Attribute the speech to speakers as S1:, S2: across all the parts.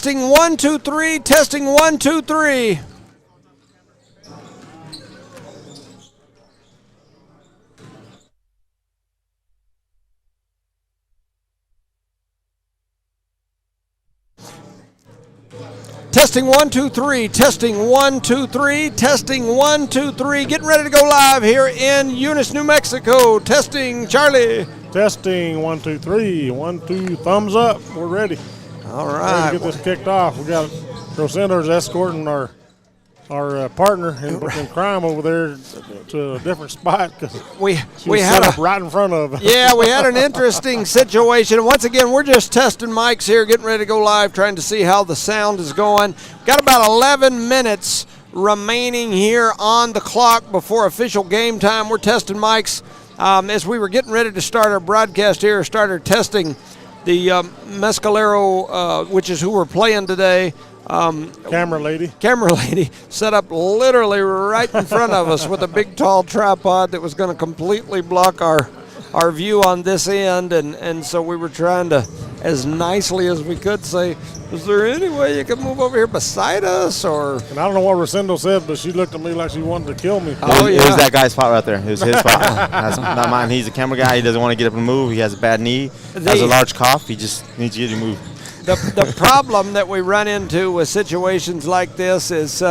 S1: Testing 1, 2, 3. Testing 1, 2, 3. Testing 1, 2, 3. Testing 1, 2, 3. Testing 1, 2, 3. Getting ready to go live here in Eunice, New Mexico. Testing, Charlie.
S2: Testing 1, 2, 3. 1, 2. Thumbs up. We're ready.
S1: All right.
S2: Ready to get this kicked off. We got Rosenders escorting our partner in crime over there to a different spot because
S1: we
S2: had up right in front of us.
S1: Yeah, we had an interesting situation. Once again, we're just testing mics here, getting ready to go live, trying to see how the sound is going. Got about 11 minutes remaining here on the clock before official game time. We're testing mics as we were getting ready to start our broadcast here, started testing the Mescalero, which is who we're playing today.
S2: Camera lady
S1: set up literally right in front of us with a big tall tripod that was going to completely block our view on this end, and so we were trying to, as nicely as we could, say, is there any way you could move over here beside us? Or
S2: and I don't know what Rosendo said, but she looked at me like she wanted to kill me.
S3: Oh, yeah. It was that guy's fault right there. It was his fault. That's not mine. He's a camera guy. He doesn't want to get up and move. He has a bad knee, has a large cough. He just needs you to move.
S1: The problem that we run into with situations like this is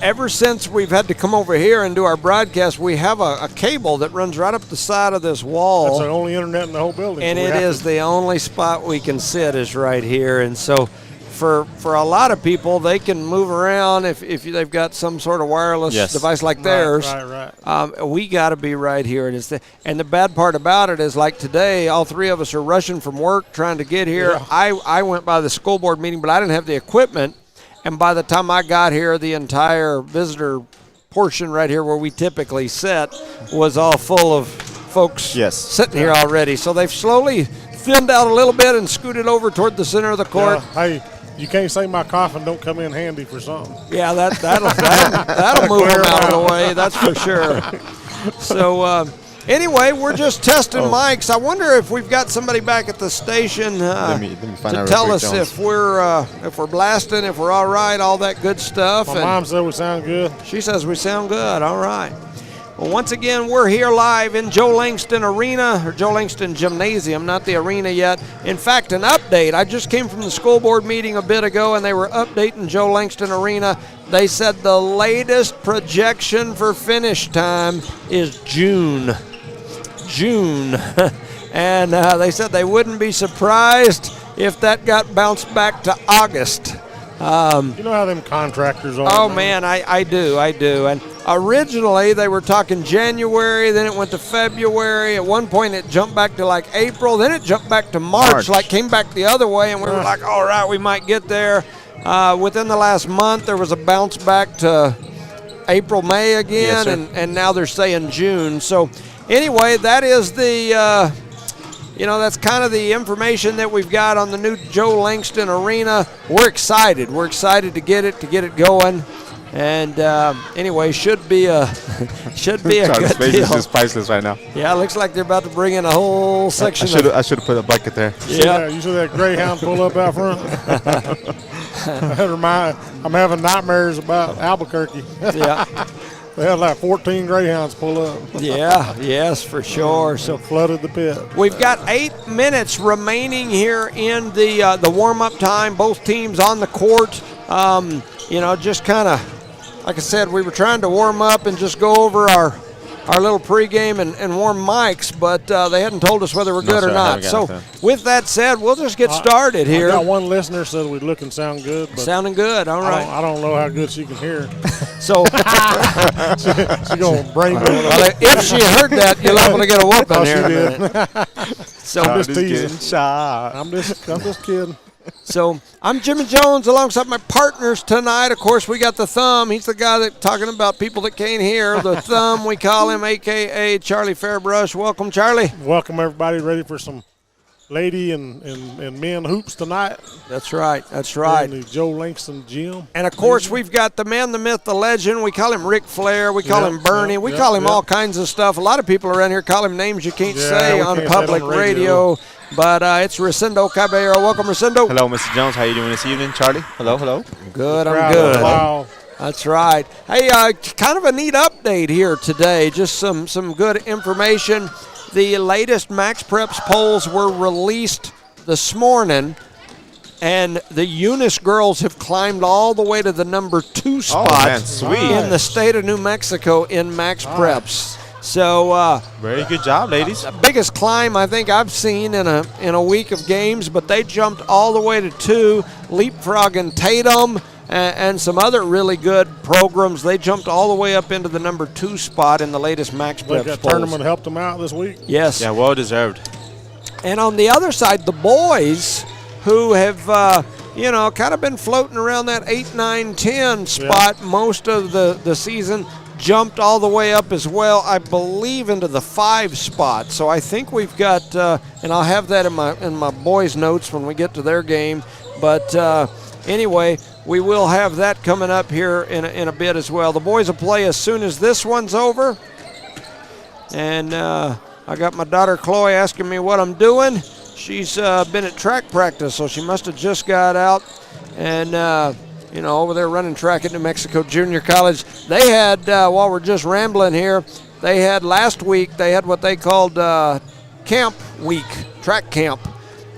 S1: ever since we've had to come over here and do our broadcast, we have a cable that runs right up the side of this wall.
S2: That's the only internet in the whole building.
S1: And so it is the only spot we can sit is right here. And so for a lot of people, they can move around if they've got some sort of wireless device like theirs.
S2: Right.
S1: We got to be right here. And the bad part about it is, like today, all three of us are rushing from work trying to get here. Yeah. I went by the school board meeting, but I didn't have the equipment. And by the time I got here, the entire visitor portion right here where we typically sit was all full of folks sitting here already. So they've slowly thinned out a little bit and scooted over toward the center of the court.
S2: Yeah. Hey, you can't say my coffin don't come in handy for something.
S1: Yeah, that'll move them out of the way, that's for sure. So anyway, we're just testing mics. I wonder if we've got somebody back at the station to tell us if we're blasting, if we're all right, all that good stuff.
S2: My mom said we sound good.
S1: She says we sound good. All right. Well, once again, we're here live in Joe Langston Arena, or Joe Langston Gymnasium, not the arena yet. In fact, an update. I just came from the school board meeting a bit ago, and they were updating Joe Langston Arena. They said the latest projection for finish time is June. And they said they wouldn't be surprised if that got bounced back to August.
S2: You know how them contractors are.
S1: Oh, man, I do. And originally they were talking January, then it went to February. At one point it jumped back to like April, then it jumped back to March. Like came back the other way, and we were like, all right, we might get there. Within the last month there was a bounce back to April, May again, and now they're saying June. So anyway, that is the that's kind of the information that we've got on the new Joe Langston Arena. We're excited. We're excited to get it going. And anyway, should be a good deal.
S3: Is just priceless right now.
S1: Yeah, it looks like they're about to bring in a whole section.
S3: I should have put a bucket there.
S1: Yeah,
S2: you see that Greyhound pull up out front? I'm having nightmares about Albuquerque.
S1: Yeah.
S2: They had like 14 Greyhounds pull up.
S1: Yes, for sure. So
S2: flooded the pit.
S1: We've got 8 minutes remaining here in the warm-up time. Both teams on the court. Just kind of, like I said, we were trying to warm up and just go over our little pregame and warm mics, but they hadn't told us whether we're good or not. So with that said, we'll just get started here.
S2: I got one listener said we look and sound good. But
S1: sounding good, all right.
S2: I don't know how good she can hear.
S1: So
S2: she's going to bring me.
S1: If she heard that, you're liable to get a whooping here in a minute. So
S2: I'm just teasing. I'm just kidding.
S1: So I'm Jimmy Jones alongside my partners tonight. Of course, we got the Thumb. He's the guy that talking about people that can't hear. The Thumb, we call him, a.k.a. Charlie Fairbrush. Welcome, Charlie.
S2: Welcome, everybody. Ready for some lady and men hoops tonight.
S1: That's right. That's right.
S2: In the Joe Langston gym.
S1: And, of course, we've got the man, the myth, the legend. We call him Ric Flair. We call him Bernie. We call him all kinds of stuff. A lot of people around here call him names you can't say on public radio. But it's Rosendo Caballero. Welcome, Rosendo.
S3: Hello, Mr. Jones. How you doing this evening, Charlie? Hello, hello.
S1: Good, I'm good.
S2: Wow.
S1: That's right. Hey, kind of a neat update here today. Just some good information. The latest Max Preps polls were released this morning, and the Eunice girls have climbed all the way to the number 2 spot in the state of New Mexico in Max Preps. So
S3: very good job, ladies.
S1: The biggest climb I think I've seen in a week of games, but they jumped all the way to 2, leapfrogging Tatum and some other really good programs. They jumped all the way up into the number 2 spot in the latest Max Preps polls.
S2: That tournament helped them out this week?
S1: Yes.
S3: Yeah, well deserved.
S1: And on the other side, the boys who have, kind of been floating around that 8, 9, 10 spot most of the season, jumped all the way up as well, I believe, into the 5 spot. So I think we've got, and I'll have that in my boys' notes when we get to their game. But anyway, we will have that coming up here in a bit as well. The boys will play as soon as this one's over. And I got my daughter Chloe asking me what I'm doing. She's been at track practice, so she must have just got out. And, over there running track at New Mexico Junior College. They had, while we're just rambling here, they had last week, they had what they called camp week, track camp.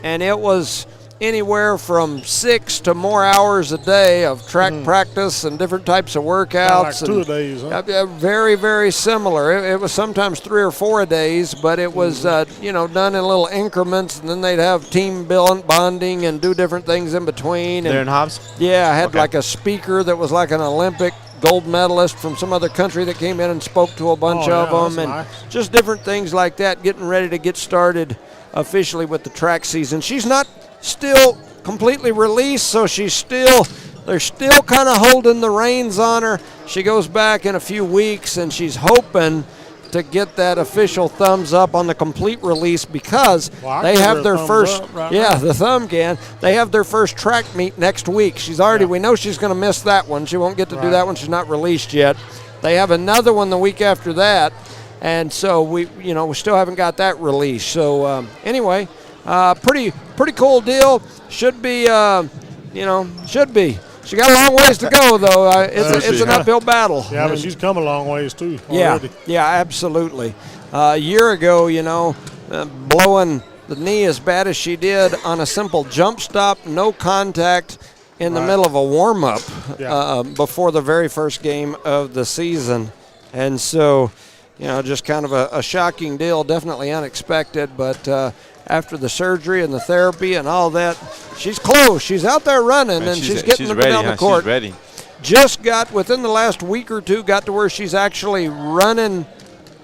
S1: And it was anywhere from 6 to more hours a day of track practice and different types of workouts.
S2: Like 2 days, huh?
S1: Very, very similar. It was sometimes 3 or 4 days, but it was, done in little increments, and then they'd have team bonding and do different things in between.
S3: They're in Hobbs?
S1: Yeah, I had like a speaker that was like an Olympic gold medalist from some other country that came in and spoke to a bunch of them, and just different things like that, getting ready to get started officially with the track season. She's not still completely released, so they're still kind of holding the reins on her. She goes back in a few weeks, and she's hoping to get that official thumbs up on the complete release because they have their first, the thumb can. They have their first track meet next week. She's already, we know she's going to miss that one. She won't get to do that one. She's not released yet. They have another one the week after that, and so we still haven't got that released. So anyway, pretty cool deal. Should be, should be. She got a long ways to go, though. It's an uphill battle.
S2: Yeah, but she's come a long ways, too, already.
S1: Yeah, absolutely. A year ago, blowing the knee as bad as she did on a simple jump stop, no contact in the middle of a warm-up before the very first game of the season. And so, just kind of a shocking deal, definitely unexpected, but after the surgery and the therapy and all that, she's close. She's out there running, and she's getting ready, down the court.
S3: She's ready.
S1: Just got, within the last week or two, got to where she's actually running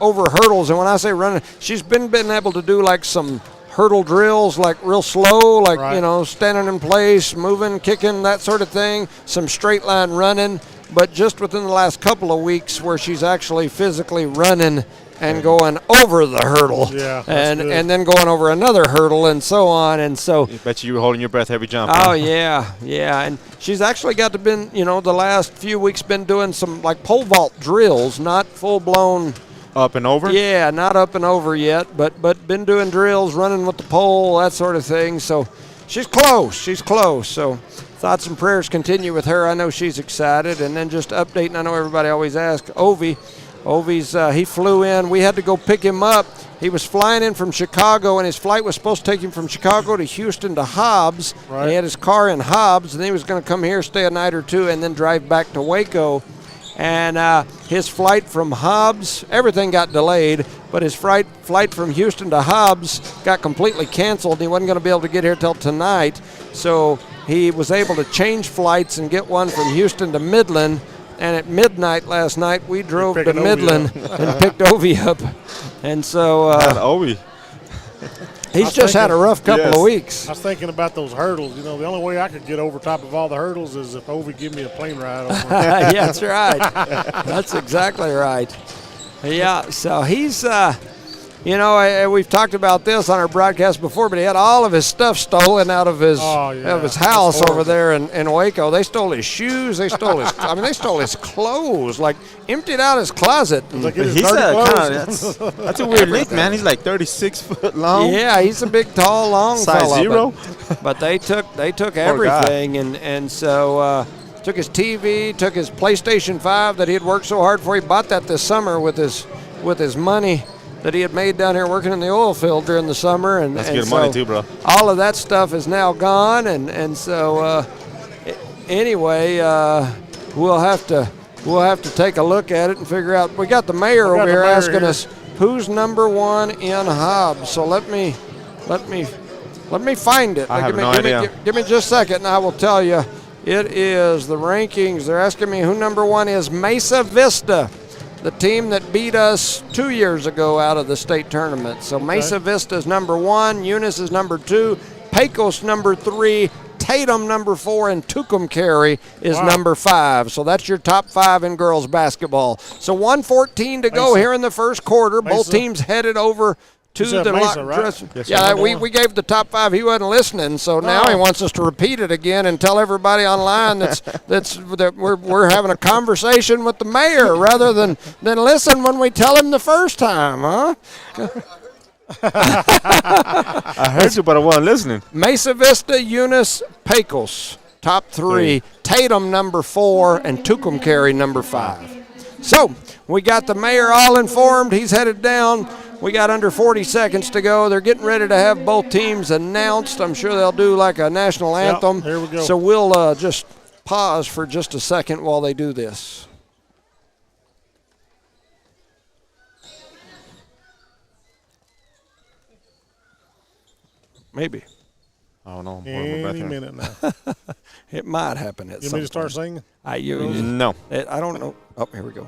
S1: over hurdles. And when I say running, she's been able to do like some hurdle drills, like real slow, like, standing in place, moving, kicking, that sort of thing, some straight line running. But just within the last couple of weeks where she's actually physically running and going over the hurdle, and then going over another hurdle, and so on, and so.
S3: I bet you were holding your breath every jump.
S1: Oh yeah, and she's actually got to been, the last few weeks been doing some like pole vault drills, not full blown.
S3: Up and over?
S1: Yeah, not up and over yet, but been doing drills, running with the pole, that sort of thing. So she's close. So thoughts and prayers continue with her. I know she's excited, and then just updating. I know everybody always asks Ovi's, he flew in. We had to go pick him up. He was flying in from Chicago, and his flight was supposed to take him from Chicago to Houston to Hobbs. Right. He had his car in Hobbs, and then he was going to come here, stay a night or two, and then drive back to Waco. And his flight from Hobbs, everything got delayed, but his flight from Houston to Hobbs got completely canceled. He wasn't going to be able to get here till tonight. So he was able to change flights and get one from Houston to Midland. And at midnight last night, we drove to Midland and picked Ovi up. And so he's just had a rough couple of weeks.
S2: I was thinking about those hurdles. The only way I could get over top of all the hurdles is if Ovi give me a plane ride over.
S1: Yeah, that's right. That's exactly right. Yeah, so he's You know, we've talked about this on our broadcast before, but he had all of his stuff stolen out of his house over there in Waco. They stole his shoes. They stole his. I mean, they stole his clothes. Like emptied out his closet.
S2: Like
S3: He's that's a weird length, man. He's like 36 foot long.
S1: Yeah, he's a big, tall, long
S3: size
S1: fella.
S3: 0.
S1: But they took everything, and so took his TV, took his PlayStation 5 that he had worked so hard for. He bought that this summer with his money that he had made down here working in the oil field during the summer. And
S3: that's
S1: and
S3: good
S1: so
S3: money too, bro.
S1: All of that stuff is now gone, and so anyway, we'll have to take a look at it and figure out. We got the mayor over here asking us who's number 1 in Hobbs. So let me find it.
S3: I have no idea.
S1: Give me just a second, and I will tell you. It is the rankings. They're asking me who number 1 is. Mesa Vista, the team that beat us 2 years ago out of the state tournament. So Mesa Vista is number 1, Eunice is number 2, Pecos number 3, Tatum number 4, and Tucumcari is number 5. So that's your top 5 in girls basketball. So 1:14 to go here in the first quarter. Both teams headed over to the
S2: Mesa, right?
S1: Yes, we gave the top 5. He wasn't listening, so now he wants us to repeat it again and tell everybody online that we're having a conversation with the mayor rather than listen when we tell him the first time, huh?
S3: I heard you, but I wasn't listening.
S1: Mesa Vista, Eunice, Pecos, top 3. Tatum number 4, and Tucumcari number 5. So we got the mayor all informed. He's headed down. We got under 40 seconds to go. They're getting ready to have both teams announced. I'm sure they'll do like a national anthem.
S2: Here we go.
S1: So we'll just pause for just a second while they do this. Maybe.
S3: I don't know.
S2: Any minute now.
S1: It might happen at some point.
S2: You want me to start singing?
S3: No.
S1: I don't know. Oh, here we go.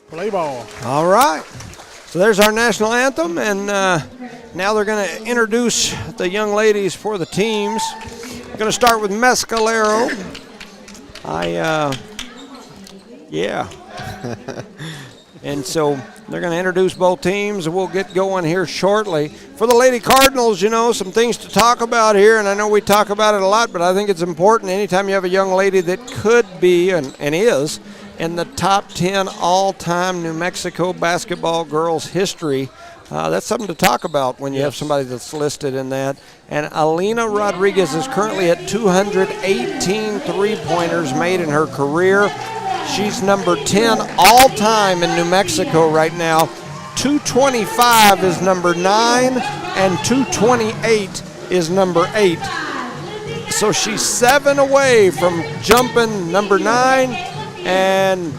S2: Play ball.
S1: All right. So there's our national anthem, and now they're going to introduce the young ladies for the teams. Going to start with Mescalero. Yeah. And so they're going to introduce both teams, and we'll get going here shortly. For the Lady Cardinals, you know, some things to talk about here, and I know we talk about it a lot, but I think it's important anytime you have a young lady that could be and is in the top 10 all-time New Mexico basketball girls history. That's something to talk about when you have somebody that's listed in that. And Alina Rodriguez is currently at 218 three-pointers made in her career. She's number 10 all-time in New Mexico right now. 225 is number 9, and 228 is number 8. So she's 7 away from jumping number 9, and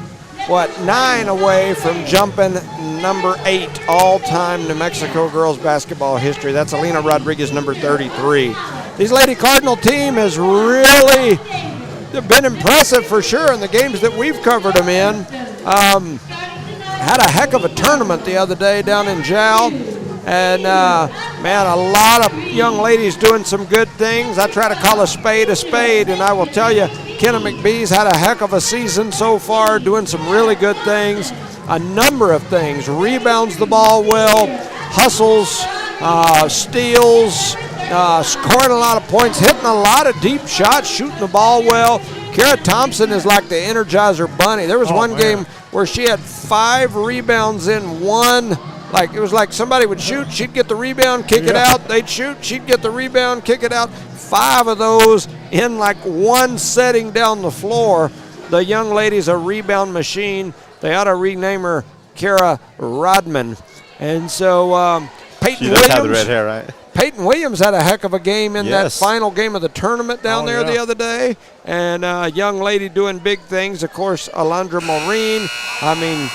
S1: 9 away from jumping number 8 all-time New Mexico girls basketball history. That's Alina Rodriguez, number 33. These Lady Cardinal team has really been impressive for sure in the games that we've covered them in. Had a heck of a tournament the other day down in Jowl. And, man, a lot of young ladies doing some good things. I try to call a spade, and I will tell you, Kenna McBee's had a heck of a season so far, doing some really good things. A number of things. Rebounds the ball well, hustles, steals, scoring a lot of points, hitting a lot of deep shots, shooting the ball well. Kara Thompson is like the Energizer Bunny. There was one game where she had 5 rebounds in one. Like it was like somebody would shoot, she'd get the rebound, kick it out. They'd shoot, she'd get the rebound, kick it out. 5 of those in like one setting down the floor. The young lady's a rebound machine. They ought to rename her Kara Rodman. And so Peyton Williams. She does have the red hair, right? Peyton Williams had a heck of a game in that final game of the tournament down there the other day. And a young lady doing big things. Of course, Alondra Maureen. I mean,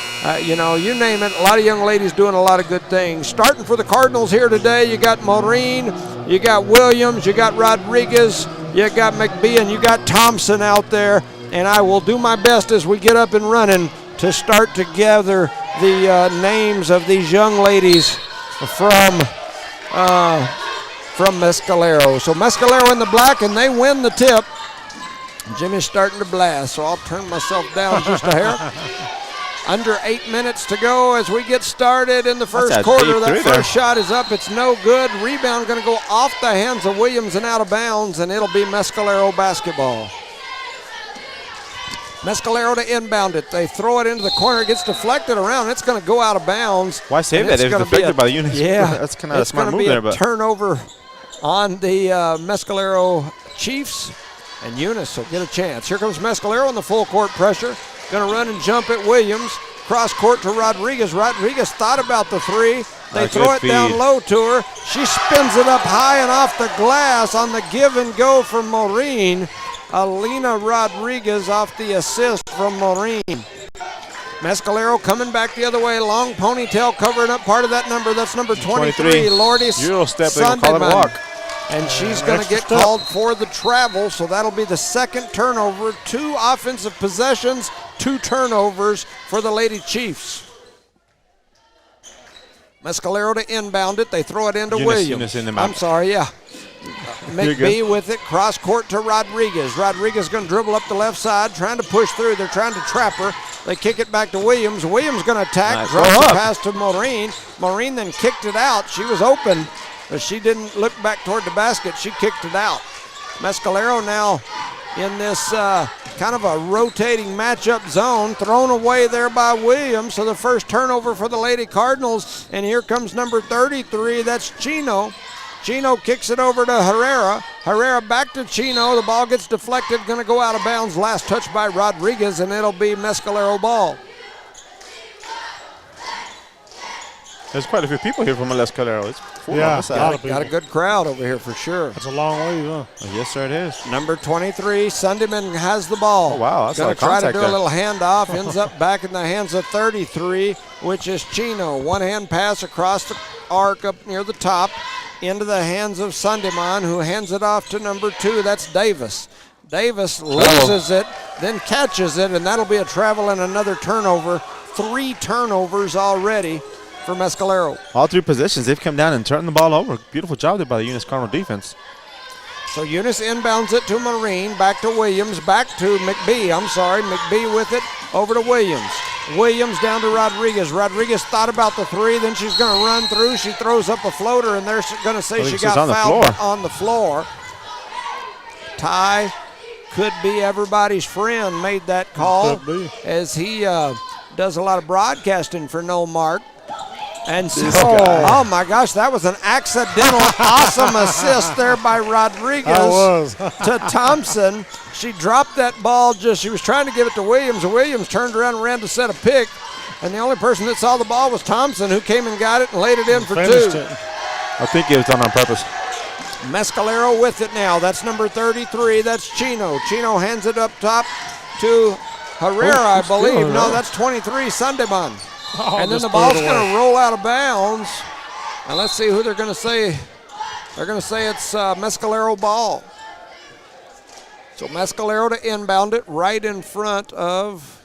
S1: you know, you name it. A lot of young ladies doing a lot of good things. Starting for the Cardinals here today, you got Maureen, you got Williams, you got Rodriguez, you got McBee, and you got Thompson out there. And I will do my best as we get up and running to start to gather the names of these young ladies from Mescalero. So Mescalero in the black, and they win the tip. Jimmy's starting to blast, so I'll turn myself down just a hair. Under 8 minutes to go as we get started in the first quarter. That first shot is up. It's no good. Rebound going to go off the hands of Williams and out of bounds, and it'll be Mescalero basketball. Mescalero to inbound it. They throw it into the corner. It gets deflected around. It's going to go out of bounds.
S3: Why save that? It was deflected by the Eunice.
S1: Yeah.
S3: That's kind of a smart move there.
S1: But turnover on the Mescalero Chiefs, and Eunice will get a chance. Here comes Mescalero in the full court pressure. Going to run and jump at Williams. Cross court to Rodriguez. Rodriguez thought about the three. They throw it down low to her. She spins it up high and off the glass on the give and go from Maureen. Alina Rodriguez off the assist from Maureen. Mescalero coming back the other way. Long ponytail covering up part of that number. That's number 23, Lourdes Sandeman. And she's going to get called for the travel, so that'll be the second turnover. 2 offensive possessions, 2 turnovers for the Lady Chiefs. Mescalero to inbound it. They throw it into Williams. I'm sorry, yeah. McBee with it, cross court to Rodriguez. Rodriguez going to dribble up the left side, trying to push through. They're trying to trap her. They kick it back to Williams. Williams going to attack, drops the pass to Maureen. Maureen then kicked it out. She was open, but she didn't look back toward the basket. She kicked it out. Mescalero now in this kind of a rotating matchup zone, thrown away there by Williams. So the first turnover for the Lady Cardinals, and here comes number 33. That's Chino. Chino kicks it over to Herrera. Herrera back to Chino. The ball gets deflected, going to go out of bounds. Last touch by Rodriguez, and it'll be Mescalero ball.
S3: There's quite a few people here from Mescalero. It's full
S1: on the side. Got a good crowd over here for sure.
S2: That's a long way, huh?
S3: Yes, sir, it is.
S1: Number 23, Sandeman has the ball.
S3: Oh, wow. That's
S1: going to try to do a little handoff. Ends up back in the hands of 33, which is Chino. One-hand pass across the arc up near the top into the hands of Sandeman, who hands it off to number 2. That's Davis. Davis loses it, then catches it, and that'll be a travel and another turnover. 3 turnovers already for Mescalero.
S3: All 3 positions, they've come down and turned the ball over. Beautiful job there by the Eunice Cardinal defense.
S1: So Eunice inbounds it to Maureen, back to Williams, back to McBee. McBee with it over to Williams. Williams down to Rodriguez. Rodriguez thought about the 3, then she's going to run through. She throws up a floater, and they're going to say she got fouled on the floor. Ty could be everybody's friend, made that call, as he does a lot of broadcasting for No Mark. And so, oh my gosh, that was an accidental awesome assist there by Rodriguez to Thompson. She dropped that ball she was trying to give it to Williams. Williams turned around and ran to set a pick. And the only person that saw the ball was Thompson, who came and got it and laid it in for 2.
S3: I think it was done on purpose.
S1: Mescalero with it now. That's number 33. That's Chino. Chino hands it up top to Herrera, I believe. No, that's 23, Sandeman. And then the ball's going to roll out of bounds. And let's see who they're going to say. They're going to say it's Mescalero ball. So Mescalero to inbound it right in front of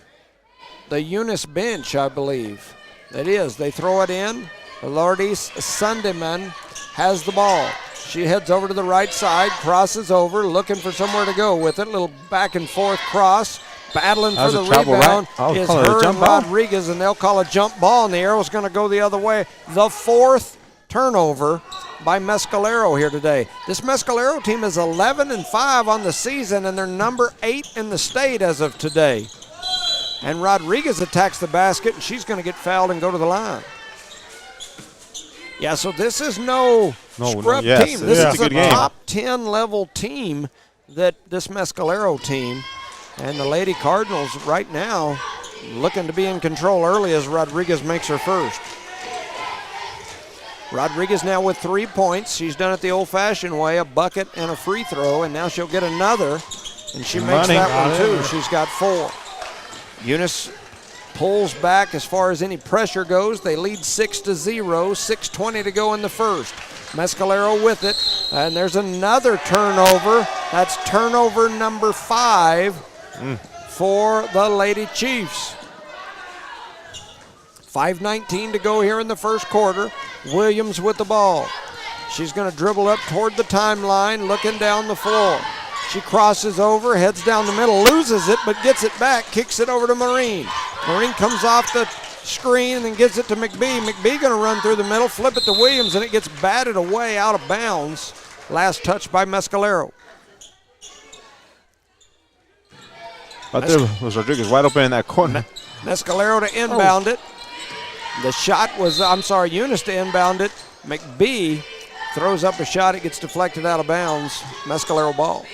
S1: the Eunice bench, I believe. It is. They throw it in. Lourdes Sandeman has the ball. She heads over to the right side, crosses over, looking for somewhere to go with it. A little back and forth cross. Battling for the rebound is her and Rodriguez, and they'll call a jump ball, and the arrow's going to go the other way. The 4th turnover by Mescalero here today. This Mescalero team is 11-5 on the season, and they're number 8 in the state as of today. And Rodriguez attacks the basket, and she's going to get fouled and go to the line. Yeah, so this is no scrub team. This is a top 10 level team, this Mescalero team. And the Lady Cardinals right now looking to be in control early as Rodriguez makes her first. Rodriguez now with 3 points. She's done it the old-fashioned way, a bucket and a free throw, and now she'll get another, and she makes that one too. She's got 4. Eunice pulls back as far as any pressure goes. They lead 6-0, 6:20 to go in the first. Mescalero with it, and there's another turnover. That's turnover number 5 for the Lady Chiefs. 5:19 to go here in the first quarter. Williams with the ball. She's going to dribble up toward the timeline, looking down the floor. She crosses over, heads down the middle, loses it, but gets it back, kicks it over to Marine. Marine comes off the screen and then gives it to McBee. McBee going to run through the middle, flip it to Williams, and it gets batted away out of bounds. Last touch by Mescalero.
S3: Out there was Rodriguez wide open in that corner.
S1: Mescalero to inbound it. The shot was, Eunice to inbound it. McBee throws up a shot. It gets deflected out of bounds. Mescalero ball.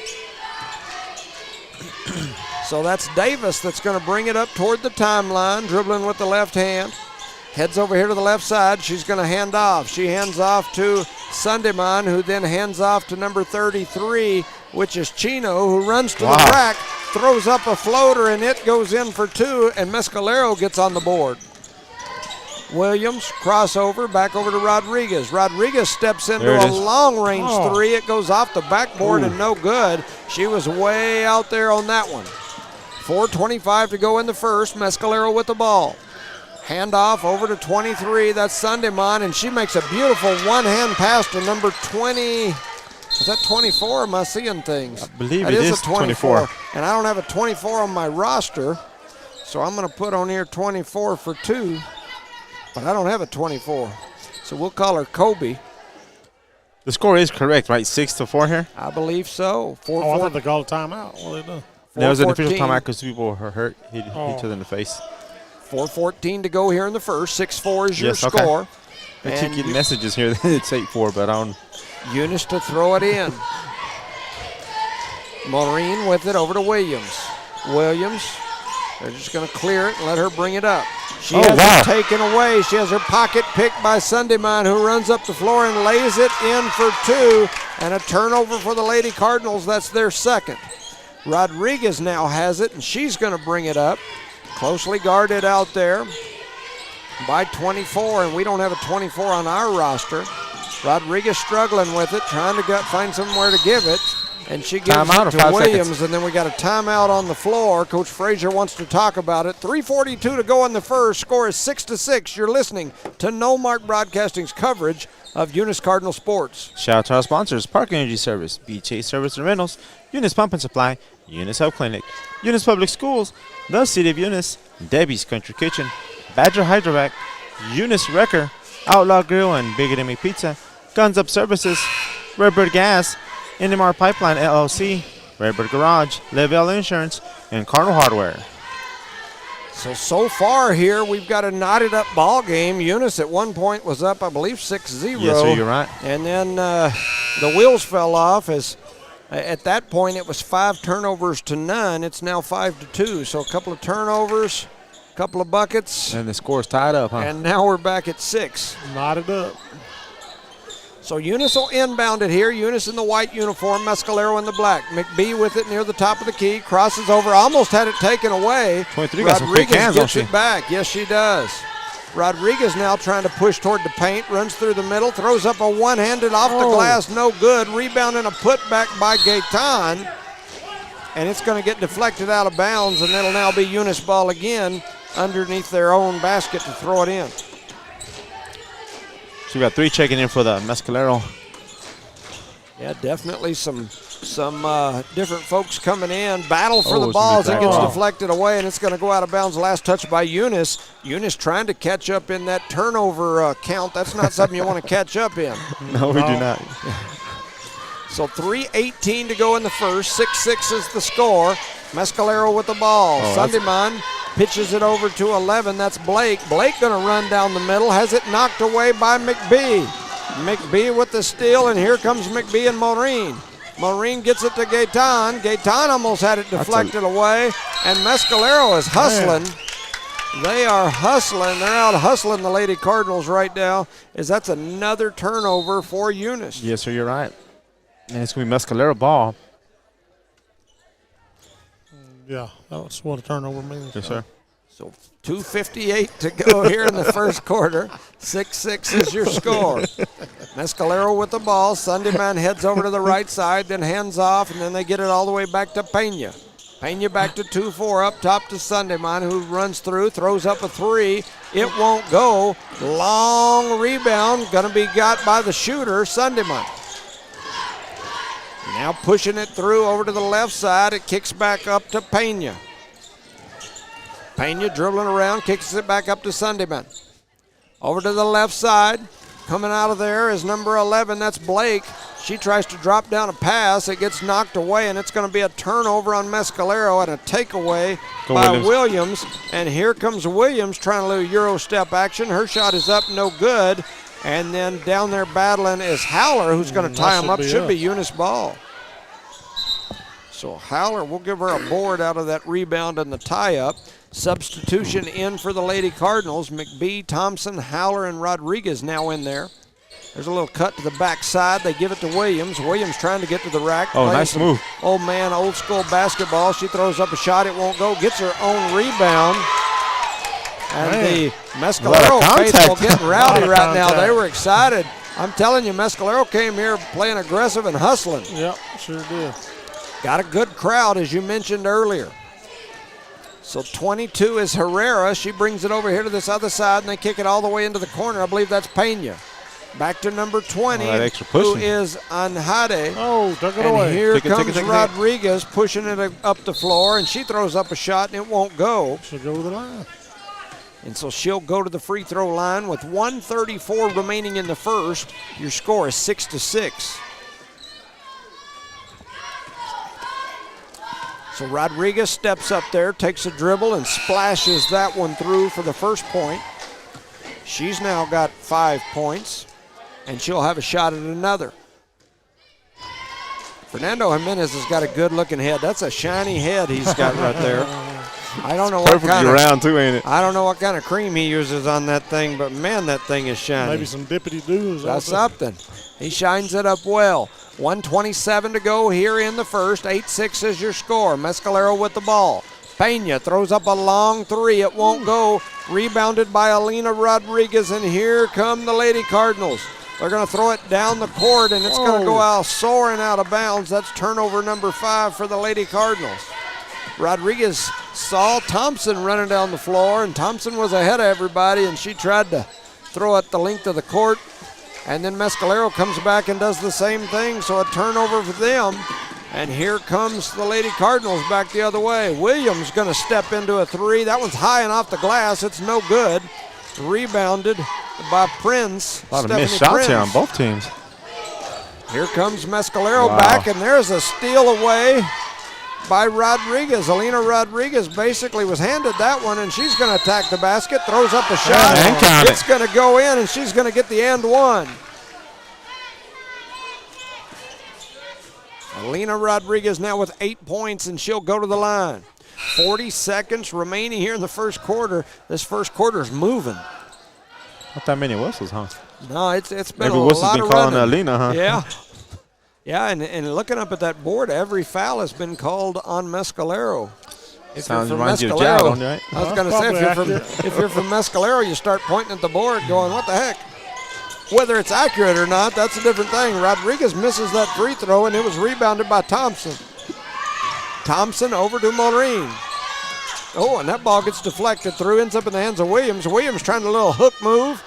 S1: So that's Davis that's going to bring it up toward the timeline, dribbling with the left hand. Heads over here to the left side. She's going to hand off. She hands off to Sundayman, who then hands off to number 33, which is Chino, who runs to the rack, throws up a floater, and it goes in for 2, and Mescalero gets on the board. Williams, crossover, back over to Rodriguez. Rodriguez steps into a long-range 3. It goes off the backboard and no good. She was way out there on that one. 4:25 to go in the first. Mescalero with the ball. Handoff over to 23. That's Sundayman, and she makes a beautiful one-hand pass to number 20. Is that 24? Am I seeing things?
S3: I believe it is 24.
S1: And I don't have a 24 on my roster, so I'm going to put on here 24 for 2. But I don't have a 24, so we'll call her Kobe.
S3: The score is correct, right? 6-4 here?
S1: I believe so.
S2: I thought they called a timeout. What did they do?
S3: There was an official timeout because people were hurt. Hit each other in the face.
S1: 4:14 to go here in the first. 6-4 is your score.
S3: I keep getting messages here that it's 8-4, but I don't.
S1: Eunice to throw it in. Maureen with it over to Williams. Williams, they're just going to clear it and let her bring it up. She has it taken away. She has her pocket picked by Sundayman, who runs up the floor and lays it in for 2. And a turnover for the Lady Cardinals. That's their second. Rodriguez now has it, and she's going to bring it up. Closely guarded out there by 24, and we don't have a 24 on our roster. Rodriguez struggling with it, trying to find somewhere to give it. And she gives it to Williams, and then we got a timeout on the floor. Coach Frazier wants to talk about it. 3:42 to go in the first. Score is 6-6. You're listening to No Mark Broadcasting's coverage of Eunice Cardinal Sports.
S3: Shout out to our sponsors: Park Energy Service, BJ Service and Rentals, Eunice Pump and Supply, Eunice Health Clinic, Eunice Public Schools, the City of Eunice, Debbie's Country Kitchen, Badger Hydrovac, Eunice Wrecker, Outlaw Grill and Big Enemy Pizza, Guns Up Services, Redbird Gas, NMR Pipeline LLC, Redbird Garage, Level Insurance, and Cardinal Hardware.
S1: So far here, we've got a knotted up ball game. Eunice at one point was up, I believe, 6-0.
S3: Yes, sir, you're right.
S1: And then the wheels fell off as at that point it was 5 turnovers to none. It's now 5-2. So a couple of turnovers, a couple of buckets.
S3: And the score's tied up, huh?
S1: And now we're back at 6.
S2: Knotted up.
S1: So Eunice will inbound it here. Eunice in the white uniform, Mescalero in the black. McBee with it near the top of the key, crosses over, almost had it taken away.
S3: 23 got some quick hands,
S1: gets it back. Yes, she does. Rodriguez now trying to push toward the paint, runs through the middle, throws up a one-handed off the glass, no good. Rebound and a putback by Gaetan. And it's going to get deflected out of bounds, and it'll now be Eunice ball again underneath their own basket to throw it in.
S3: So we got 3 checking in for the Mescalero.
S1: Yeah, definitely some different folks coming in. Battle for the ball as it gets deflected away, and it's going to go out of bounds. Last touch by Eunice. Eunice trying to catch up in that turnover count. That's not something you want to catch up in.
S3: No, we do not.
S1: So 3:18 to go in the first. 6-6 is the score. Mescalero with the ball. Sundayman Pitches it over to 11. That's Blake. Blake going to run down the middle. Has it knocked away by McBee. McBee with the steal, and here comes McBee and Maureen. Maureen gets it to Gaetan. Gaetan almost had it deflected away, and Mescalero is hustling. They are hustling. They're out hustling the Lady Cardinals right now, as that's another turnover for Eunice.
S3: Yes, sir, you're right. And it's going to be Mescalero ball.
S2: Yeah, that's what a turnover means.
S3: Yes, sir.
S1: So 2:58 to go here in the first quarter. 6-6 is your score. Mescalero with the ball. Sundayman heads over to the right side, then hands off, and then they get it all the way back to Pena. Pena back to 2-4, up top to Sundayman, who runs through, throws up a three. It won't go. Long rebound, going to be got by the shooter, Sundayman. Now pushing it through over to the left side. It kicks back up to Pena. Pena dribbling around, kicks it back up to Sundayman. Over to the left side. Coming out of there is number 11. That's Blake. She tries to drop down a pass. It gets knocked away, and it's going to be a turnover on Mescalero and a takeaway by Williams. And here comes Williams trying to do Euro step action. Her shot is up, no good. And then down there battling is Howler, who's going to tie him up. Should be Eunice ball. So Howler, we'll give her a board out of that rebound and the tie-up. Substitution in for the Lady Cardinals. McBee, Thompson, Howler, and Rodriguez now in there. There's a little cut to the backside. They give it to Williams. Williams trying to get to the rack.
S3: Oh, nice move.
S1: Old man, old school basketball. She throws up a shot. It won't go. Gets her own rebound. And the Mescalero faithful getting rowdy right now. They were excited. I'm telling you, Mescalero came here playing aggressive and hustling.
S2: Yep, sure did.
S1: Got a good crowd, as you mentioned earlier. So 22 is Herrera. She brings it over here to this other side, and they kick it all the way into the corner. I believe that's Pena. Back to number 20, who is Anjade.
S2: Oh, took it
S1: and
S2: away.
S1: Here comes Rodriguez pushing it up the floor, and she throws up a shot, and it won't go.
S2: She'll go to the line.
S1: And so she'll go to the free throw line with 1:34 remaining in the first. Your score is 6-6. So Rodriguez steps up there, takes a dribble, and splashes that one through for the first point. She's now got 5 points, and she'll have a shot at another. Fernando Jimenez has got a good-looking head. That's a shiny head he's got right there. I don't know what kind of
S3: round too, ain't it?
S1: I don't know what kind of cream he uses on that thing, but man, that thing is shiny.
S2: Maybe some dippity-doos.
S1: That's something. He shines it up well. 1:27 to go here in the first. 8-6 is your score. Mescalero with the ball. Pena throws up a long three. It won't go. Rebounded by Alina Rodriguez, and here come the Lady Cardinals. They're going to throw it down the court, and it's going to go out soaring out of bounds. That's turnover number 5 for the Lady Cardinals. Rodriguez saw Thompson running down the floor, and Thompson was ahead of everybody, and she tried to throw it the length of the court. And then Mescalero comes back and does the same thing, so a turnover for them. And here comes the Lady Cardinals back the other way. Williams going to step into a three. That one's high and off the glass. It's no good. Rebounded by Prince.
S3: A lot of missed shots here on both teams.
S1: Here comes Mescalero back, and there's a steal away by Rodriguez. Alina Rodriguez basically was handed that one, and she's going to attack the basket, throws up a shot. It's going to go in, and she's going to get the and one. Alina Rodriguez now with 8 points, and she'll go to the line. 40 seconds remaining here in the first quarter. This first quarter's moving.
S3: Not that many whistles, huh?
S1: No, it's been
S3: Maybe
S1: a lot
S3: whistles
S1: of
S3: been calling
S1: running.
S3: Alina, huh?
S1: Yeah. Yeah, and looking up at that board, every foul has been called on Mescalero.
S3: Sounds reminds you of Jad, don't you, right?
S1: I was going to say, if you're from Mescalero, you start pointing at the board going, what the heck? Whether it's accurate or not, that's a different thing. Rodriguez misses that free throw, and it was rebounded by Thompson. Thompson over to Maureen. Oh, and that ball gets deflected through, ends up in the hands of Williams. Williams trying a little hook move.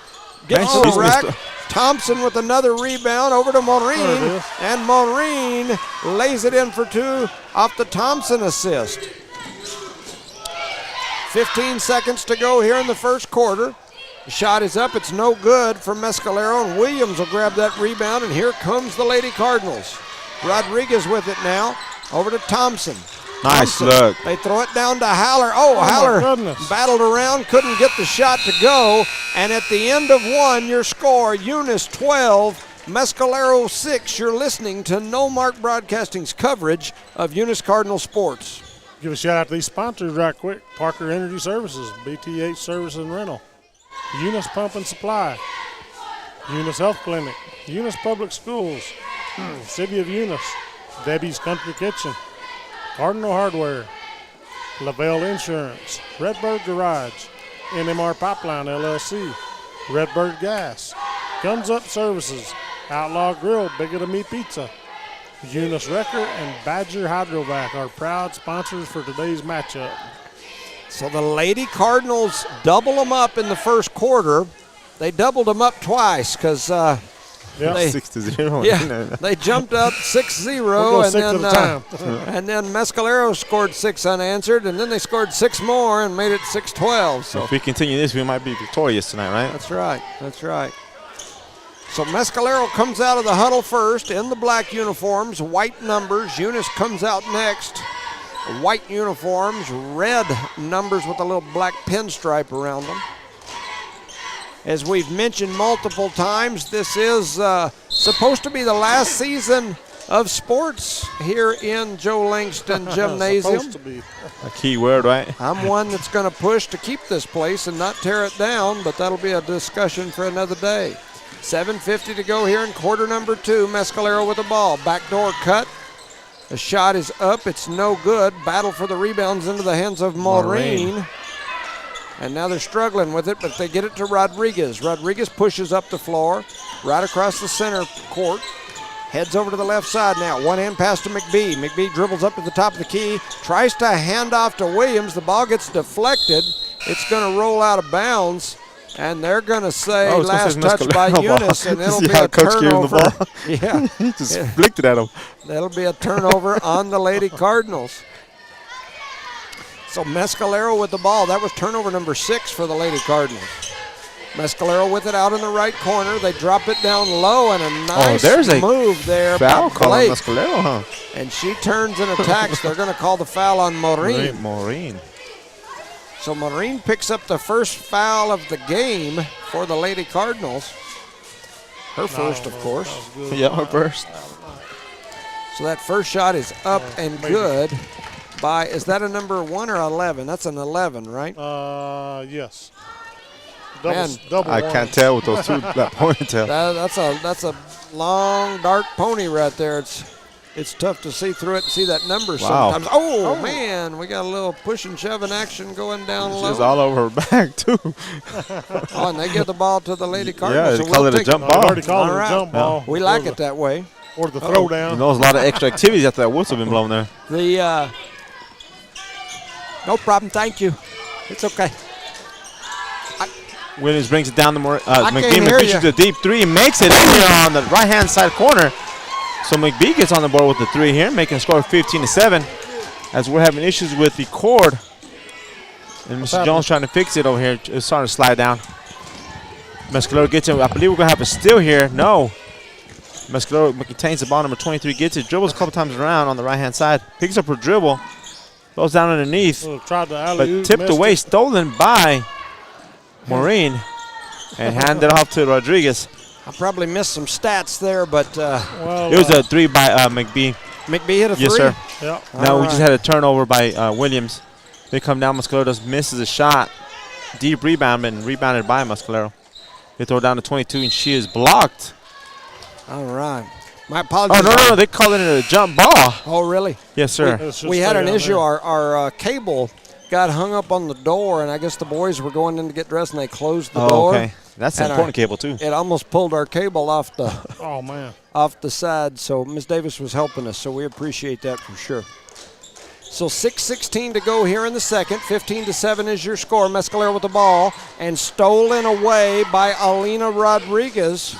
S1: Gets to the rack. Thompson with another rebound over to Maureen. And Maureen lays it in for two off the Thompson assist. 15 seconds to go here in the first quarter. The shot is up. It's no good for Mescalero, and Williams will grab that rebound, and here comes the Lady Cardinals. Rodriguez with it now. Over to Thompson.
S3: Nice
S1: Thompson.
S3: look.
S1: They throw it down to Haller. Oh,
S2: my
S1: Haller
S2: goodness.
S1: battled around, couldn't get the shot to go. And at the end of one, your score, Eunice 12, Mescalero 6. You're listening to No Mark Broadcasting's coverage of Eunice Cardinal sports.
S2: Give a shout out to these sponsors right quick. Parker Energy Services, BTH Service and Rental, Eunice Pump and Supply, Eunice Health Clinic, Eunice Public Schools, City of Eunice, Debbie's Country Kitchen, Cardinal Hardware, Lavelle Insurance, Redbird Garage, NMR Pipeline LLC, Redbird Gas, Guns Up Services, Outlaw Grill, Bigger to Me Pizza, Eunice Wrecker, and Badger Hydrovac are proud sponsors for today's matchup.
S1: So the Lady Cardinals double them up in the first quarter. They doubled them up twice because
S2: Yep.
S1: They-
S3: 6-0.
S1: they jumped up 6-0,
S2: We'll go
S1: and
S2: 6
S1: then
S2: at a time.
S1: and then Mescalero scored 6 unanswered, and then they scored 6 more and made it 6-12. So
S3: If we continue this, we might be victorious tonight, right?
S1: that's right. That's right. So Mescalero comes out of the huddle first in the black uniforms, white numbers. Eunice comes out next. White uniforms, red numbers with a little black pinstripe around them. As we've mentioned multiple times, this is supposed to be the last season of sports here in Joe Langston Gymnasium.
S2: Supposed to be.
S3: A key word, right?
S1: I'm one that's going to push to keep this place and not tear it down, but that'll be a discussion for another day. 7:50 to go here in quarter number 2. Mescalero with the ball. Backdoor cut. The shot is up. It's no good. Battle for the rebounds into the hands of Maureen. And now they're struggling with it, but they get it to Rodriguez. Rodriguez pushes up the floor, right across the center court. Heads over to the left side now. One hand pass to McBee. McBee dribbles up to the top of the key. Tries to hand off to Williams. The ball gets deflected. It's going to roll out of bounds. And they're going to say
S3: Oh, it's gonna
S1: last
S3: say
S1: touch by
S3: Mescalero ball.
S1: Eunice, and it'll
S3: See
S1: be
S3: how
S1: a
S3: Coach gave him the
S1: turnover.
S3: ball?
S1: Yeah,
S3: He just flicked it at him.
S1: that'll be a turnover on the Lady Cardinals. So Mescalero with the ball. That was turnover number 6 for the Lady Cardinals. Mescalero with it out in the right corner. They drop it down low, and a nice
S3: there's a
S1: move there
S3: Foul
S1: by
S3: call on
S1: Blake.
S3: Mescalero, huh?
S1: And she turns and attacks. They're going to call the foul on Maureen.
S3: Maureen.
S1: So Maureen picks up the first foul of the game for the Lady Cardinals. Her first, of course.
S3: Yeah, her first.
S1: So that first shot is up and good by, is that a number 1 or 11? That's an 11, right?
S2: Yes.
S1: Man,
S2: Double
S3: I
S2: one.
S3: can't tell with those two, that ponytail.
S1: That's a long, dark pony right there. It's tough to see through it and see that number
S3: Wow.
S1: sometimes. Oh, man, we got a little push and shove in action going down
S3: She's
S1: low.
S3: all over her back, too.
S1: Oh, and they give the ball to the Lady Cardinals.
S3: Yeah,
S1: so
S3: they call
S1: we'll
S3: it a
S1: take
S3: jump
S2: I've already
S3: ball.
S2: called it
S1: All
S2: a
S1: right.
S2: jump ball.
S1: We like it that way.
S2: Or the
S3: You
S2: throwdown.
S3: know, there's a lot of extra activities after that whistle been blown there.
S1: The no problem, thank you. It's okay.
S3: Williams brings it down to
S1: can't
S3: McBee.
S1: hear
S3: McBee
S1: ya.
S3: shoots a deep 3 and makes it in here on the right-hand side corner. So McBee gets on the board with the 3 here, making a score of 15-7. As we're having issues with the cord. And Mr. Jones trying to fix it over here. It's starting to slide down. Mescalero gets it. I believe we're going to have a steal here. No. Mescalero contains the ball. Number 23 gets it. Dribbles a couple times around on the right-hand side. Picks up her dribble. Goes down underneath.
S2: Tried to
S3: But
S2: alley-oop,
S3: tipped
S2: missed
S3: away,
S2: it.
S3: stolen by Maureen. And handed off to Rodriguez.
S1: I probably missed some stats there, but
S2: Well,
S3: It was a 3 by McBee.
S1: McBee hit a 3.
S3: Yes, sir.
S2: yeah.
S3: Now
S1: All
S3: we just
S1: right.
S3: had a turnover by Williams. They come down. Mescalero just misses a shot. Deep rebound, and rebounded by Mescalero. They throw it down to 22, and she is blocked.
S1: All right. My apologies.
S3: Oh, no. They call it a jump ball.
S1: Oh, really?
S3: Yes, sir.
S2: It should
S1: We
S2: stay
S1: had an
S2: down
S1: issue.
S2: there.
S1: Our cable got hung up on the door, and I guess the boys were going in to get dressed, and they closed the
S3: Oh,
S1: door.
S3: okay. That's an
S1: And
S3: important cable, too.
S1: It almost pulled our cable off
S2: Oh, man.
S1: the side, so Ms. Davis was helping us, so we appreciate that for sure. So 6:16 to go here in the second. 15-7 is your score. Mescalero with the ball, and stolen away by Alina Rodriguez.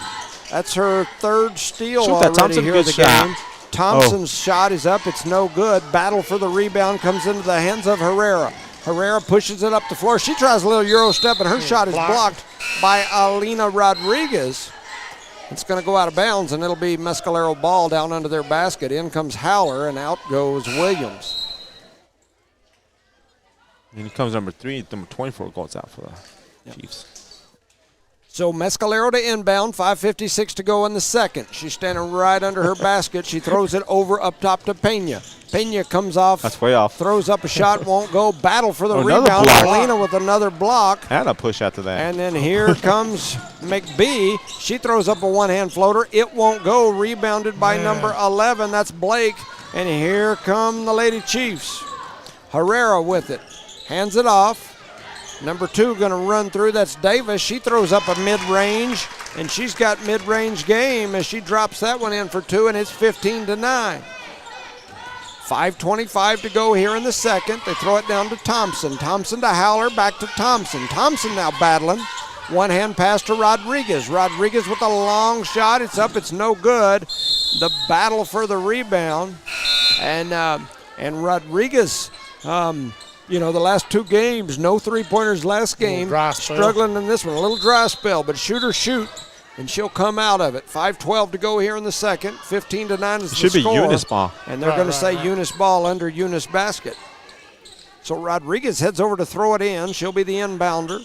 S1: That's her 3rd steal
S3: Shoot that,
S1: already
S3: Thompson.
S1: here
S3: Good
S1: of the
S3: shot.
S1: game. Thompson's shot is up. It's no good. Battle for the rebound comes into the hands of Herrera. Herrera pushes it up the floor. She tries a little Euro step, and her shot is blocked by Alina Rodriguez. It's going to go out of bounds, and it'll be Mescalero ball down under their basket. In comes Howler, and out goes Williams.
S3: And here comes number 3. Number 24 goes out for the Chiefs.
S1: So Mescalero to inbound, 5:56 to go in the second. She's standing right under her basket. She throws it over up top to Pena. Pena comes off.
S3: That's way off.
S1: Throws up a shot, won't go. Battle for the
S3: Another
S1: rebound.
S3: block.
S1: Alina with another block.
S3: And a push after that.
S1: And then here comes McBee. She throws up a one-hand floater. It won't go. Rebounded by number 11. That's Blake. And here come the Lady Chiefs. Herrera with it. Hands it off. Number 2 going to run through. That's Davis. She throws up a mid-range, and she's got mid-range game as she drops that one in for 2, and it's 15-9. 5:25 to go here in the second. They throw it down to Thompson. Thompson to Howler, back to Thompson. Thompson now battling. One-hand pass to Rodriguez. Rodriguez with a long shot. It's up. It's no good. The battle for the rebound. And Rodriguez, the last 2 games, no three-pointers last game. Struggling in this one. A little dry spell, but shoot, and she'll come out of it. 5:12 to go here in the second. 15-9 is the score.
S3: Should be Eunice ball.
S1: And they're going to say Eunice ball under Eunice basket. So Rodriguez heads over to throw it in. She'll be the inbounder.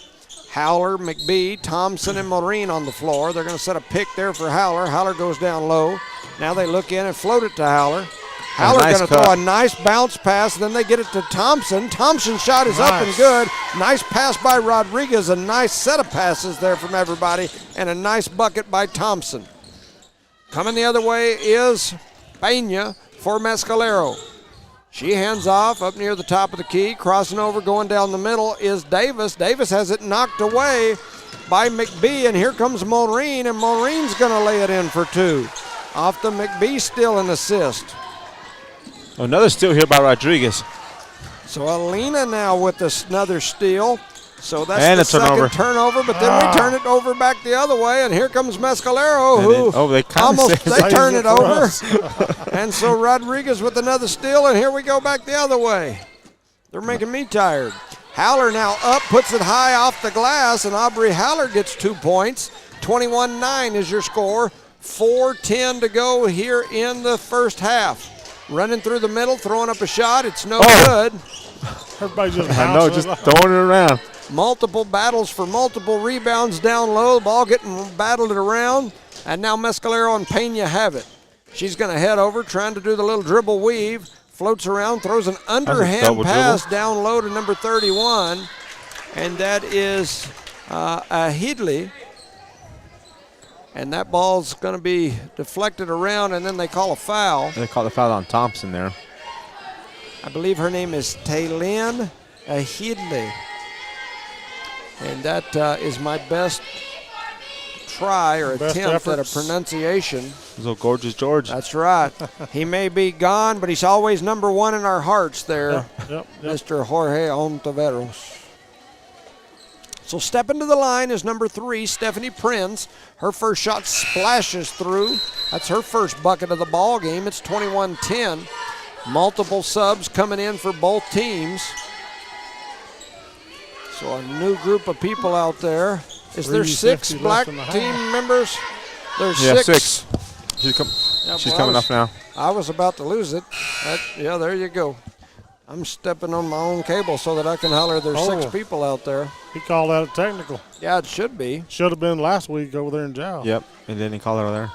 S1: Howler, McBee, Thompson, and Maureen on the floor. They're going to set a pick there for Howler. Howler goes down low. Now they look in and float it to Howler. Howler going to throw a nice bounce pass. Then they get it to Thompson. Thompson's shot is up and good. Nice pass by Rodriguez. A nice set of passes there from everybody. And a nice bucket by Thompson. Coming the other way is Pena for Mescalero. She hands off up near the top of the key. Crossing over, going down the middle is Davis. Davis has it knocked away by McBee. And here comes Maureen. And Maureen's going to lay it in for 2. Off the McBee steal and assist.
S3: Another steal here by Rodriguez.
S1: So Alina now with another steal. So that's
S3: and
S1: the
S3: a turnover.
S1: second turnover, but then we turn it over back the other way, and here comes Mescalero,
S3: they
S1: they turn it over. And so Rodriguez with another steal, and here we go back the other way. They're making me tired. Howler now up, puts it high off the glass, and Aubrey Howler gets 2 points. 21-9 is your score. 4:10 to go here in the first half. Running through the middle, throwing up a shot. It's no good.
S2: Everybody just
S3: throwing it around.
S1: Multiple battles for multiple rebounds down low. The ball getting battled around. And now Mescalero and Pena have it. She's going to head over, trying to do the little dribble weave. Floats around, throws an underhand pass down low to number 31. And that is Headley. And that ball's going to be deflected around, and then they call a foul.
S3: They call the foul on Thompson there.
S1: I believe her name is Taylin Headley. And that is my best try or attempt at a pronunciation.
S3: So gorgeous George.
S1: That's right. He may be gone, but he's always number 1 in our hearts there, Mr. Jorge Ontiveros. So stepping to the line is number 3, Stephanie Prinz. Her first shot splashes through. That's her first bucket of the ball game. It's 21-10. Multiple subs coming in for both teams. So a new group of people out there. Is there 6 black team members? There's 6.
S3: She's coming up now.
S1: I was about to lose it. There you go. I'm stepping on my own cable so that I can holler there's 6 people out there.
S2: He called that a technical.
S1: Yeah, it should be.
S2: Should have been last week over there in Jow.
S3: Yep, and then he called it over there.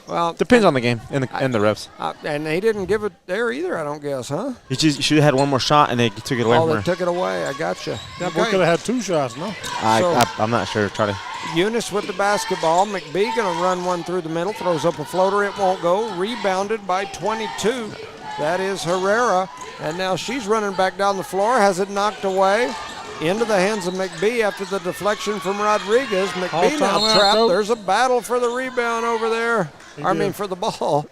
S1: Well,
S3: depends on the game and the refs.
S1: And he didn't give it there either, I don't guess, huh?
S3: He should have had one more shot, and they took it away from her.
S1: They took it away. I got you.
S2: Yeah, we could have had 2 shots, no?
S3: I'm not sure. Try to.
S1: Eunice with the basketball. McBee going to run one through the middle. Throws up a floater. It won't go. Rebounded by 22. That is Herrera. And now she's running back down the floor. Has it knocked away. Into the hands of McBee after the deflection from Rodriguez. McBee now trapped. There's a battle for the rebound over there. For the ball.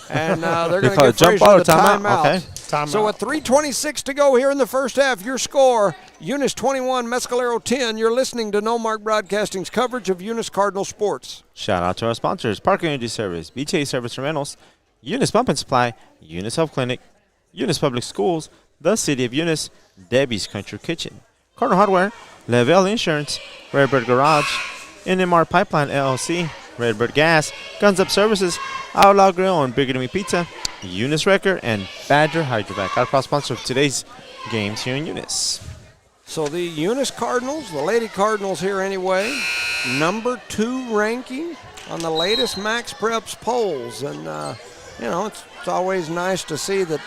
S1: And they're going to give Frazier the timeout.
S3: Okay.
S1: So with 3:26 to go here in the first half, your score, Eunice 21, Mescalero 10. You're listening to No Mark Broadcasting's coverage of Eunice Cardinal Sports.
S3: Shout out to our sponsors, Parker Energy Service, BTA Service and Rentals, Eunice Pump and Supply, Eunice Health Clinic, Eunice Public Schools, the City of Eunice, Debbie's Country Kitchen, Cardinal Hardware, Lavelle Insurance, Redbird Garage, NMR Pipeline LLC, Redbird Gas, Guns Up Services, Outlaw Grill and Bigger Than Me Pizza, Eunice Record, and Badger Hydrovac. Our proud sponsor of today's games here in Eunice.
S1: So the Eunice Cardinals, the Lady Cardinals here anyway, number 2 ranking on the latest Max Preps polls. And, it's always nice to see that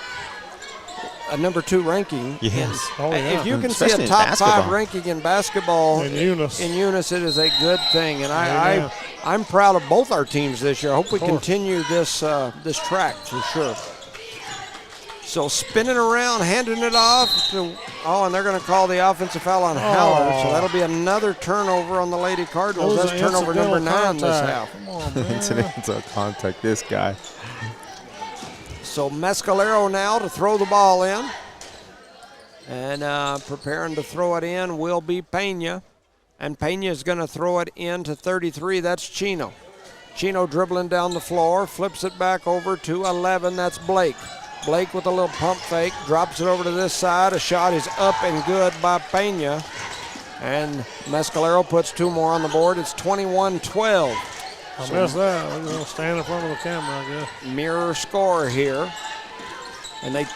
S1: a number 2 ranking.
S3: Yes.
S1: If you can
S3: Especially
S1: see a
S3: in
S1: top
S3: basketball.
S1: 5 ranking in basketball
S2: In Eunice.
S1: it is a good thing. And
S2: Amen.
S1: I'm proud of both our teams this year. I hope we
S2: Of course.
S1: continue this track for sure. So spinning around, handing it off to, and they're going to call the offensive foul on Howard. So that'll be another turnover on the Lady Cardinals.
S2: That was
S1: That's
S2: an
S1: turnover number
S2: incidental
S1: 9 this
S2: contact.
S1: half.
S2: Come on, man.
S3: Incidental contact, this guy.
S1: So Mescalero now to throw the ball in. And preparing to throw it in will be Pena. And Pena is going to throw it in to 33. That's Chino. Chino dribbling down the floor, flips it back over to 11. That's Blake. Blake with a little pump fake, drops it over to this side. A shot is up and good by Pena. And Mescalero puts 2 more on the board. It's 21-12.
S2: I missed that. We're going to stand in front of the camera, I guess.
S1: Mirror score here. And they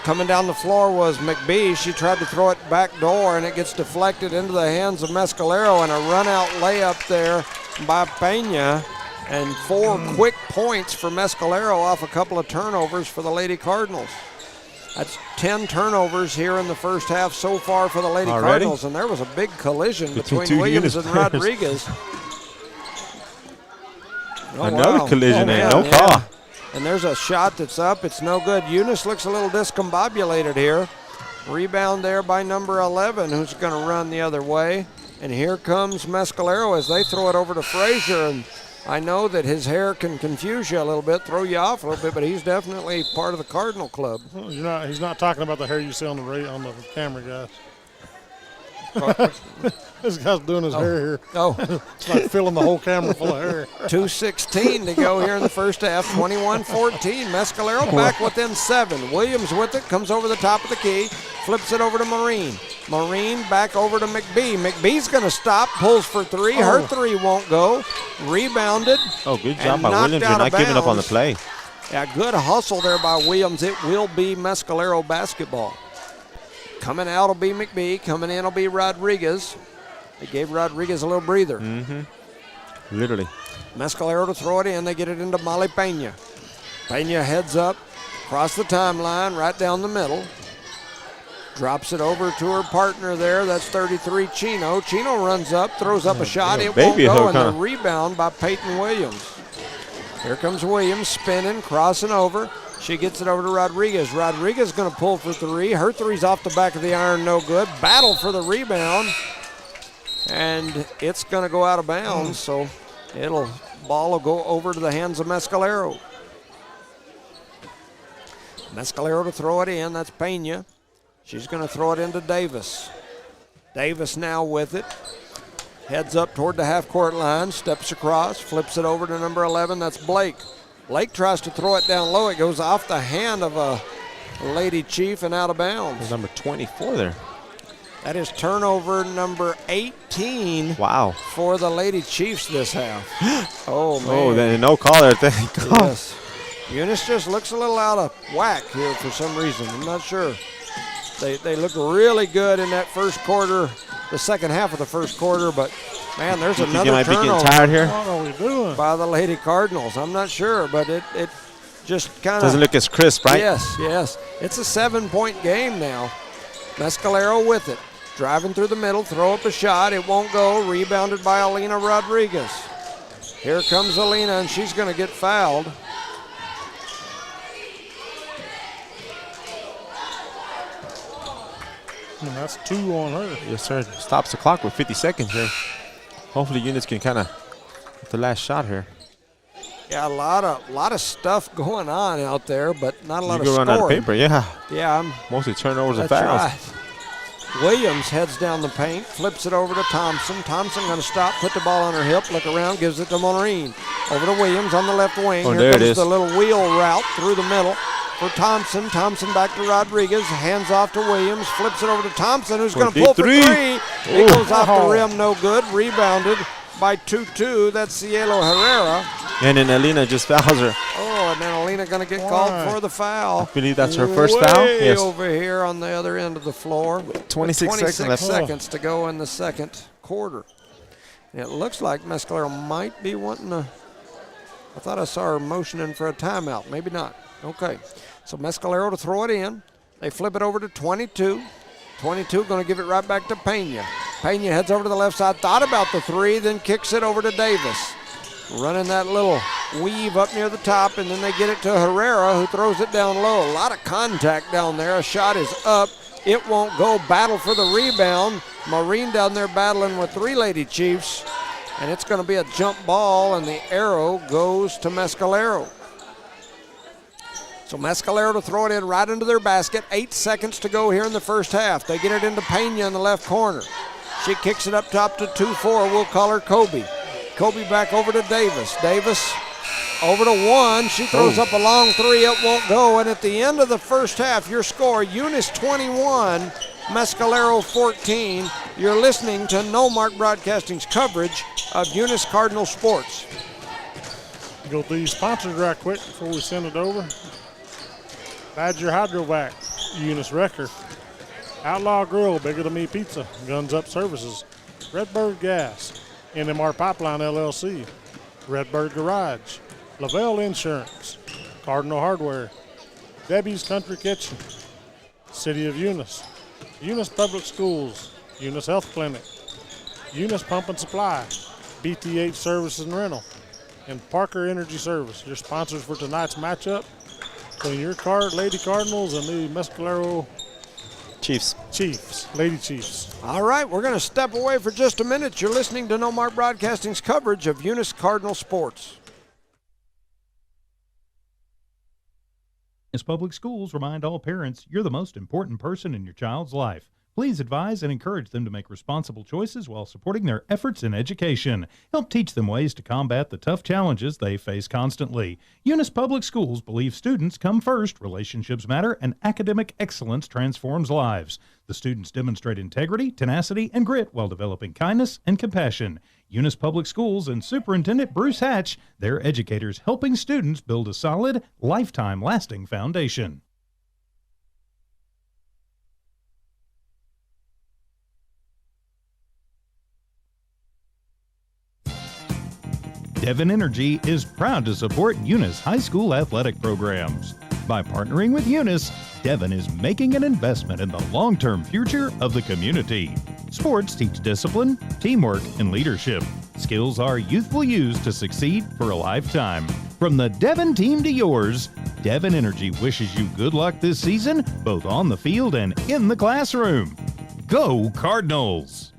S1: coming down the floor was McBee. She tried to throw it back door, and it gets deflected into the hands of Mescalero, and a run-out layup there by Pena. And 4 quick points for Mescalero off a couple of turnovers for the Lady Cardinals. That's 10 turnovers here in the first half so far for the Lady
S3: Already?
S1: Cardinals, and there was a big collision
S3: Between
S1: between
S3: 2
S1: Williams
S3: Eunice
S1: and
S3: players.
S1: Rodriguez.
S3: Another collision and
S1: man,
S3: no
S1: yeah.
S3: call.
S1: And there's a shot that's up. It's no good. Eunice looks a little discombobulated here. Rebound there by number 11, who's going to run the other way. And here comes Mescalero as they throw it over to Frazier. And I know that his hair can confuse you a little bit, throw you off a little bit, but he's definitely part of the Cardinal club.
S2: Well, he's not talking about the hair you see on the camera, guys. This guy's doing his hair here.
S1: Oh,
S2: It's like filling the whole camera full of hair.
S1: 2:16 to go here in the first half, 21-14. Mescalero back within 7. Williams with it, comes over the top of the key, flips it over to Marine. Marine back over to McBee. McBee's going to stop, pulls for 3. Her 3 won't go. Rebounded.
S3: Oh, good job
S1: And
S3: by
S1: knocked
S3: Williams.
S1: out
S3: You're
S1: of
S3: not giving up on the
S1: bounds.
S3: play.
S1: Yeah, good hustle there by Williams. It will be Mescalero basketball. Coming out will be McBee. Coming in will be Rodriguez. They gave Rodriguez a little breather.
S3: Literally.
S1: Mescalero to throw it in. They get it into Molly Pena. Pena heads up, across the timeline, right down the middle. Drops it over to her partner there. That's 33, Chino. Chino runs up, throws up a shot. It won't
S3: baby
S1: go,
S3: hook,
S1: and
S3: huh?
S1: the rebound by Peyton Williams. Here comes Williams spinning, crossing over. She gets it over to Rodriguez. Rodriguez going to pull for 3. Her 3's off the back of the iron, no good. Battle for the rebound. And it's going to go out of bounds, so ball will go over to the hands of Mescalero. Mescalero to throw it in. That's Pena. She's going to throw it into Davis. Davis now with it. Heads up toward the half-court line, steps across, flips it over to number 11. That's Blake. Blake tries to throw it down low. It goes off the hand of a Lady Chief and out of bounds.
S3: Number 24 there.
S1: That is turnover number 18
S3: Wow.
S1: for the Lady Chiefs this half. Oh, man.
S3: Oh, then no call there. Thank God.
S1: Yes. Eunice just looks a little out of whack here for some reason. I'm not sure. They look really good in that first quarter, the second half of the first quarter, but, man, there's
S3: You
S1: another
S3: might be getting
S1: turnover
S3: tired here.
S2: What are we doing?
S1: by the Lady Cardinals. I'm not sure, but it just kind of.
S3: Doesn't look as crisp, right?
S1: Yes. It's a 7-point game now. Mescalero with it. Driving through the middle, throw up a shot. It won't go. Rebounded by Alina Rodriguez. Here comes Alina, and she's going to get fouled.
S2: And that's 2 on her.
S3: Yes, sir. Stops the clock with 50 seconds here. Hopefully Eunice can kind of get the last shot here.
S1: Yeah, a lot of stuff going on out there, but not a lot
S3: You
S1: of
S3: go
S1: scoring.
S3: run out of paper, yeah.
S1: Yeah,
S3: Mostly turnovers and
S1: that's
S3: fouls.
S1: right. Williams heads down the paint, flips it over to Thompson. Thompson going to stop, put the ball on her hip, look around, gives it to Maureen. Over to Williams on the left wing.
S3: Oh,
S1: Here
S3: there it
S1: comes
S3: is.
S1: the little wheel route through the middle for Thompson. Thompson back to Rodriguez, hands off to Williams, flips it over to Thompson, who's going to pull for 3. It
S3: Ooh.
S1: goes off the rim, no good. Rebounded by Tutu. That's Cielo Herrera.
S3: And then Alina just fouls her.
S1: Oh, and then Alina going to get called for the foul.
S3: I believe that's her first foul.
S1: Way
S3: Yes.
S1: over here on the other end of the floor.
S3: 26
S1: seconds to go in the second quarter. And it looks like Mescalero might be wanting to. I thought I saw her motioning for a timeout. Maybe not. Okay. So Mescalero to throw it in. They flip it over to 22. 22 going to give it right back to Pena. Pena heads over to the left side, thought about the three, then kicks it over to Davis. Running that little weave up near the top, and then they get it to Herrera, who throws it down low. A lot of contact down there. A shot is up. It won't go. Battle for the rebound. Maureen down there battling with three Lady Chiefs, and it's going to be a jump ball, and the arrow goes to Mescalero. So Mescalero to throw it in right into their basket. 8 seconds to go here in the first half. They get it into Pena in the left corner. She kicks it up top to 2-4. We'll call her Kobe. Kobe back over to Davis. Davis over to one. She throws up a long three. It won't go. And at the end of the first half, your score, Eunice 21, Mescalero 14. You're listening to No Mark Broadcasting's coverage of Eunice Cardinal sports.
S2: Go through these sponsors right quick before we send it over. Badger Hydrovac, Eunice Wrecker. Outlaw Grill, Bigger Than Me Pizza, Guns Up Services. Redbird Gas, NMR Pipeline LLC. Redbird Garage, Lavelle Insurance, Cardinal Hardware, Debbie's Country Kitchen, City of Eunice, Eunice Public Schools, Eunice Health Clinic, Eunice Pump and Supply, BTH Services and Rental, and Parker Energy Service. Your sponsors for tonight's matchup between your Lady Cardinals and the Mescalero
S3: Chiefs.
S2: Lady Chiefs.
S1: All right, we're going to step away for just a minute. You're listening to No Mark Broadcasting's coverage of Eunice Cardinal sports.
S4: As public schools remind all parents, you're the most important person in your child's life. Please advise and encourage them to make responsible choices while supporting their efforts in education. Help teach them ways to combat the tough challenges they face constantly. Eunice Public Schools believe students come first, relationships matter, and academic excellence transforms lives. The students demonstrate integrity, tenacity, and grit while developing kindness and compassion. Eunice Public Schools and Superintendent Bruce Hatch, their educators helping students build a solid, lifetime-lasting foundation. Devon Energy is proud to support Eunice High School athletic programs. By partnering with Eunice, Devon is making an investment in the long-term future of the community. Sports teach discipline, teamwork, and leadership. Skills our youth will use to succeed for a lifetime. From the Devon team to yours, Devon Energy wishes you good luck this season, both on the field and in the classroom. Go Cardinals!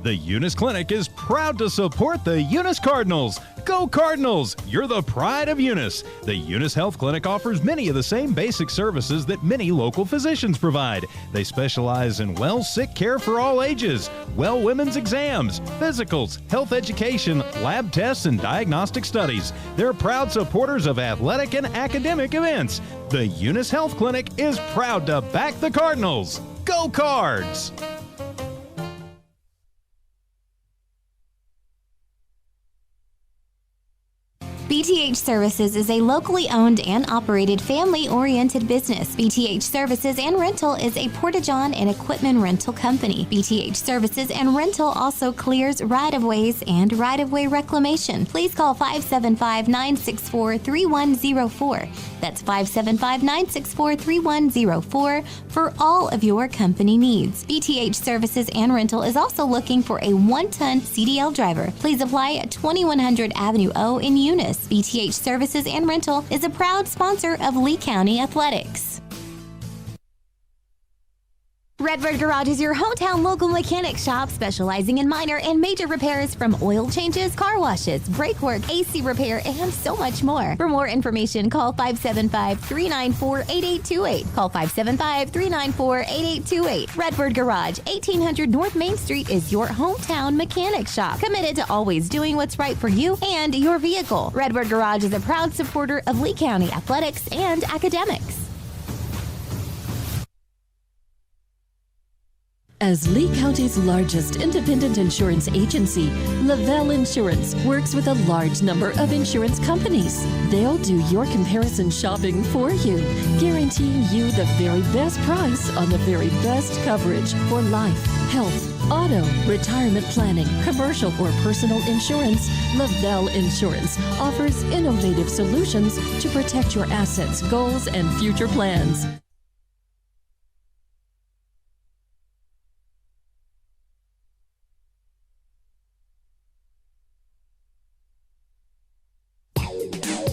S4: The Eunice Clinic is proud to support the Eunice Cardinals. Go Cardinals! You're the pride of Eunice. The Eunice Health Clinic offers many of the same basic services that many local physicians provide. They specialize in sick care for all ages, women's exams, physicals, health education, lab tests, and diagnostic studies. They're proud supporters of athletic and academic events. The Eunice Health Clinic is proud to back the Cardinals. Go Cards!
S5: BTH Services is a locally owned and operated family-oriented business. BTH Services and Rental is a Porta-John and equipment rental company. BTH Services and Rental also clears right-of-ways and right-of-way reclamation. Please call 575-964-3104. That's 575-964-3104 for all of your company needs. BTH Services and Rental is also looking for a 1-ton CDL driver. Please apply at 2100 Avenue O in Eunice. BTH Services and Rental is a proud sponsor of Lee County Athletics. Redbird Garage is your hometown local mechanic shop specializing in minor and major repairs from oil changes, car washes, brake work, AC repair, and so much more. For more information, call 575-394-8828. Call 575-394-8828. Redbird Garage, 1800 North Main Street is your hometown mechanic shop, committed to always doing what's right for you and your vehicle. Redbird Garage is a proud supporter of Lee County athletics and academics.
S6: As Lee County's largest independent insurance agency, Lavelle Insurance works with a large number of insurance companies. They'll do your comparison shopping for you, guaranteeing you the very best price on the very best coverage for life, health, auto, retirement planning, commercial or personal insurance. Lavelle Insurance offers innovative solutions to protect your assets, goals, and future plans.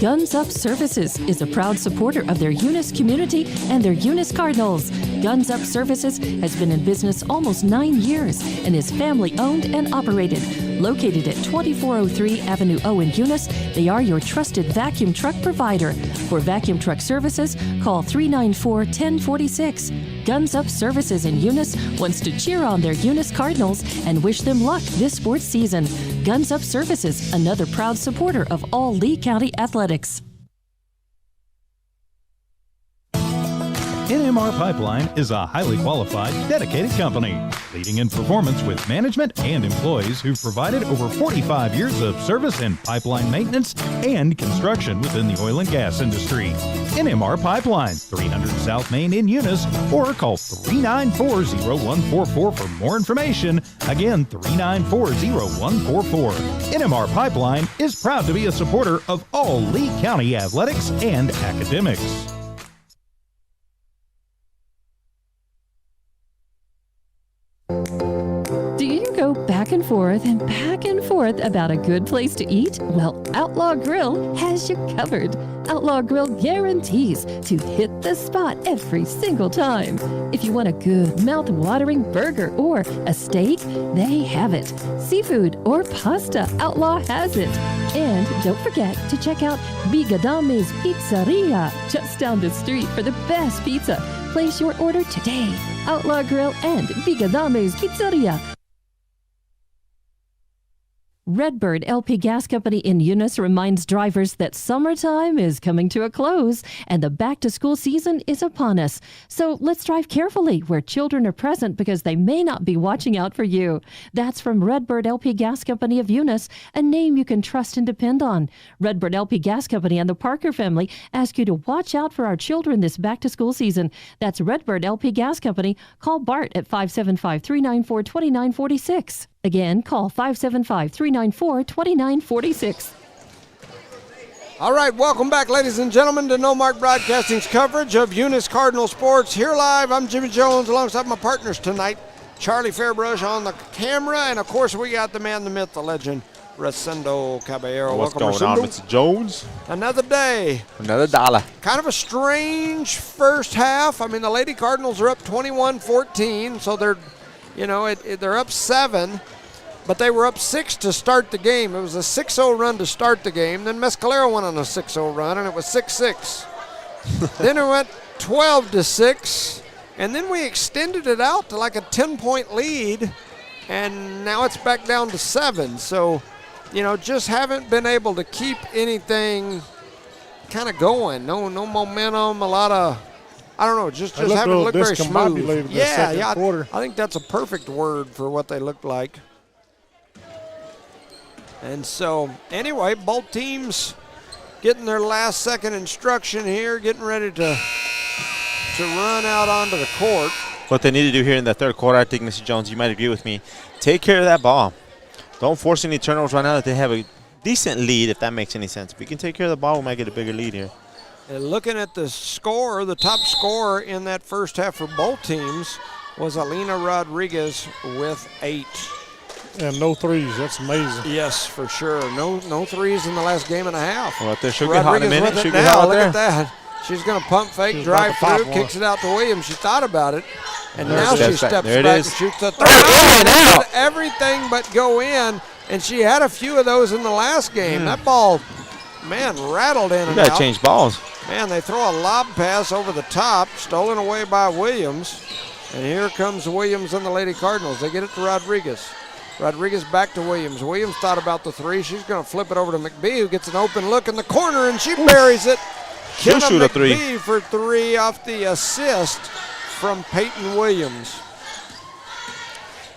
S6: Guns Up Services is a proud supporter of their Eunice community and their Eunice Cardinals. Guns Up Services has been in business almost 9 years and is family-owned and operated. Located at 2403 Avenue O in Eunice, they are your trusted vacuum truck provider. For vacuum truck services, call 394-1046. Guns Up Services in Eunice wants to cheer on their Eunice Cardinals and wish them luck this sports season. Guns Up Services, another proud supporter of all Lee County athletics.
S4: NMR Pipeline is a highly qualified, dedicated company, leading in performance with management and employees who've provided over 45 years of service in pipeline maintenance and construction within the oil and gas industry. NMR Pipeline, 300 South Main in Eunice, or call 394-0144 for more information. Again, 394-0144. NMR Pipeline is proud to be a supporter of all Lee County athletics and academics.
S6: Do you go back and forth about a good place to eat? Well, Outlaw Grill has you covered. Outlaw Grill guarantees to hit the spot every single time. If you want a good mouth-watering burger or a steak, they have it. Seafood or pasta, Outlaw has it. And don't forget to check out Bigadame's Pizzeria, just down the street for the best pizza. Place your order today. Outlaw Grill and Bigadame's Pizzeria. Redbird LP Gas Company in Eunice reminds drivers that summertime is coming to a close and the back-to-school season is upon us. So let's drive carefully where children are present because they may not be watching out for you. That's from Redbird LP Gas Company of Eunice, a name you can trust and depend on. Redbird LP Gas Company and the Parker family ask you to watch out for our children this back-to-school season. That's Redbird LP Gas Company. Call Bart at 575-394-2946. Again, call 575-394-2946.
S1: All right, welcome back, ladies and gentlemen, to No Mark Broadcasting's coverage of Eunice Cardinal Sports. Here live, I'm Jimmy Jones alongside my partners tonight, Charlie Fairbrush on the camera, and of course we got the man, the myth, the legend, Rosendo Caballero.
S3: What's
S1: welcome,
S3: going
S1: Rosendo.
S3: on, Mr. Jones?
S1: Another day.
S3: Another dollar.
S1: Kind of a strange first half. I mean, the Lady Cardinals are up 21-14, so they're, they're up 7. But they were up 6 to start the game. It was a 6-0 run to start the game. Then Mescalero went on a 6-0 run, and it was 6-6. Then it went 12-6, and then we extended it out to like a 10-point lead, and now it's back down to 7. So, just haven't been able to keep anything kind of going. No momentum, a lot of, I don't know, just haven't looked very smooth. Yeah, I think that's a perfect word for what they looked like. And so, anyway, both teams getting their last second instruction here, getting ready to run out onto the court.
S3: What they need to do here in the third quarter, I think, Mr. Jones, you might agree with me, take care of that ball. Don't force any turnovers right now that they have a decent lead, if that makes any sense. If we can take care of the ball, we might get a bigger lead here.
S1: And looking at the score, the top scorer in that first half for both teams was Alina Rodriguez with 8.
S2: And no threes. That's amazing.
S1: Yes, for sure. No threes in the last game and a half.
S3: Well, she'll get hot in a minute.
S1: She'll get hot there. Look at that. She's going to pump fake, drive through, kicks it out to Williams. She thought about it, and now she steps back and shoots the three. Out. Everything but go in, and she had a few of those in the last game. That ball, man, rattled in and out.
S3: You got to change balls.
S1: Man, they throw a lob pass over the top, stolen away by Williams, and here comes Williams and the Lady Cardinals. They get it to Rodriguez. Rodriguez back to Williams. Williams thought about the three. She's going to flip it over to McBee, who gets an open look in the corner, and she buries it.
S3: She'll shoot a three.
S1: McBee for 3 off the assist from Peyton Williams.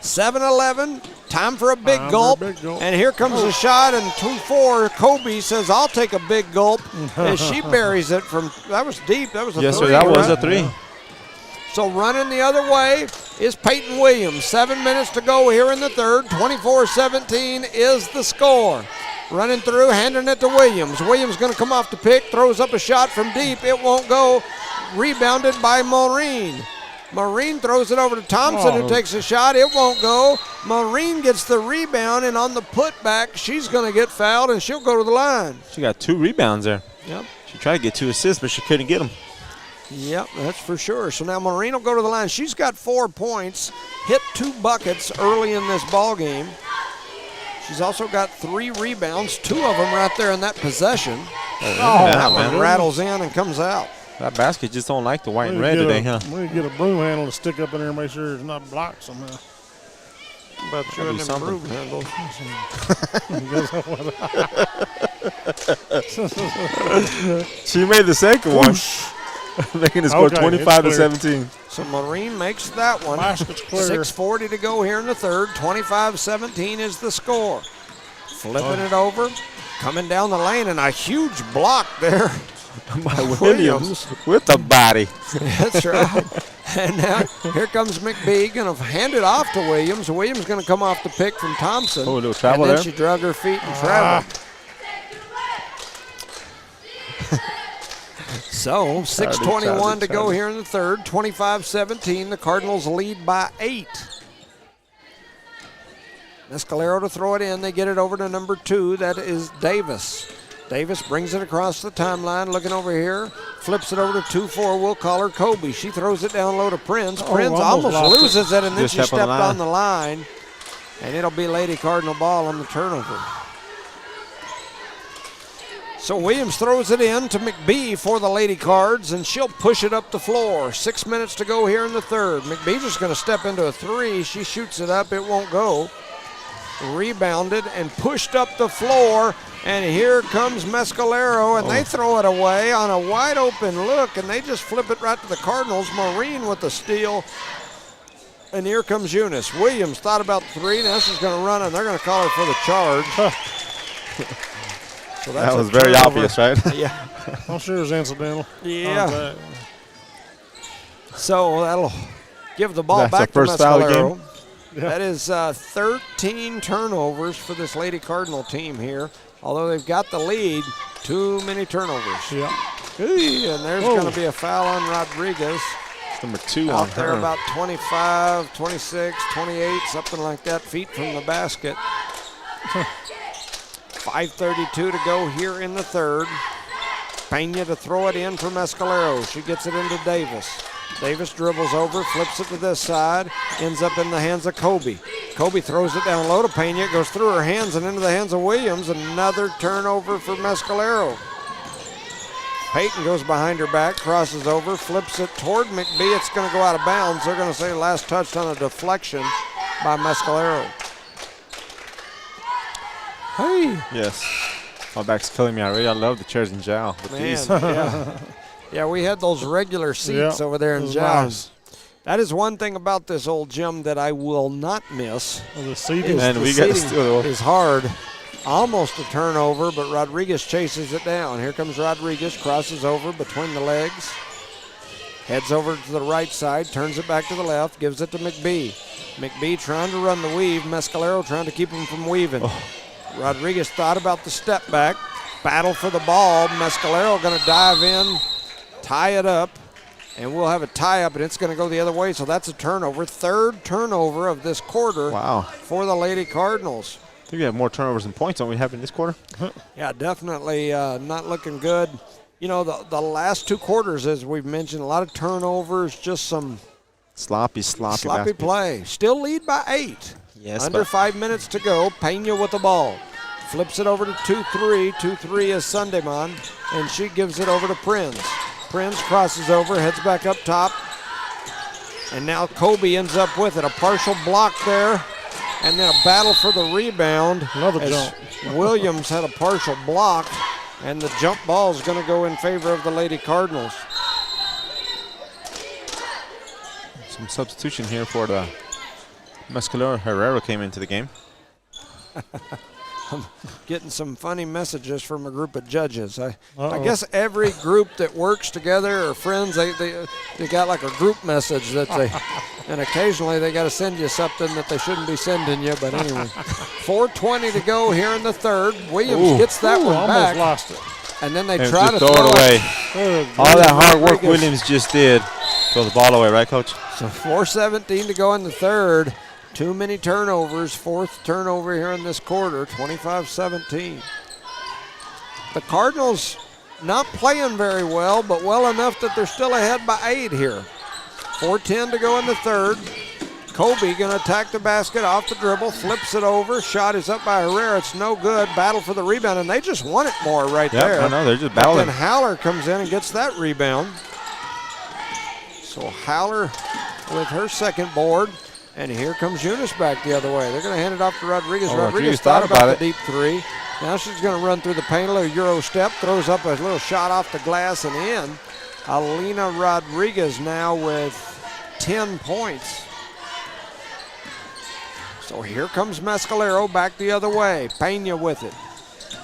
S1: 7-11. Time for a big gulp. And here comes a shot, and 2-4. Kobe says, I'll take a big gulp. As she buries it from, that was deep. That was a 3.
S3: Yes, sir, that was a 3.
S1: So running the other way is Peyton Williams. 7 minutes to go here in the third. 24-17 is the score. Running through, handing it to Williams. Williams going to come off the pick, throws up a shot from deep. It won't go. Rebounded by Maureen. Maureen throws it over to Thompson, who takes a shot. It won't go. Maureen gets the rebound, and on the putback, she's going to get fouled, and she'll go to the line.
S3: She got 2 rebounds there.
S1: Yep.
S3: She tried to get 2 assists, but she couldn't get them.
S1: Yep, that's for sure. So now Maureen will go to the line. She's got 4 points, hit 2 buckets early in this ball game. She's also got 3 rebounds, 2 of them right there in that possession. That one rattles in and comes out.
S3: That basket just don't like the white and red today, huh?
S2: We need to get a broom handle to stick up in there and make sure it's not blocked somehow.
S1: But you're in them broom handles.
S3: She made the second one, making the score 25-17.
S1: So Maureen makes that one. 6:40 to go here in the third. 25-17 is the score. Flipping it over, coming down the lane, and a huge block there
S3: by Williams with the body.
S1: That's right. And now here comes McBee, going to hand it off to Williams. Williams going to come off the pick from Thompson.
S3: Oh, a little travel
S1: and then
S3: there.
S1: She drug her feet and traveled. So 6:21 to go here in the third. 25-17. The Cardinals lead by 8. Mescalero to throw it in. They get it over to number 2. That is Davis. Davis brings it across the timeline, looking over here, flips it over to 2-4. We'll call her Kobe. She throws it down low to Prince. Prince almost loses it, and then she stepped on the line. And it'll be Lady Cardinal ball on the turnover. So Williams throws it in to McBee for the Lady Cards, and she'll push it up the floor. 6 minutes to go here in the third. McBee just going to step into a 3. She shoots it up. It won't go. Rebounded and pushed up the floor. And here comes Mescalero, and they throw it away on a wide open look, and they just flip it right to the Cardinals. Maureen with the steal. And here comes Eunice. Williams thought about 3. Now she's going to run, and they're going to call her for the charge. So
S3: that was very obvious, right?
S1: Yeah.
S2: I'm sure it was incidental.
S1: Yeah. So that'll give the ball back to
S3: first foul of the
S1: Mescalero.
S3: game.
S1: Yeah. That is 13 turnovers for this Lady Cardinal team here. Although they've got the lead, too many turnovers.
S2: Yeah.
S1: And there's going to be a foul on Rodriguez.
S3: It's number 2
S1: out
S3: on
S1: there,
S3: her.
S1: about 25, 26, 28, something like that, feet from the basket. 5:32 to go here in the third. Pena to throw it in for Mescalero. She gets it into Davis. Davis dribbles over, flips it to this side, ends up in the hands of Kobe. Kobe throws it down low to Pena. It goes through her hands and into the hands of Williams. Another turnover for Mescalero. Peyton goes behind her back, crosses over, flips it toward McBee. It's going to go out of bounds. They're going to say last touched on a deflection by Mescalero. Hey.
S3: Yes. My back's killing me already. I love the chairs in Jowl.
S1: Man, yeah. Yeah, we had those regular seats over there in Jowl.
S2: Nice.
S1: That is one thing about this old gym that I will not miss.
S2: The seating,
S3: and we got still
S1: is hard. Almost a turnover, but Rodriguez chases it down. Here comes Rodriguez, crosses over between the legs. Heads over to the right side, turns it back to the left, gives it to McBee. McBee trying to run the weave. Mescalero trying to keep him from weaving. Rodriguez thought about the step back. Battle for the ball. Mescalero going to dive in, tie it up, and we'll have a tie up, and it's going to go the other way. So that's a turnover. Third turnover of this quarter for the Lady Cardinals.
S3: I think we have more turnovers than points don't we have in this quarter?
S1: Yeah, definitely not looking good. You know, the last 2 quarters, as we've mentioned, a lot of turnovers, just some
S3: sloppy
S1: play. Still lead by 8.
S3: Yes,
S1: under 5 minutes to go. Pena with the ball. Flips it over to 2-3. 2-3 is Sundayman, and she gives it over to Prince. Prince crosses over, heads back up top. And now Kobe ends up with it. A partial block there, and then a battle for the rebound.
S2: Another jump.
S1: Williams had a partial block, and the jump ball is going to go in favor of the Lady Cardinals.
S3: Some substitution here for the Mescalero Herrera came into the game.
S1: I'm getting some funny messages from a group of judges. I guess every group that works together or friends, they got like a group message that they, and occasionally they got to send you something that they shouldn't be sending you. But anyway, 4:20 to go here in the third. Williams gets that one back.
S2: Almost lost it.
S1: And then they
S3: And
S1: try to
S3: throw it away. All that hard work
S1: Rodriguez.
S3: Williams just did. Throw the ball away, right, Coach?
S1: So 4:17 to go in the third. Too many turnovers. Fourth turnover here in this quarter, 25-17. The Cardinals not playing very well, but well enough that they're still ahead by 8 here. 4:10 to go in the third. Kobe going to attack the basket off the dribble, flips it over. Shot is up by Herrera. It's no good. Battle for the rebound, and they just want it more right there.
S3: I know. They're just
S1: But
S3: battling.
S1: then Haller comes in and gets that rebound. So Haller with her second board. And here comes Eunice back the other way. They're going to hand it off to Rodriguez. Rodriguez thought about the deep three. Now she's going to run through the paint, a little Euro step, throws up a little shot off the glass and in. Alina Rodriguez now with 10 points. So here comes Mescalero back the other way. Pena with it.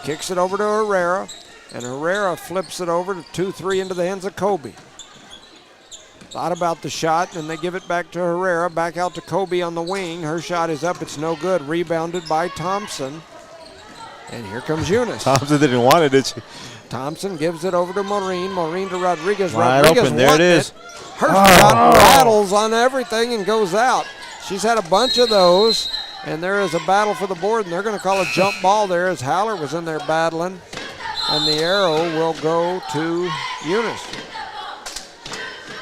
S1: Kicks it over to Herrera. And Herrera flips it over to 2-3 into the hands of Kobe. Thought about the shot, and they give it back to Herrera. Back out to Kobe on the wing. Her shot is up. It's no good. Rebounded by Thompson. And here comes Eunice.
S3: Thompson didn't want it, did she?
S1: Thompson gives it over to Maureen. Maureen to Rodriguez.
S3: Wide
S1: Rodriguez
S3: open. There it is.
S1: Her shot rattles on everything and goes out. She's had a bunch of those, and there is a battle for the board, and they're going to call a jump ball there as Haller was in there battling. And the arrow will go to Eunice.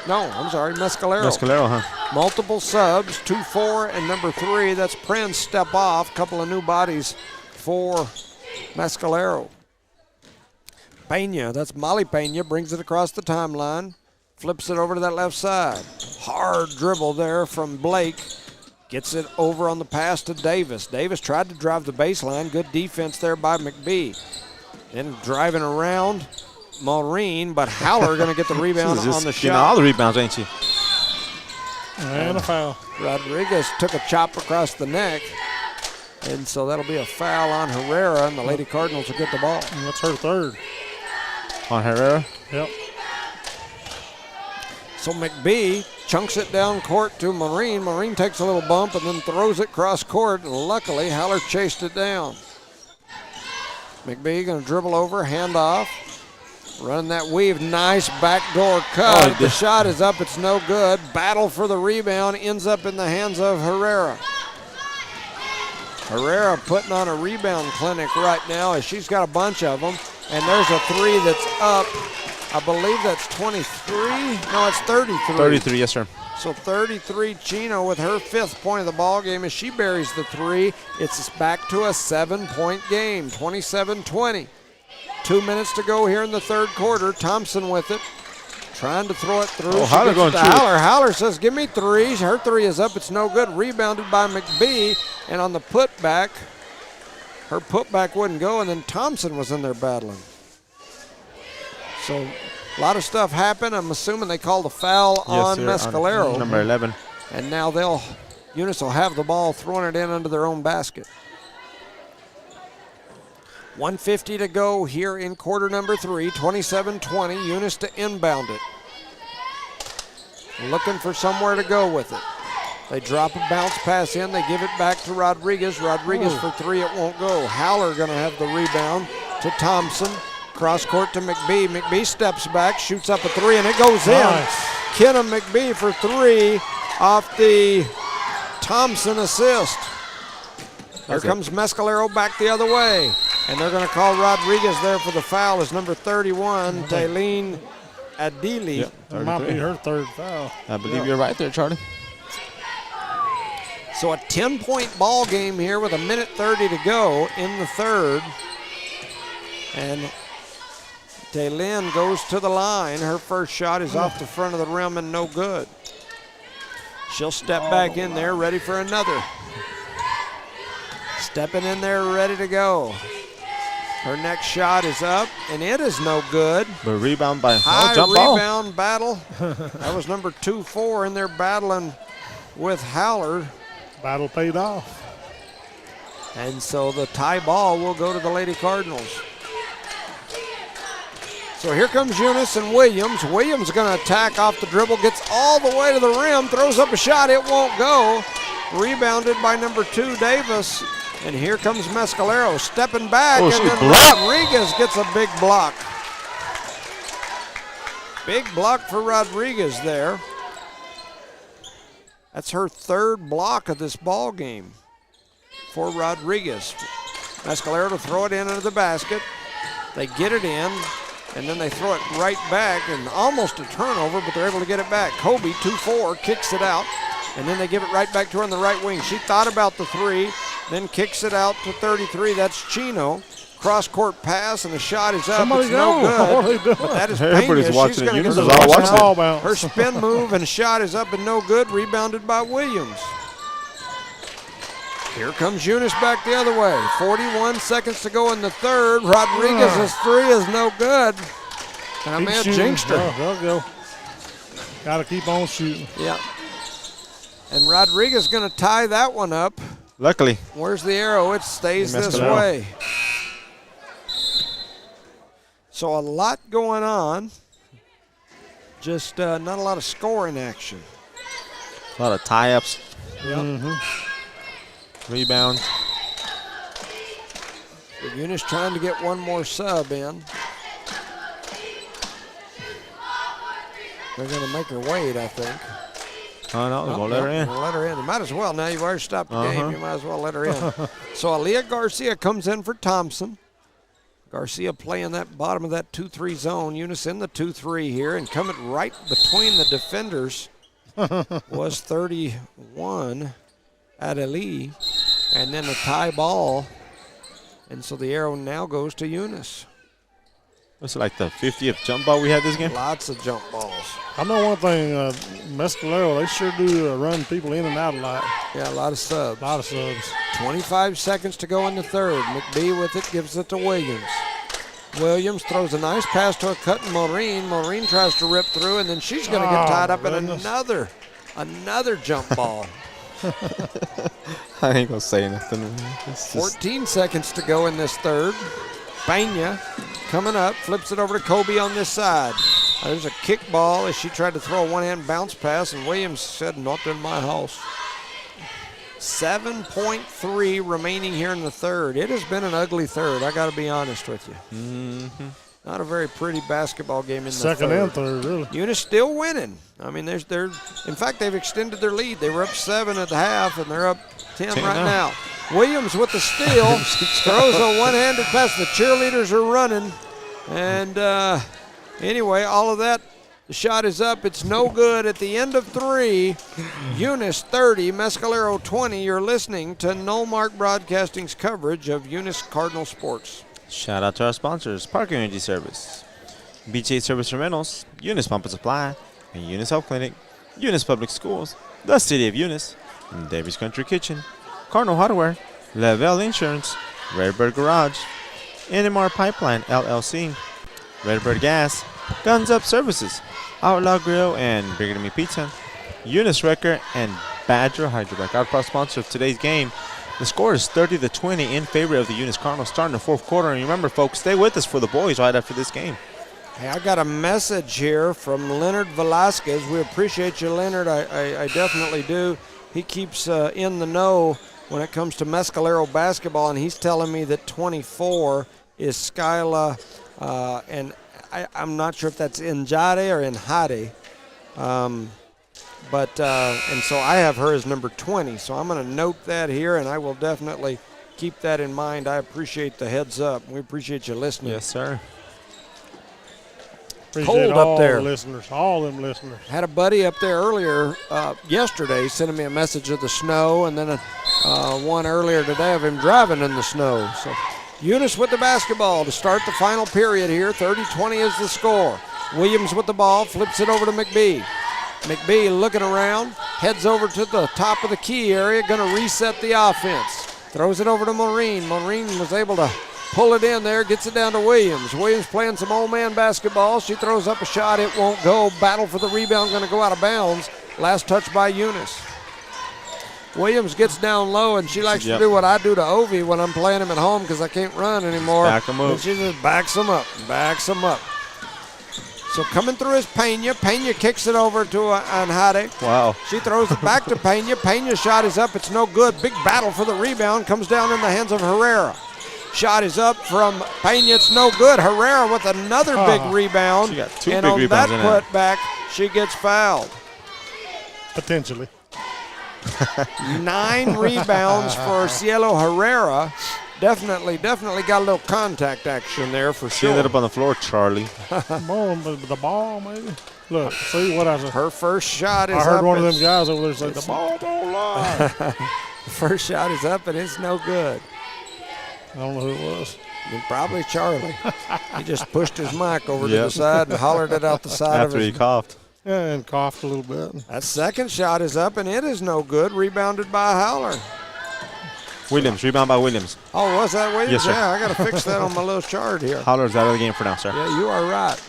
S1: No, I'm sorry, Mescalero.
S3: Mescalero, huh?
S1: Multiple subs, 2-4 and number 3. That's Prince, step off. Couple of new bodies for Mescalero. Pena, that's Molly Pena, brings it across the timeline. Flips it over to that left side. Hard dribble there from Blake. Gets it over on the pass to Davis. Davis tried to drive the baseline. Good defense there by McBee. Then driving around. Maureen, but Haller going to get the rebound on the shot.
S3: All the rebounds, ain't she?
S2: And a foul.
S1: Rodriguez took a chop across the neck, and so that'll be a foul on Herrera, and the Lady Cardinals will get the ball.
S2: And that's her third.
S3: On Herrera?
S2: Yep.
S1: So McBee chunks it down court to Maureen. Maureen takes a little bump and then throws it cross court, and luckily Haller chased it down. McBee going to dribble over, hand off. Running that weave, nice backdoor cut. The shot is up, it's no good. Battle for the rebound, ends up in the hands of Herrera. Herrera putting on a rebound clinic right now as she's got a bunch of them. And there's a three that's up. I believe that's 23. No, it's 33.
S3: 33, yes, sir.
S1: So 33 Chino with her 5th point of the ball game as she buries the three. It's back to a 7-point game, 27-20. 2 minutes to go here in the third quarter. Thompson with it, trying to throw it through.
S3: Haller going through.
S1: Haller says, give me three. Her three is up. It's no good. Rebounded by McBee. And on the putback, her putback wouldn't go, and then Thompson was in there battling. So a lot of stuff happened. I'm assuming they called a foul on Mescalero.
S3: On number 11.
S1: And now Eunice will have the ball, throwing it in under their own basket. 1:50 to go here in quarter number 3, 27-20. Eunice to inbound it. Looking for somewhere to go with it. They drop a bounce pass in. They give it back to Rodriguez. Rodriguez for three, it won't go. Haller going to have the rebound to Thompson. Cross court to McBee. McBee steps back, shoots up a three, and it goes in. Kenna McBee for three off the Thompson assist. Here comes Mescalero back the other way. And they're going to call Rodriguez there for the foul as number 31, Taylene Adili.
S2: Yep, that might be her third foul.
S3: I believe you're right there, Charlie.
S1: So a 10-point ball game here with 1:30 to go in the third. And Taylene goes to the line. Her first shot is off the front of the rim and no good. She'll step back in there, ready for another. Stepping in there, ready to go. Her next shot is up, and it is no good.
S3: The rebound by
S1: High
S3: jump
S1: rebound battle. That was number 2-4 in there battling with Haller.
S2: Battle paid off.
S1: And so the tie ball will go to the Lady Cardinals. So here comes Eunice and Williams. Williams going to attack off the dribble, gets all the way to the rim, throws up a shot, it won't go. Rebounded by number 2, Davis. And here comes Mescalero stepping back, and then Rodriguez gets a big block. Big block for Rodriguez there. That's her 3rd block of this ball game for Rodriguez. Mescalero to throw it into the basket. They get it in, and then they throw it right back, and almost a turnover, but they're able to get it back. Kobe, 2-4, kicks it out, and then they give it right back to her on the right wing. She thought about the 3, then kicks it out to 33. That's Chino. Cross-court pass, and the shot is up.
S2: Somebody
S1: it's no good. But that is
S3: Everybody's
S1: Pena.
S3: watching
S1: She's
S3: it.
S1: going to
S3: Eunice
S1: get
S3: is
S1: the
S3: all watching
S1: ball.
S3: it.
S1: Her spin move and shot is up and no good. Rebounded by Williams. Here comes Eunice back the other way. 41 seconds to go in the 3rd. Rodriguez's 3 is no good. And I may have jinxed her.
S2: They'll go. Got to keep on shooting.
S1: Yeah. And Rodriguez going to tie that one up.
S3: Luckily.
S1: Where's the arrow? It stays this
S3: Mescalero.
S1: way. So a lot going on. Just not a lot of scoring action.
S3: A lot of tie-ups.
S1: Yep.
S3: Rebound.
S1: So Eunice trying to get one more sub in. They're going to make her wait, I think.
S3: Oh, no, they're going to let her in.
S1: We'll let her in. You might as well. Now you've already stopped the game. You might as well let her in. So Aaliyah Garcia comes in for Thompson. Garcia playing that bottom of that 2-3 zone. Eunice in the 2-3 here, and coming right between the defenders was 31, Adeli, and then a tie ball. And so the arrow now goes to Eunice.
S3: It's like the 50th jump ball we had this game.
S1: Lots of jump balls.
S2: I know one thing, Mescalero, they sure do run people in and out a lot.
S1: Yeah, a lot of subs.
S2: A lot of subs.
S1: 25 seconds to go in the 3rd. McBee with it, gives it to Williams. Williams throws a nice pass to a cutting Maureen. Maureen tries to rip through, and then she's going to get tied up in another jump ball.
S3: I ain't going to say nothing.
S1: 14 seconds to go in this 3rd. Pena coming up, flips it over to Kobe on this side. There's a kick ball as she tried to throw a one-hand bounce pass, and Williams said, "Not in my house." 7.3 remaining here in the 3rd. It has been an ugly 3rd, I got to be honest with you. Not a very pretty basketball game in the 3rd.
S2: Second and 3rd, really.
S1: Eunice still winning. I mean, in fact, they've extended their lead. They were up 7 at the half, and they're up 10 right now. Williams with the steal, throws a one-handed pass. The cheerleaders are running. And anyway, all of that, the shot is up. It's no good at the end of 3. Eunice 30, Mescalero 20. You're listening to Nullmark Broadcasting's coverage of Eunice Cardinal Sports.
S3: Shout out to our sponsors, Parker Energy Service, BJ Service Rentals, Eunice Pump and Supply, and Eunice Health Clinic, Eunice Public Schools, the City of Eunice, and Davis Country Kitchen, Cardinal Hardware, Lavelle Insurance, Redbird Garage, NMR Pipeline LLC, Redbird Gas, Guns Up Services, Outlaw Grill and Pregame Pizza, Eunice Wrecker, and Badger Hydrovac. Our proud sponsor of today's game. The score is 30-20 in favor of the Eunice Cardinals starting the 4th quarter. And remember, folks, stay with us for the boys right after this game.
S1: Hey, I got a message here from Leonard Velasquez. We appreciate you, Leonard. I definitely do. He keeps in the know when it comes to Mescalero basketball, and he's telling me that 24 is Skyla, and I'm not sure if that's Njade or Nhade. And so I have her as number 20. So I'm going to note that here, and I will definitely keep that in mind. I appreciate the heads up. We appreciate you listening.
S3: Yes, sir.
S2: Appreciate
S1: Cold up there.
S2: All them listeners.
S1: Had a buddy up there earlier yesterday sending me a message of the snow, and then one earlier today of him driving in the snow. So Eunice with the basketball to start the final period here. 30-20 is the score. Williams with the ball, flips it over to McBee. McBee looking around, heads over to the top of the key area, going to reset the offense. Throws it over to Maureen. Maureen was able to pull it in there, gets it down to Williams. Williams playing some old man basketball. She throws up a shot, it won't go. Battle for the rebound, going to go out of bounds. Last touch by Eunice. Williams gets down low, and she likes to do what I do to Ovi when I'm playing him at home because I can't run anymore.
S3: Back him up.
S1: And she just backs him up, So coming through is Pena. Pena kicks it over to Andrade.
S3: Wow.
S1: She throws it back to Pena. Pena's shot is up. It's no good. Big battle for the rebound. Comes down in the hands of Herrera. Shot is up from Pena. It's no good. Herrera with another big rebound.
S3: She got two
S1: and
S3: big
S1: on
S3: rebounds
S1: that
S3: in that.
S1: putback, she gets fouled.
S2: Potentially.
S1: 9 rebounds for Cielo Herrera. Definitely got a little contact action there for
S3: She
S1: sure.
S3: ended up on the floor, Charlie.
S2: The ball, maybe. Look, see what I said.
S1: Her first shot is up.
S2: I heard one of them
S1: It's-
S2: guys over there say, the ball don't lie.
S1: First shot is up, and it's no good.
S2: I don't know who it was.
S1: Probably Charlie. He just pushed his mic over to the side and hollered it out the side
S3: After
S1: of
S3: he
S1: his.
S3: coughed.
S2: Yeah, and coughed a little bit.
S1: That second shot is up, and it is no good. Rebounded by Howler.
S3: Williams, rebound by Williams.
S1: Oh, was that Williams?
S3: Yes, sir.
S1: Yeah, I got to fix that on my little chart here.
S3: Howler's out of the game for now, sir.
S1: Yeah, you are right.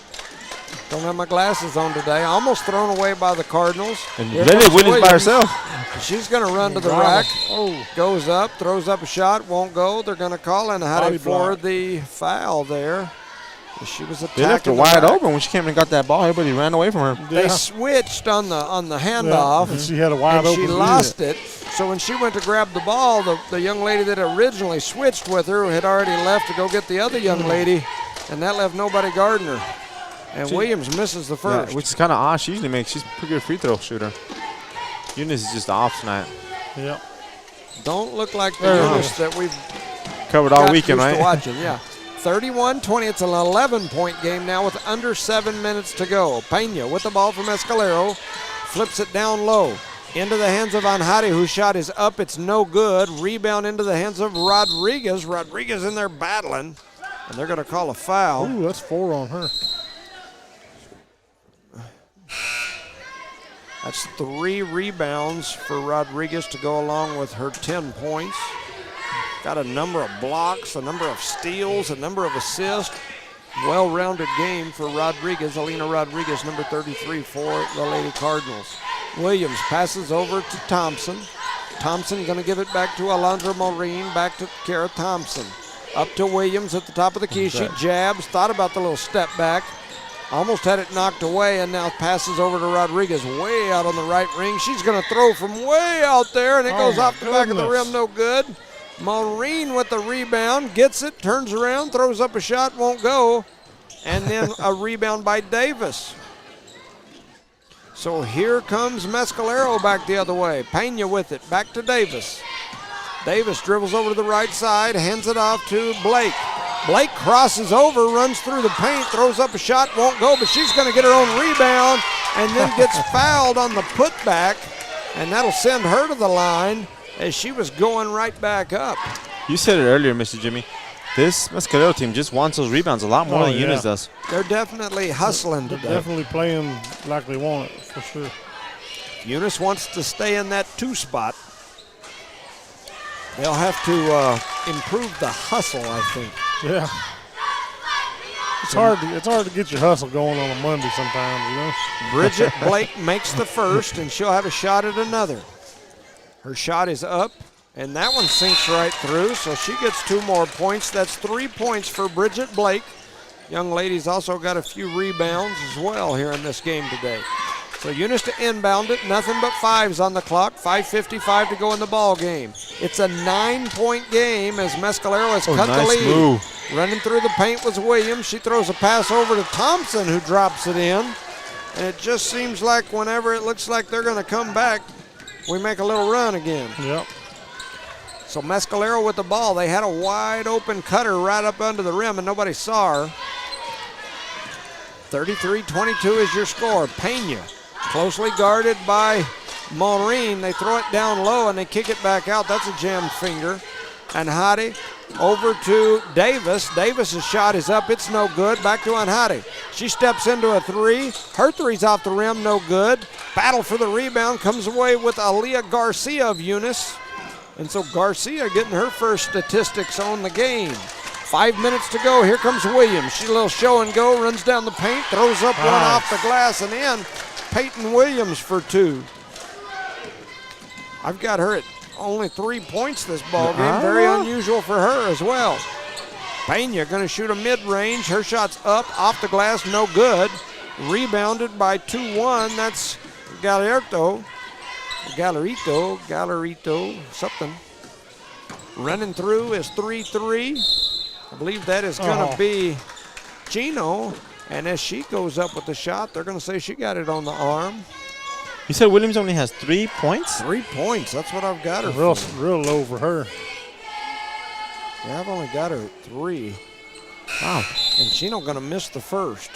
S1: Don't have my glasses on today. Almost thrown away by the Cardinals.
S3: And
S1: Here
S3: Lily
S1: comes
S3: Williams by herself.
S1: She's going to run to the
S2: Drive
S1: rack.
S2: her. Oh,
S1: Goes up, throws up a shot, won't go. They're going to call Andrade
S2: Body
S1: for
S2: block.
S1: the foul there. She was attacking
S3: They left her
S1: the
S3: wide
S1: rack.
S3: open when she came and got that ball. Everybody ran away from her.
S1: They
S2: yeah.
S1: switched on the
S2: Yeah,
S1: handoff,
S2: and she had a wide
S1: and
S2: open
S1: she
S2: view.
S1: lost it. So when she went to grab the ball, the young lady that originally switched with her had already left to go get the other young lady, and that left nobody guarding her. And Williams misses the first.
S3: Yeah, which is kind of odd. She's a pretty good free throw shooter. Eunice is just off tonight.
S2: Yep.
S1: Don't look like the
S2: There it
S1: Eunice
S2: is.
S1: that we've
S3: Covered all
S1: got
S3: weekend,
S1: used to
S3: right?
S1: watching. Yeah. 31-20. It's an 11-point game now with under 7 minutes to go. Pena with the ball from Mescalero. Flips it down low. Into the hands of Andrade, whose shot is up. It's no good. Rebound into the hands of Rodriguez. Rodriguez in there battling. And they're going to call a foul.
S2: Ooh, that's 4 on her.
S1: That's 3 rebounds for Rodriguez to go along with her 10 points. Got a number of blocks, a number of steals, a number of assists. Well-rounded game for Rodriguez, Alina Rodriguez, number 33 for the Lady Cardinals. Williams passes over to Thompson. Thompson going to give it back to Alondra Maureen, back to Kara Thompson. Up to Williams at the top of the key. She jabs, thought about the little step back. Almost had it knocked away, and now passes over to Rodriguez way out on the right ring. She's going to throw from way out there, and it goes off the back of the rim, no good. Maureen with the rebound, gets it, turns around, throws up a shot, won't go. And then a rebound by Davis. So here comes Mescalero back the other way. Pena with it, back to Davis. Davis dribbles over to the right side, hands it off to Blake. Blake crosses over, runs through the paint, throws up a shot, won't go, but she's going to get her own rebound and then gets fouled on the putback, and that'll send her to the line as she was going right back up.
S3: You said it earlier, Mr. Jimmy. This Mescalero team just wants those rebounds a lot more than Eunice does.
S1: They're definitely hustling today.
S2: Definitely playing like they want it, for sure.
S1: Eunice wants to stay in that 2 spot. They'll have to improve the hustle, I think.
S2: Yeah. It's hard to get your hustle going on a Monday sometimes, you know.
S1: Bridget Blake makes the first, and she'll have a shot at another. Her shot is up, and that one sinks right through, so she gets 2 more points. That's 3 points for Bridget Blake. Young lady's also got a few rebounds as well here in this game today. So Eunice to inbound it, nothing but 5s on the clock, 5:55 to go in the ball game. It's a 9-point game as Mescalero has cut the lead.
S3: Move.
S1: Running through the paint was Williams. She throws a pass over to Thompson, who drops it in. And it just seems like whenever it looks like they're going to come back, we make a little run again.
S2: Yep.
S1: So Mescalero with the ball. They had a wide open cutter right up under the rim, and nobody saw her. 33-22 is your score. Pena closely guarded by Maureen. They throw it down low, and they kick it back out. That's a jammed finger. And Andrade over to Davis. Davis's shot is up. It's no good. Back to Andrade. She steps into a 3. Her 3's off the rim. No good. Battle for the rebound. Comes away with Aaliyah Garcia of Eunice. And so Garcia getting her first statistics on the game. 5 minutes to go. Here comes Williams. She's a little show and go. Runs down the paint. Throws up one off the glass and in. Peyton Williams for 2. I've got her at only 3 points this ball game. Very unusual for her as well. Pena going to shoot a mid-range. Her shot's up, off the glass, no good. Rebounded by 2-1. That's Galerito, something. Running through is 3-3. I believe that is going to be Chino. And as she goes up with the shot, they're going to say she got it on the arm.
S3: You said Williams only has 3 points?
S1: 3 points. That's what I've got her
S2: Real low for her.
S1: Yeah, I've only got her at 3. Wow. And Chino going to miss the first.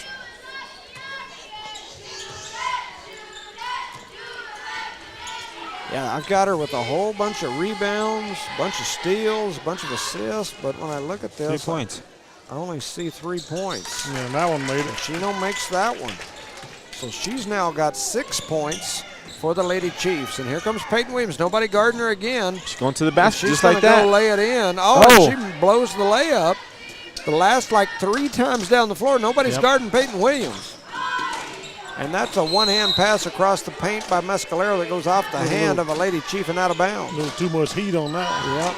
S1: Yeah, I've got her with a whole bunch of rebounds, a bunch of steals, a bunch of assists. But when I look at this,
S3: 3 points.
S1: I only see 3 points.
S2: Yeah, and that one made it.
S1: Chino makes that one. So she's now got 6 points for the Lady Chiefs. And here comes Peyton Williams. Nobody guarding her again.
S3: She's going to the basket
S1: She's
S3: just like
S1: gonna
S3: that.
S1: go lay it in. Oh, and she blows the layup. The last 3 times down the floor, nobody's guarding Peyton Williams. And that's a one-hand pass across the paint by Mescalero that goes off the hand of a Lady Chief and out of bounds.
S2: A little too much heat on that.
S1: Yep.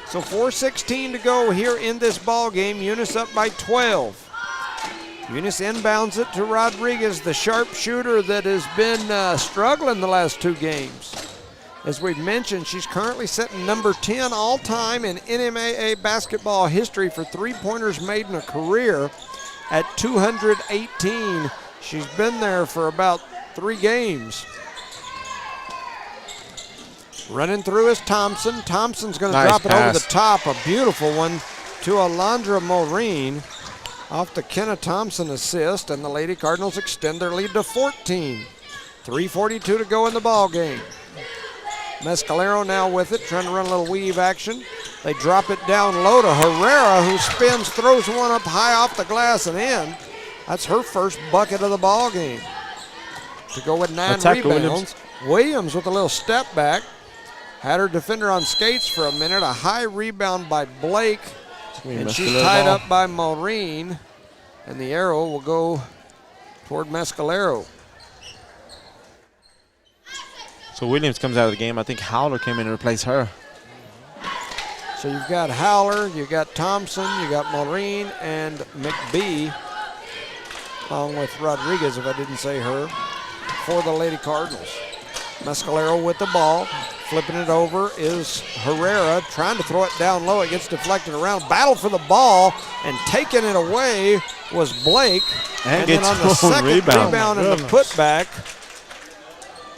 S1: So 4:16 to go here in this ball game. Eunice up by 12. Eunice inbounds it to Rodriguez, the sharpshooter that has been struggling the last 2 games. As we've mentioned, she's currently sitting number 10 all-time in NMAA basketball history for three-pointers made in a career at 218. She's been there for about 3 games. Running through is Thompson. Thompson's going to drop it over the top. A beautiful one to Alondra Maureen off the Kenna Thompson assist, and the Lady Cardinals extend their lead to 14. 3:42 to go in the ball game. Mescalero now with it, trying to run a little weave action. They drop it down low to Herrera, who spins, throws one up high off the glass and in. That's her first bucket of the ball game. To go with 9 rebounds. Williams with a little step back. Had her defender on skates for a minute. A high rebound by Blake. And she's tied up by Maureen. And the arrow will go toward Mescalero.
S3: So Williams comes out of the game. I think Howler came in to replace her.
S1: So you've got Howler, you've got Thompson, you got Maureen and McBee, along with Rodriguez, if I didn't say her, for the Lady Cardinals. Mescalero with the ball. Flipping it over is Herrera, trying to throw it down low. It gets deflected around. Battle for the ball, and taking it away was Blake.
S3: And
S1: then
S3: gets
S1: on the second rebound and the
S2: Goodness.
S1: putback.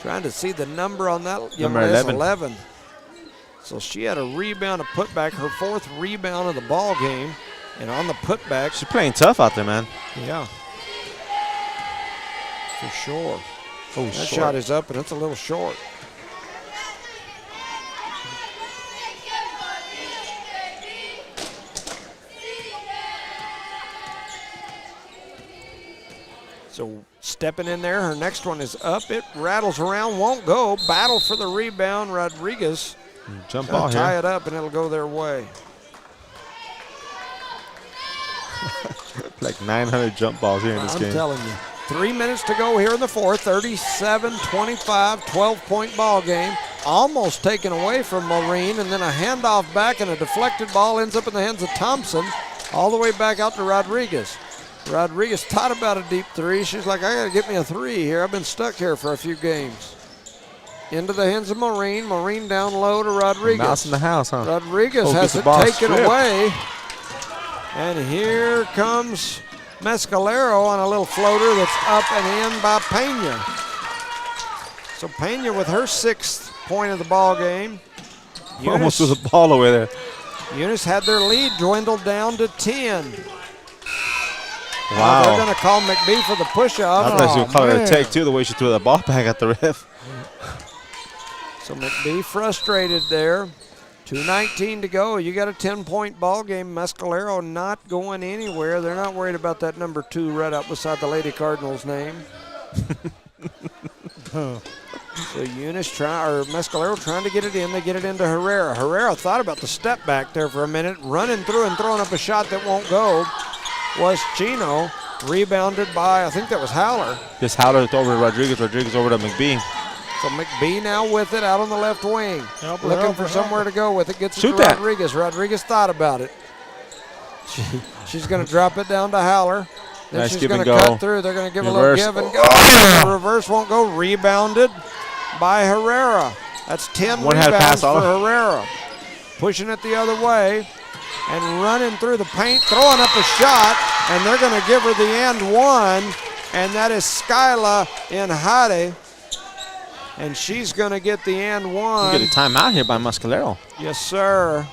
S1: Trying to see the number on that.
S3: Number 11.
S1: 11. So she had a rebound, a putback, her 4th rebound of the ball game. And on the putback.
S3: She's playing tough out there, man.
S1: Yeah. For sure.
S3: Oh,
S1: that shot is up, and it's a little short. So stepping in there, her next one is up. It rattles around, won't go. Battle for the rebound. Rodriguez
S3: jump ball
S1: tie
S3: here.
S1: it up, and it'll go their way.
S3: Like 900 jump balls here in this game.
S1: I'm telling you. 3 minutes to go here in the 4th. 37-25, 12-point ball game. Almost taken away from Maureen, and then a handoff back, and a deflected ball ends up in the hands of Thompson, all the way back out to Rodriguez. Rodriguez thought about a deep 3. She's like, I got to get me a 3 here. I've been stuck here for a few games. Into the hands of Maureen. Maureen down low to Rodriguez.
S3: Mouse in the house, huh?
S1: Rodriguez has it taken away. And here comes Mescalero on a little floater that's up and in by Pena. So Pena with her 6th point of the ball game.
S3: Almost with the ball away there.
S1: Eunice had their lead dwindled down to 10.
S3: Wow.
S1: They're going to call McBee for the push-off.
S3: I thought she would call her a take, too, the way she threw that ball back at the ref.
S1: So McBee frustrated there. 2:19 to go. You got a 10-point ball game. Mescalero not going anywhere. They're not worried about that number 2 right up beside the Lady Cardinals name. So Mescalero trying to get it in. They get it into Herrera. Herrera thought about the step back there for a minute. Running through and throwing up a shot that won't go was Chino. Rebounded by, I think that was Howler.
S3: Just Howler over to Rodriguez. Rodriguez over to McBee.
S1: So McBee now with it out on the left wing. Looking for somewhere to go with it. Gets it to Rodriguez. Rodriguez thought about it. She's going to drop it down to Howler. Then
S3: Nice
S1: she's going to cut through. They're going to give
S3: Reverse.
S1: a little give and go. The reverse won't go. Rebounded by Herrera. That's 10 rebounds for Herrera. Pushing it the other way and running through the paint, throwing up a shot, and they're going to give her the and one, and that is Skyla Inhade. And she's going to get the and one.
S3: You get a timeout here by Mescalero.
S1: Yes, sir.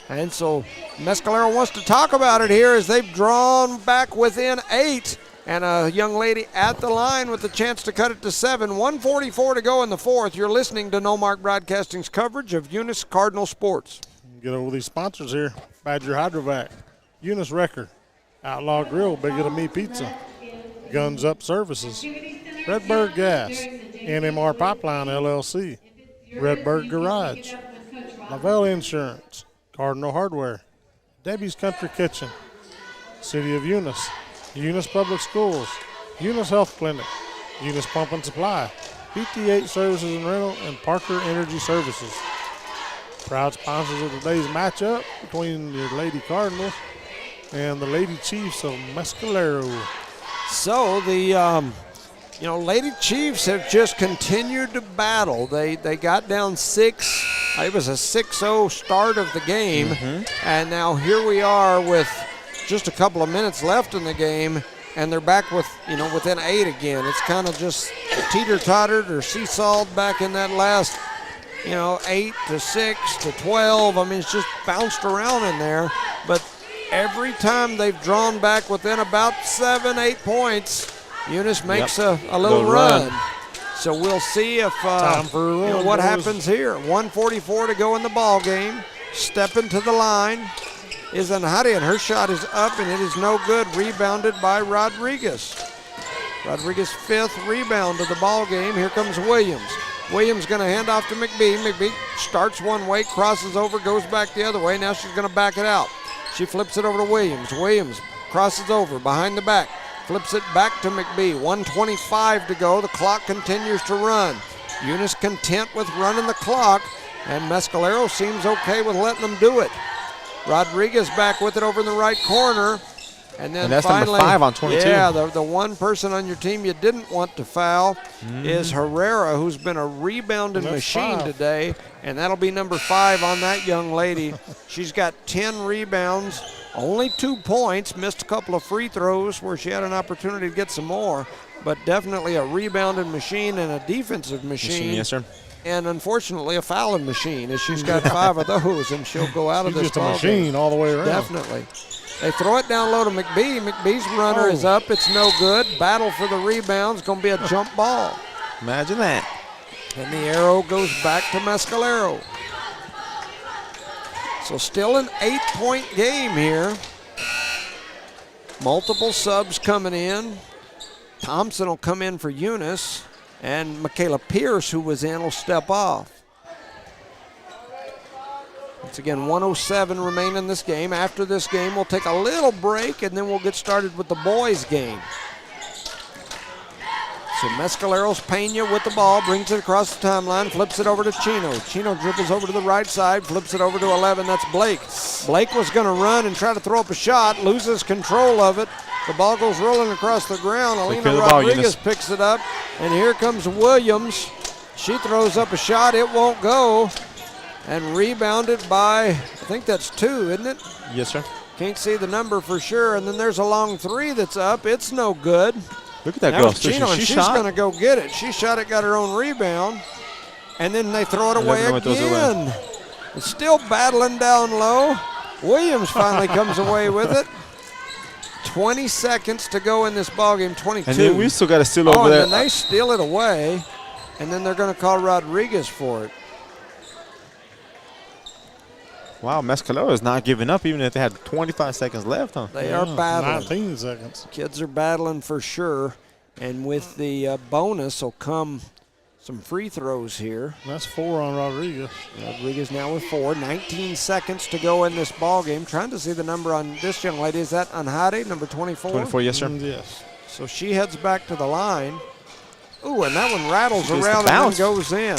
S1: And so Mescalero wants to talk about it here as they've drawn back within 8. And a young lady at the line with the chance to cut it to 7. 1:44 to go in the fourth. You're listening to Nomark Broadcasting's coverage of Eunice Cardinal Sports.
S2: Get over these sponsors here. Badger Hydrovac, Eunice Wrecker, Outlaw Grill, Bigger Than Me Pizza, Guns Up Services, Redbird Gas, NMR Pipeline LLC, Redbird Garage, Lavelle Insurance, Cardinal Hardware, Debbie's Country Kitchen, City of Eunice, Eunice Public Schools, Eunice Health Clinic, Eunice Pump and Supply, PTH Services and Rental, and Parker Energy Services. Proud sponsors of today's matchup between your Lady Cardinals and the Lady Chiefs of Mescalero.
S1: So the Lady Chiefs have just continued to battle. They got down 6. It was a 6-0 start of the game, and now here we are with just a couple of minutes left in the game, and they're back with within 8 again. It's kind of just teeter-tottered or seesawed back in that last 8 to 6 to 12. I mean, it's just bounced around in there. But every time they've drawn back within about 7-8 points, Eunice makes a little run. So we'll see if what happens here. 1:44 to go in the ball game. Stepping to the line is Anhadi, and her shot is up, and it is no good. Rebounded by Rodriguez. Rodriguez 5th rebound of the ball game. Here comes Williams. Williams going to hand off to McBee. McBee starts one way, crosses over, goes back the other way. Now she's going to back it out. She flips it over to Williams. Williams crosses over behind the back, flips it back to McBee. 1:25 to go. The clock continues to run. Eunice content with running the clock, and Mescalero seems okay with letting them do it. Rodriguez back with it over in the right corner. And
S3: that's
S1: finally,
S3: number 5 on 22.
S1: Yeah, the one person on your team you didn't want to foul is Herrera, who's been a rebounding machine today, and that'll be number 5 on that young lady. She's got 10 rebounds, only 2 points, missed a couple of free throws where she had an opportunity to get some more, but definitely a rebounding machine and a defensive machine.
S3: Yes, sir.
S1: And unfortunately a fouling machine, as she's got 5 of those, and she'll go out of this ball
S2: just a machine all the way around.
S1: Definitely. They throw it down low to McBee. McBee's runner is up. It's no good. Battle for the rebound. It's going to be a jump ball.
S3: Imagine that.
S1: And the arrow goes back to Mescalero. So still an 8-point game here. Multiple subs coming in. Thompson will come in for Eunice. And Michaela Pierce, who was in, will step off. Once again, 1:07 remain in this game. After this game, we'll take a little break, and then we'll get started with the boys' game. So Mescalero's Pena with the ball, brings it across the timeline, flips it over to Chino. Chino dribbles over to the right side, flips it over to 11. That's Blake. Blake was going to run and try to throw up a shot, loses control of it. The ball goes rolling across the ground. Alina Rodriguez picks it up, and here comes Williams. She throws up a shot. It won't go. And rebounded by, I think that's 2, isn't it?
S3: Yes, sir.
S1: Can't see the number for sure. And then there's a long 3 that's up. It's no good.
S3: Look at that
S1: Now
S3: girl.
S1: it's Chino, and she's going to go get it. She shot it, got her own rebound. And then they throw it away again. It's still battling down low. Williams finally comes away with it. 20 seconds to go in this ballgame, 22.
S3: And then we still got to steal over there.
S1: And then they steal it away. And then they're going to call Rodriguez for it.
S3: Wow, Mescalero is not giving up even if they had 25 seconds left, huh?
S1: They are battling.
S2: 19 seconds.
S1: Kids are battling for sure. And with the bonus will come some free throws here.
S2: That's 4 on Rodriguez.
S1: Rodriguez now with 4. 19 seconds to go in this ball game. Trying to see the number on this young lady. Is that Anhade, number 24?
S3: 24, yes, sir.
S2: Yes.
S1: So she heads back to the line. Ooh, and that one rattles
S3: Gets the
S1: around and then
S3: bounce.
S1: goes in.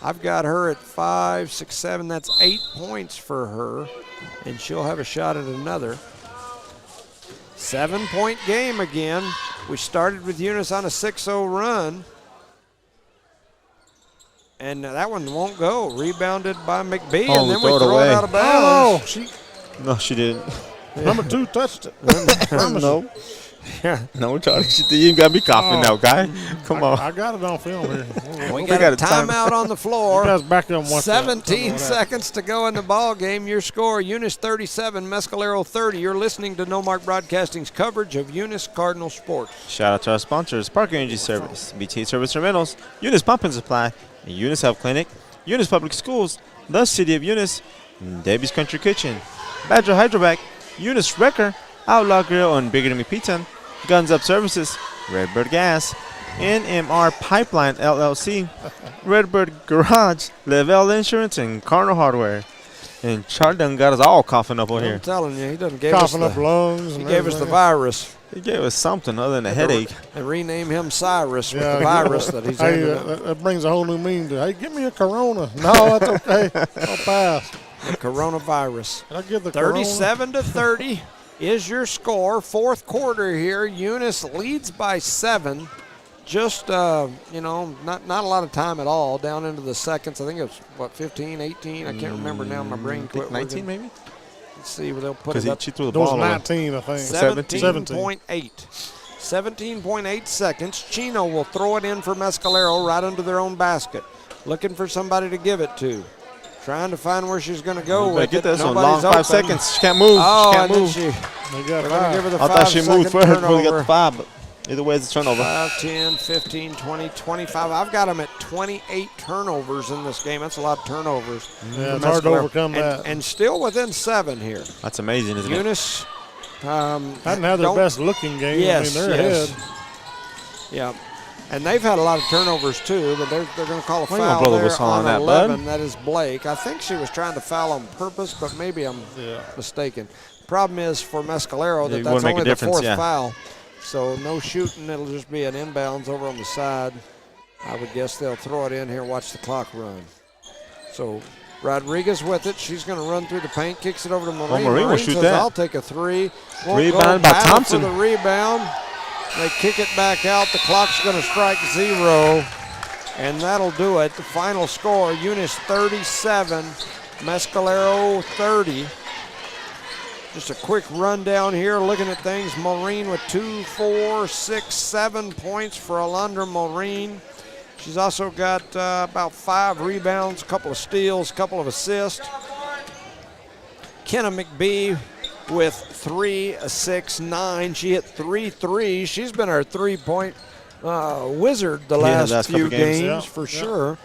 S1: I've got her at 5, 6, 7. That's 8 points for her, and she'll have a shot at another. 7-point game again. We started with Eunice on a 6-0 run. And that one won't go. Rebounded by McBee,
S3: Oh,
S1: and then we
S3: throw it
S1: throw
S3: away.
S1: it out of bounds.
S3: No, she didn't.
S2: Number 2 touched it.
S3: No. No, Charlie. You ain't got me coughing now, guy. Come on.
S2: I got it on film here.
S1: We
S3: got
S1: got a
S3: a time-
S1: timeout on the
S2: You
S1: floor.
S2: guys back up and watch that.
S1: 17 seconds to go in the ball game. Your score, Eunice 37, Mescalero 30. You're listening to No Mark Broadcasting's coverage of Eunice Cardinal Sports.
S3: Shout out to our sponsors, Park Energy Service, BTA Service and Rentals, Eunice Pump and Supply, Eunice Health Clinic, Eunice Public Schools, the City of Eunice, Debbie's Country Kitchen, Badger Hydrovac, Eunice Wrecker, Outlaw Grill and Bigger Than Me Pizza, Guns Up Services, Redbird Gas, NMR Pipeline LLC, Redbird Garage, Lavelle Insurance, and Cardinal Hardware. And Charlie done got us all coughing up over
S1: I'm
S3: here.
S1: telling you, he doesn't give us
S2: Coughing up
S1: the,
S2: lungs.
S1: he
S2: and
S1: gave us the
S2: everything.
S1: virus.
S3: He gave us something other than a headache.
S1: They rename him Cyrus with
S2: Yeah.
S1: the virus that he's
S2: Hey,
S1: handed out.
S2: that brings a whole new meaning to, hey, give me a Corona. No, that's okay. I'll pass.
S1: The coronavirus.
S2: I'll give the
S1: 37 to 30 is your score. Fourth quarter here. Eunice leads by 7. Just, not a lot of time at all down into the seconds. I think it was, 15, 18? I can't remember now. My brain quit
S3: 19
S1: working.
S3: maybe?
S1: Let's see. They'll put
S3: Because
S1: it up.
S3: she threw the
S2: Those
S3: ball away.
S2: 19, I think.
S1: 17.8. 17.8 seconds. Chino will throw it in for Mescalero right under their own basket. Looking for somebody to give it to. Trying to find where she's going to go with
S3: Get
S1: it.
S3: this one.
S1: Nobody's
S3: Long 5
S1: open.
S3: seconds. She can't move.
S1: Oh,
S3: she can't
S1: and
S3: move.
S1: then
S2: They got
S1: they're going to give her the
S3: I thought she
S1: 5-second
S3: moved first before we got
S1: turnover.
S3: the 5, but either way, it's a turnover.
S1: 5, 10, 15, 20, 25. I've got them at 28 turnovers in this game. That's a lot of turnovers.
S2: Yeah,
S1: for
S2: it's hard to
S1: Mescalero.
S2: overcome that.
S1: And still within 7 here.
S3: That's amazing, isn't it?
S1: Eunice.
S2: Hadn't had their
S1: don't-
S2: best looking game.
S1: Yes,
S2: I mean, they're
S1: yes.
S2: ahead.
S1: Yeah. And they've had a lot of turnovers too, but they're going to call a
S3: Well, you gonna
S1: foul
S3: blow the
S1: there
S3: whistle on that,
S1: 11.
S3: bud?
S1: That is Blake. I think she was trying to foul on purpose, but maybe I'm
S2: Yeah.
S1: mistaken. Problem is for Mescalero
S3: Yeah,
S1: that
S3: you
S1: that's
S3: wanna make a
S1: only the
S3: difference,
S1: 4th
S3: yeah.
S1: foul. So no shooting. It'll just be an inbounds over on the side. I would guess they'll throw it in here, watch the clock run. So Rodriguez with it. She's going to run through the paint, kicks it over to Maureen.
S3: Maureen will shoot
S1: says,
S3: that.
S1: I'll take a 3. Won't
S3: Rebound
S1: go.
S3: by
S1: Battle
S3: Thompson.
S1: For the rebound. They kick it back out. The clock's going to strike 0. And that'll do it. The final score, Eunice 37, Mescalero 30. Just a quick rundown here, looking at things. Maureen with 2, 4, 6, 7 points for Alondra Maureen. She's also got about 5 rebounds, a couple of steals, a couple of assists. Kenna McBee with 3, 6, 9. She hit 3 threes. She's been our 3-point wizard the last few
S3: couple games,
S1: games for sure.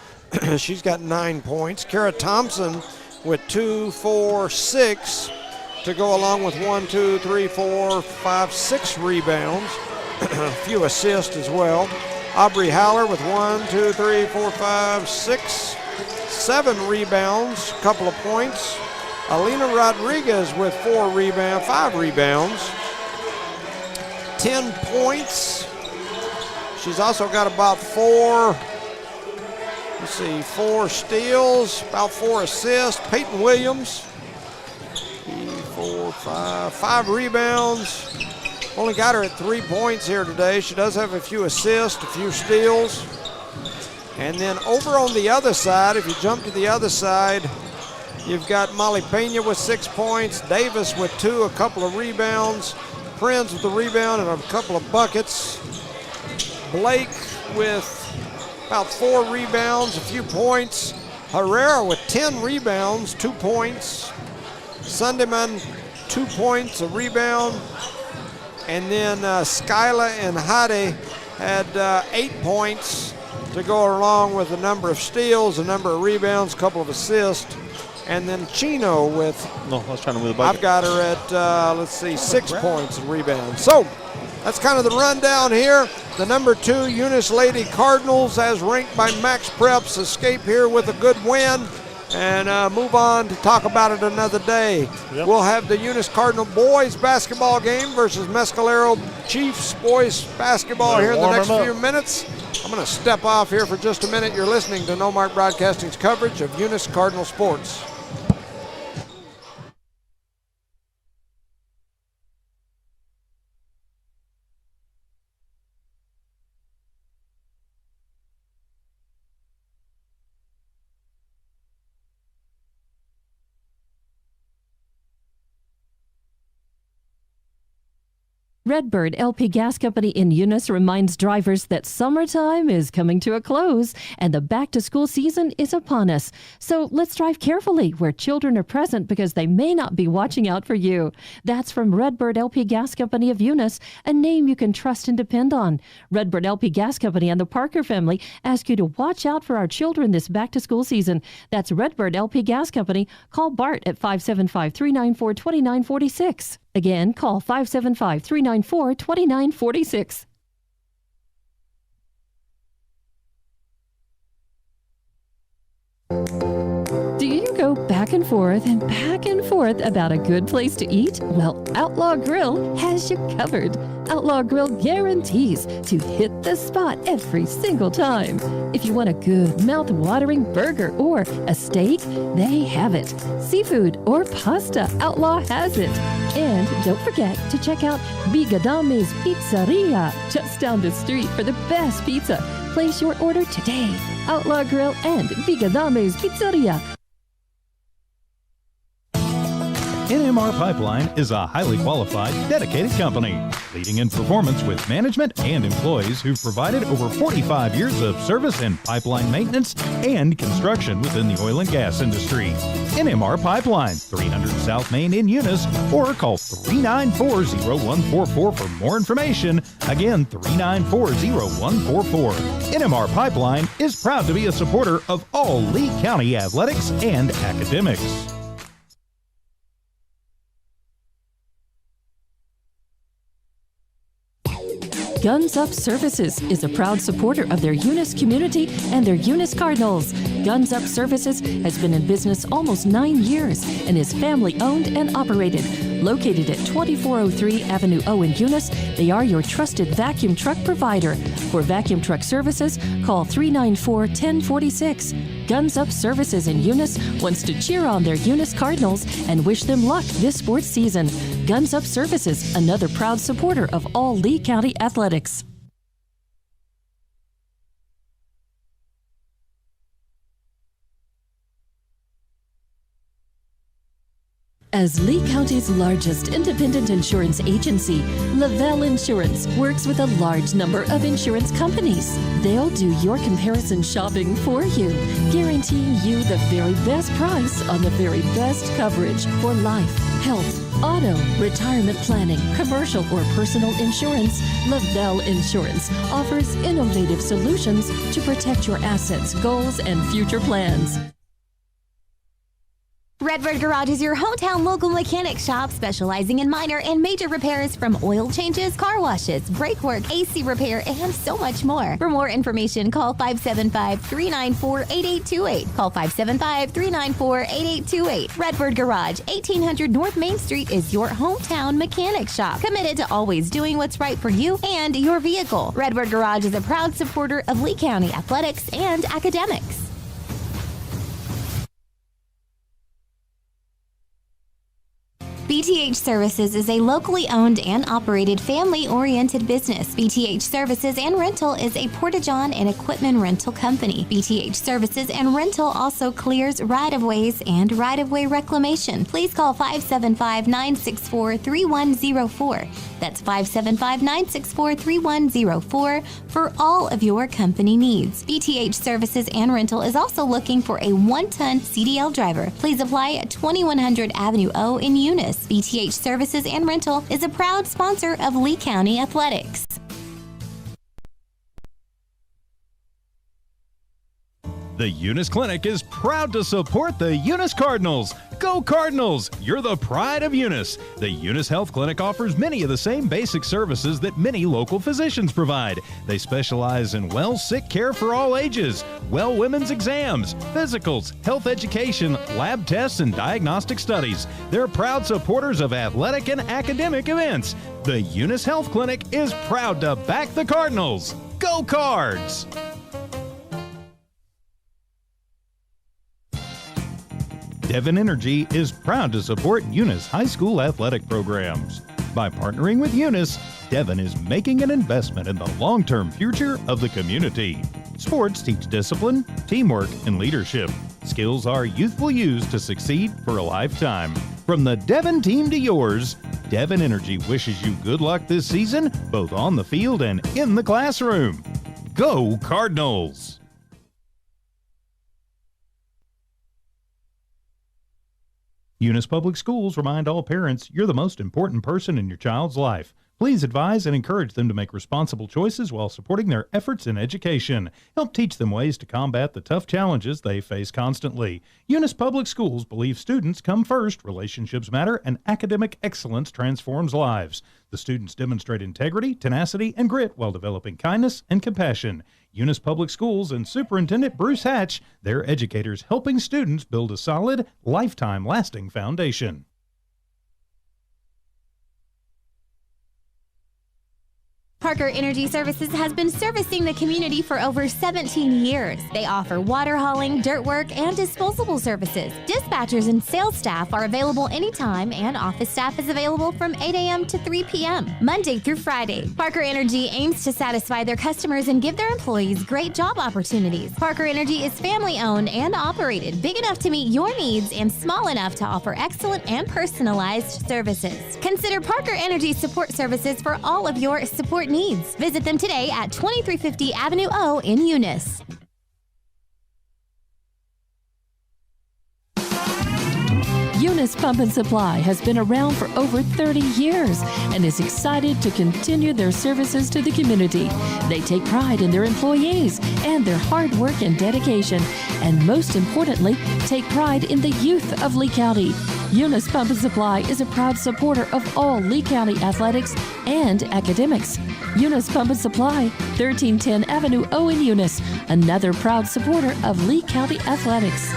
S1: She's got 9 points. Kara Thompson with 2, 4, 6 to go along with 1, 2, 3, 4, 5, 6 rebounds. A few assists as well. Aubrey Howler with 1, 2, 3, 4, 5, 6, 7 rebounds, a couple of points. Alina Rodriguez with 5 rebounds, 10 points. She's also got about 4 steals, about 4 assists. Peyton Williams, 5 rebounds. Only got her at 3 points here today. She does have a few assists, a few steals. And then over on the other side, if you jump to the other side, you've got Molly Pena with 6 points, Davis with 2, a couple of rebounds, Prinz with a rebound and a couple of buckets, Blake with about 4 rebounds, a few points, Herrera with 10 rebounds, 2 points, Sunderman 2 points, a rebound, and then Skyla and Hade had 8 points to go along with a number of steals, a number of rebounds, a couple of assists. And then Chino with,
S3: No, I was trying to move the bucket.
S1: I've got her at, 6 points and rebounds. So that's kind of the rundown here. The number 2 Eunice Lady Cardinals, as ranked by Max Preps, escape here with a good win. and move on to talk about it another day.
S2: Yep.
S1: We'll have the Eunice Cardinal boys basketball game versus Mescalero Chiefs boys basketball
S2: They're
S1: here in the next
S2: warming up.
S1: few minutes. I'm going to step off here for just a minute. You're listening to No Mark Broadcasting's coverage of Eunice Cardinal sports.
S6: Redbird LP Gas Company in Eunice reminds drivers that summertime is coming to a close and the back-to-school season is upon us. So let's drive carefully where children are present because they may not be watching out for you. That's from Redbird LP Gas Company of Eunice, a name you can trust and depend on. Redbird LP Gas Company and the Parker family ask you to watch out for our children this back-to-school season. That's Redbird LP Gas Company. Call Bart at 575-394-2946. Again, call 575-394-2946. Do you go back and forth about a good place to eat? Well, Outlaw Grill has you covered. Outlaw Grill guarantees to hit the spot every single time. If you want a good mouth-watering burger or a steak, they have it. Seafood or pasta, Outlaw has it. And don't forget to check out Bigadame's Pizzeria just down the street for the best pizza. Place your order today. Outlaw Grill and Bigadame's Pizzeria.
S4: NMR Pipeline is a highly qualified, dedicated company, leading in performance with management and employees who've provided over 45 years of service and pipeline maintenance and construction within the oil and gas industry. NMR Pipeline, 300 South Main in Eunice, or call 394-0144 for more information. Again, 394-0144. NMR Pipeline is proud to be a supporter of all Lee County athletics and academics.
S6: Guns Up Services is a proud supporter of their Eunice community and their Eunice Cardinals. Guns Up Services has been in business almost 9 years and is family owned and operated. Located at 2403 Avenue O in Eunice, they are your trusted vacuum truck provider. For vacuum truck services, call 394-1046. Guns Up Services in Eunice wants to cheer on their Eunice Cardinals and wish them luck this sports season. Guns Up Services, another proud supporter of all Lee County athletics. As Lee County's largest independent insurance agency, Lavelle Insurance works with a large number of insurance companies. They'll do your comparison shopping for you, guaranteeing you the very best price on the very best coverage for life, health, auto, retirement planning, commercial or personal insurance. Lavelle Insurance offers innovative solutions to protect your assets, goals, and future plans.
S5: Redbird Garage is your hometown local mechanic shop specializing in minor and major repairs from oil changes, car washes, brake work, AC repair, and so much more. For more information, call 575-394-8828. Call 575-394-8828. Redbird Garage, 1800 North Main Street is your hometown mechanic shop, committed to always doing what's right for you and your vehicle. Redbird Garage is a proud supporter of Lee County athletics and academics. BTH Services is a locally owned and operated family-oriented business. BTH Services and Rental is a porta-john and equipment rental company. BTH Services and Rental also clears right-of-ways and right-of-way reclamation. Please call 575-964-3104. That's 575-964-3104 for all of your company needs. BTH Services and Rental is also looking for a 1-ton CDL driver. Please apply at 2100 Avenue O in Eunice. BTH Services and Rental is a proud sponsor of Lee County Athletics.
S4: The Eunice Clinic is proud to support the Eunice Cardinals. Go Cardinals! You're the pride of Eunice. The Eunice Health Clinic offers many of the same basic services that many local physicians provide. They specialize in sick care for all ages, women's exams, physicals, health education, lab tests, and diagnostic studies. They're proud supporters of athletic and academic events. The Eunice Health Clinic is proud to back the Cardinals. Go Cards! Devon Energy is proud to support Eunice High School athletic programs. By partnering with Eunice, Devon is making an investment in the long-term future of the community. Sports teach discipline, teamwork, and leadership. Skills our youth will use to succeed for a lifetime. From the Devon team to yours, Devon Energy wishes you good luck this season, both on the field and in the classroom. Go Cardinals! Eunice Public Schools remind all parents you're the most important person in your child's life. Please advise and encourage them to make responsible choices while supporting their efforts in education. Help teach them ways to combat the tough challenges they face constantly. Eunice Public Schools believe students come first, relationships matter, and academic excellence transforms lives. The students demonstrate integrity, tenacity, and grit while developing kindness and compassion. Eunice Public Schools and Superintendent Bruce Hatch, their educators helping students build a solid, lifetime-lasting foundation.
S5: Parker Energy Services has been servicing the community for over 17 years. They offer water hauling, dirt work, and disposable services. Dispatchers and sales staff are available anytime, and office staff is available from 8 a.m. to 3 p.m., Monday through Friday. Parker Energy aims to satisfy their customers and give their employees great job opportunities. Parker Energy is family-owned and operated, big enough to meet your needs and small enough to offer excellent and personalized services. Consider Parker Energy support services for all of your support needs. Visit them today at 2350 Avenue O in Eunice.
S6: Eunice Pump and Supply has been around for over 30 years and is excited to continue their services to the community. They take pride in their employees and their hard work and dedication, and most importantly, take pride in the youth of Lee County. Eunice Pump and Supply is a proud supporter of all Lee County athletics and academics. Eunice Pump and Supply, 1310 Avenue O in Eunice, another proud supporter of Lee County athletics.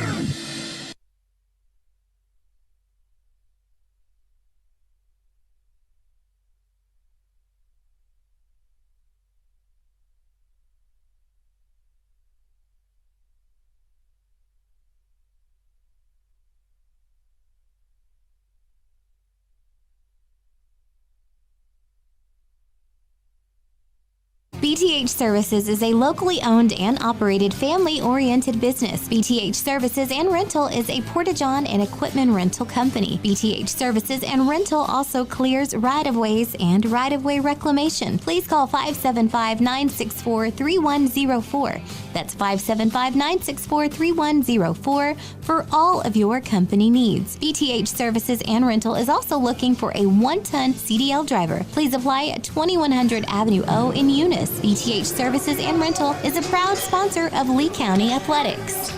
S5: BTH Services is a locally owned and operated family-oriented business. BTH Services and Rental is a Porta-John and equipment rental company. BTH Services and Rental also clears right-of-ways and right-of-way reclamation. Please call 575-964-3104. That's 575-964-3104 for all of your company needs. BTH Services and Rental is also looking for a 1-ton CDL driver. Please apply at 2100 Avenue O in Eunice. BTH Services and Rental is a proud sponsor of Lee County Athletics.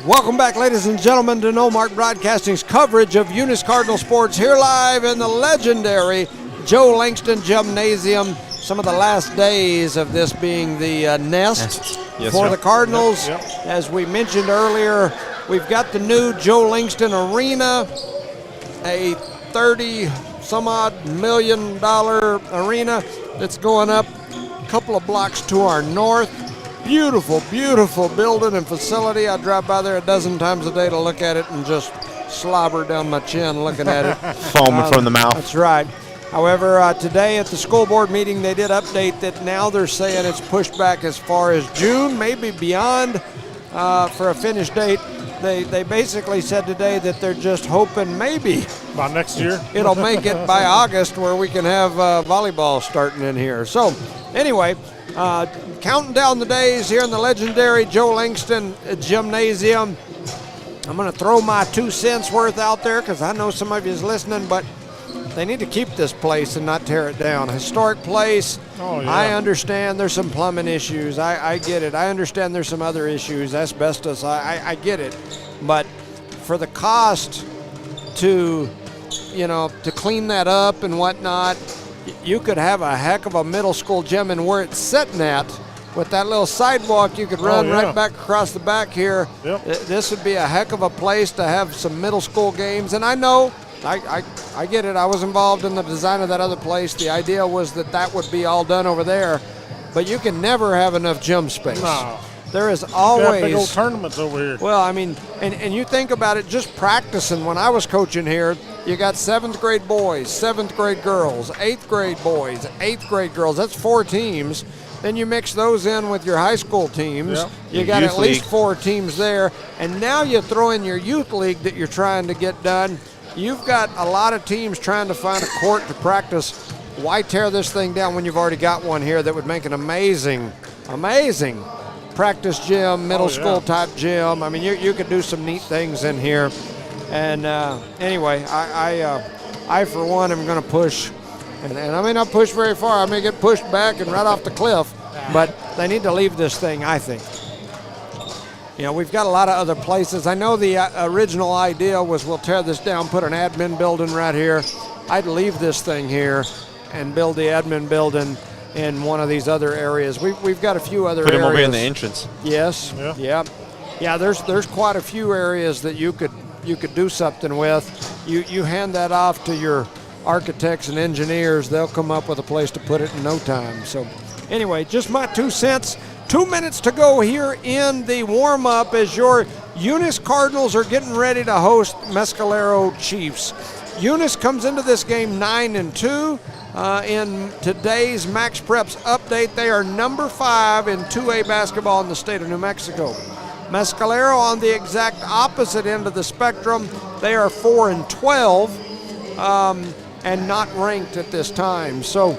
S1: Welcome back, ladies and gentlemen, to No Mark Broadcasting's coverage of Eunice Cardinal sports here live in the legendary Joe Langston Gymnasium. Some of the last days of this being the nest for the Cardinals.
S2: Yep.
S1: As we mentioned earlier, we've got the new Joe Langston Arena, a $30-some-odd million arena that's going up a couple of blocks to our north. Beautiful, beautiful building and facility. I drive by there a dozen times a day to look at it and just slobber down my chin looking at it.
S3: Foaming from the mouth.
S1: That's right. However, today at the school board meeting, they did update that now they're saying it's pushed back as far as June, maybe beyond, for a finish date. They basically said today that they're just hoping maybe
S2: By next year?
S1: it'll make it by August where we can have volleyball starting in here. So anyway, counting down the days here in the legendary Joe Langston Gymnasium. I'm going to throw my 2 cents worth out there because I know some of you is listening, but they need to keep this place and not tear it down. Historic place.
S2: Oh, yeah.
S1: I understand there's some plumbing issues. I get it. I understand there's some other issues, asbestos. I get it. But for the cost to, to clean that up and whatnot, you could have a heck of a middle school gym, and where it's sitting at, with that little sidewalk, you could run right back across the back here.
S2: Yep.
S1: This would be a heck of a place to have some middle school games. And I know, I get it. I was involved in the design of that other place. The idea was that would be all done over there. But you can never have enough gym space.
S2: No.
S1: There is
S2: We
S1: always
S2: have big old tournaments over here.
S1: Well, I mean, and you think about it, just practicing. When I was coaching here, you got 7th grade boys, 7th grade girls, 8th grade boys, 8th grade girls. That's 4 teams. Then you mix those in with your high school teams.
S2: Yep.
S1: You got
S3: Youth
S1: at least
S3: league.
S1: 4 teams there. And now you throw in your youth league that you're trying to get done. You've got a lot of teams trying to find a court to practice. Why tear this thing down when you've already got one here that would make an amazing practice gym, middle school type gym? I mean, you could do some neat things in here. And anyway, I for one am going to push. And I may not push very far. I may get pushed back and right off the cliff. But they need to leave this thing, I think. We've got a lot of other places. I know the original idea was we'll tear this down, put an admin building right here. I'd leave this thing here and build the admin building in one of these other areas. We've got a few other
S3: Put
S1: areas.
S3: them over in the entrance.
S1: Yes.
S2: Yeah.
S1: Yeah. There's quite a few areas that you could do something with. You hand that off to your architects and engineers. They'll come up with a place to put it in no time. So anyway, just my 2 cents. 2 minutes to go here in the warm-up as your Eunice Cardinals are getting ready to host Mescalero Chiefs. Eunice comes into this game 9-2. In today's Max Preps update, they are number 5 in 2A basketball in the state of New Mexico. Mescalero on the exact opposite end of the spectrum. They are 4-12 and not ranked at this time. So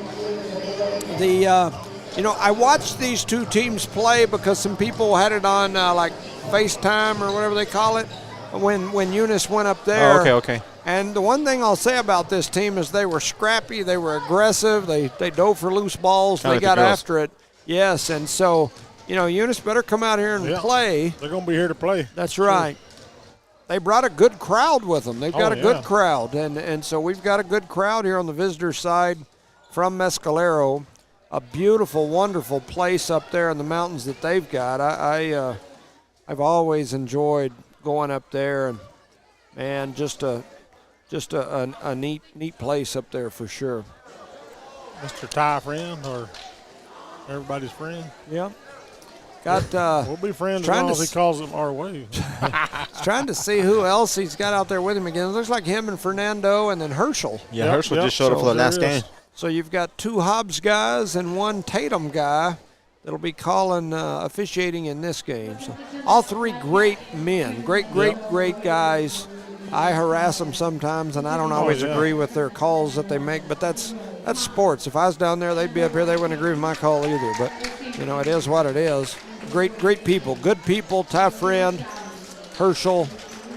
S1: I watched these two teams play because some people had it on like FaceTime or whatever they call it when Eunice went up there.
S3: Oh, okay.
S1: And the one thing I'll say about this team is they were scrappy, they were aggressive, they dove for loose balls,
S3: Kinda
S1: they
S3: like the
S1: got
S3: girls.
S1: after it. Yes, and so, Eunice better come out here and play.
S2: They're going to be here to play.
S1: That's right. They brought a good crowd with them. They've got a good crowd, and so we've got a good crowd here on the visitor side from Mescalero. A beautiful, wonderful place up there in the mountains that they've got. I've always enjoyed going up there, and man, just a neat place up there for sure.
S2: Mr. Ty friend or everybody's friend.
S1: Yeah. Got
S2: We'll be friends as
S1: trying
S2: long
S1: to
S2: as he calls them our way.
S1: trying to see who else he's got out there with him again. It looks like him and Fernando and then Herschel.
S3: Yeah,
S2: Yep,
S3: Herschel
S2: yep.
S3: just showed up
S1: So
S3: for the
S2: there
S3: last
S2: is.
S3: game.
S1: So you've got 2 Hobbs guys and 1 Tatum guy that'll be officiating in this game. So all 3 great men, great guys. I harass them sometimes, and I don't always agree with their calls that they make, but that's sports. If I was down there, they'd be up here. They wouldn't agree with my call either. But it is what it is. Great people, good people. Ty Friend, Herschel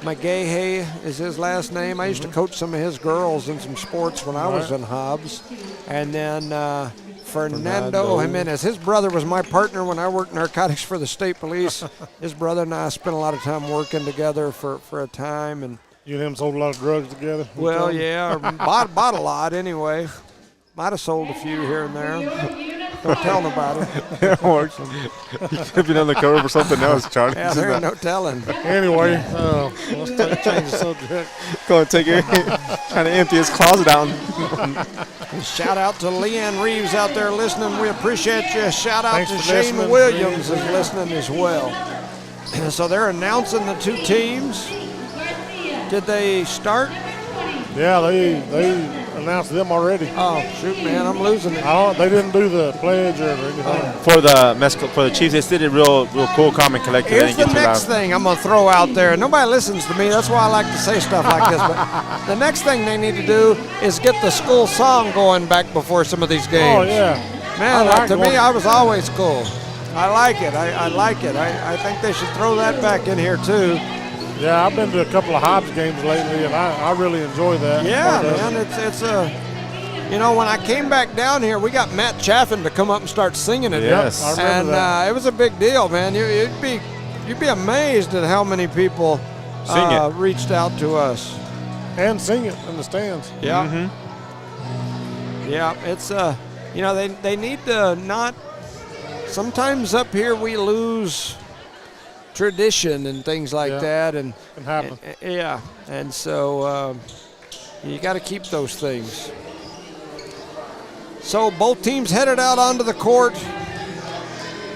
S1: McGahey is his last name. I used to coach some of his girls in some sports when I was in Hobbs. And then Fernando Jimenez. His brother was my partner when I worked narcotics for the state police. His brother and I spent a lot of time working together for a time. And
S2: You and him sold a lot of drugs together.
S1: well, yeah, or bought a lot anyway. Might have sold a few here and there. Don't tell nobody.
S3: He could be on the cover for something else, Charlie.
S1: Yeah, there ain't no telling.
S2: Anyway, let's change the subject.
S3: Go and take it, trying to empty his closet out.
S1: Shout out to Leanne Reeves out there listening. We appreciate you. Shout out
S2: Thanks
S1: to
S2: for
S1: Shane
S2: listening.
S1: Williams is listening as well. So they're announcing the 2 teams. Did they start?
S2: Yeah, they announced them already.
S1: Oh, shoot, man, I'm losing it.
S2: They didn't do the pledge or anything.
S3: For the Chiefs, they did it real cool, calm, and collected. They
S1: Here's
S3: didn't
S1: the
S3: get too
S1: next
S3: loud.
S1: thing I'm going to throw out there. Nobody listens to me. That's why I like to say stuff like this. But the next thing they need to do is get the school song going back before some of these games.
S2: Oh, yeah.
S1: Man,
S2: I like
S1: to
S2: one.
S1: me, I was always cool. I like it. I like it. I think they should throw that back in here, too.
S2: Yeah, I've been to a couple of Hobbs games lately, and I really enjoy that.
S1: Yeah, man, it's a. You know, when I came back down here, we got Matt Chaffin to come up and start singing it.
S3: Yes.
S2: I remember
S1: And
S2: that.
S1: it was a big deal, man. You'd be amazed at how many people reached out to us.
S2: And sing it in the stands.
S1: Yeah.
S3: Mm-hmm.
S1: Yeah, it's you know, they need to not. Sometimes up here we lose tradition and things like that, and
S2: It happens.
S1: yeah, and so you got to keep those things. So both teams headed out onto the court,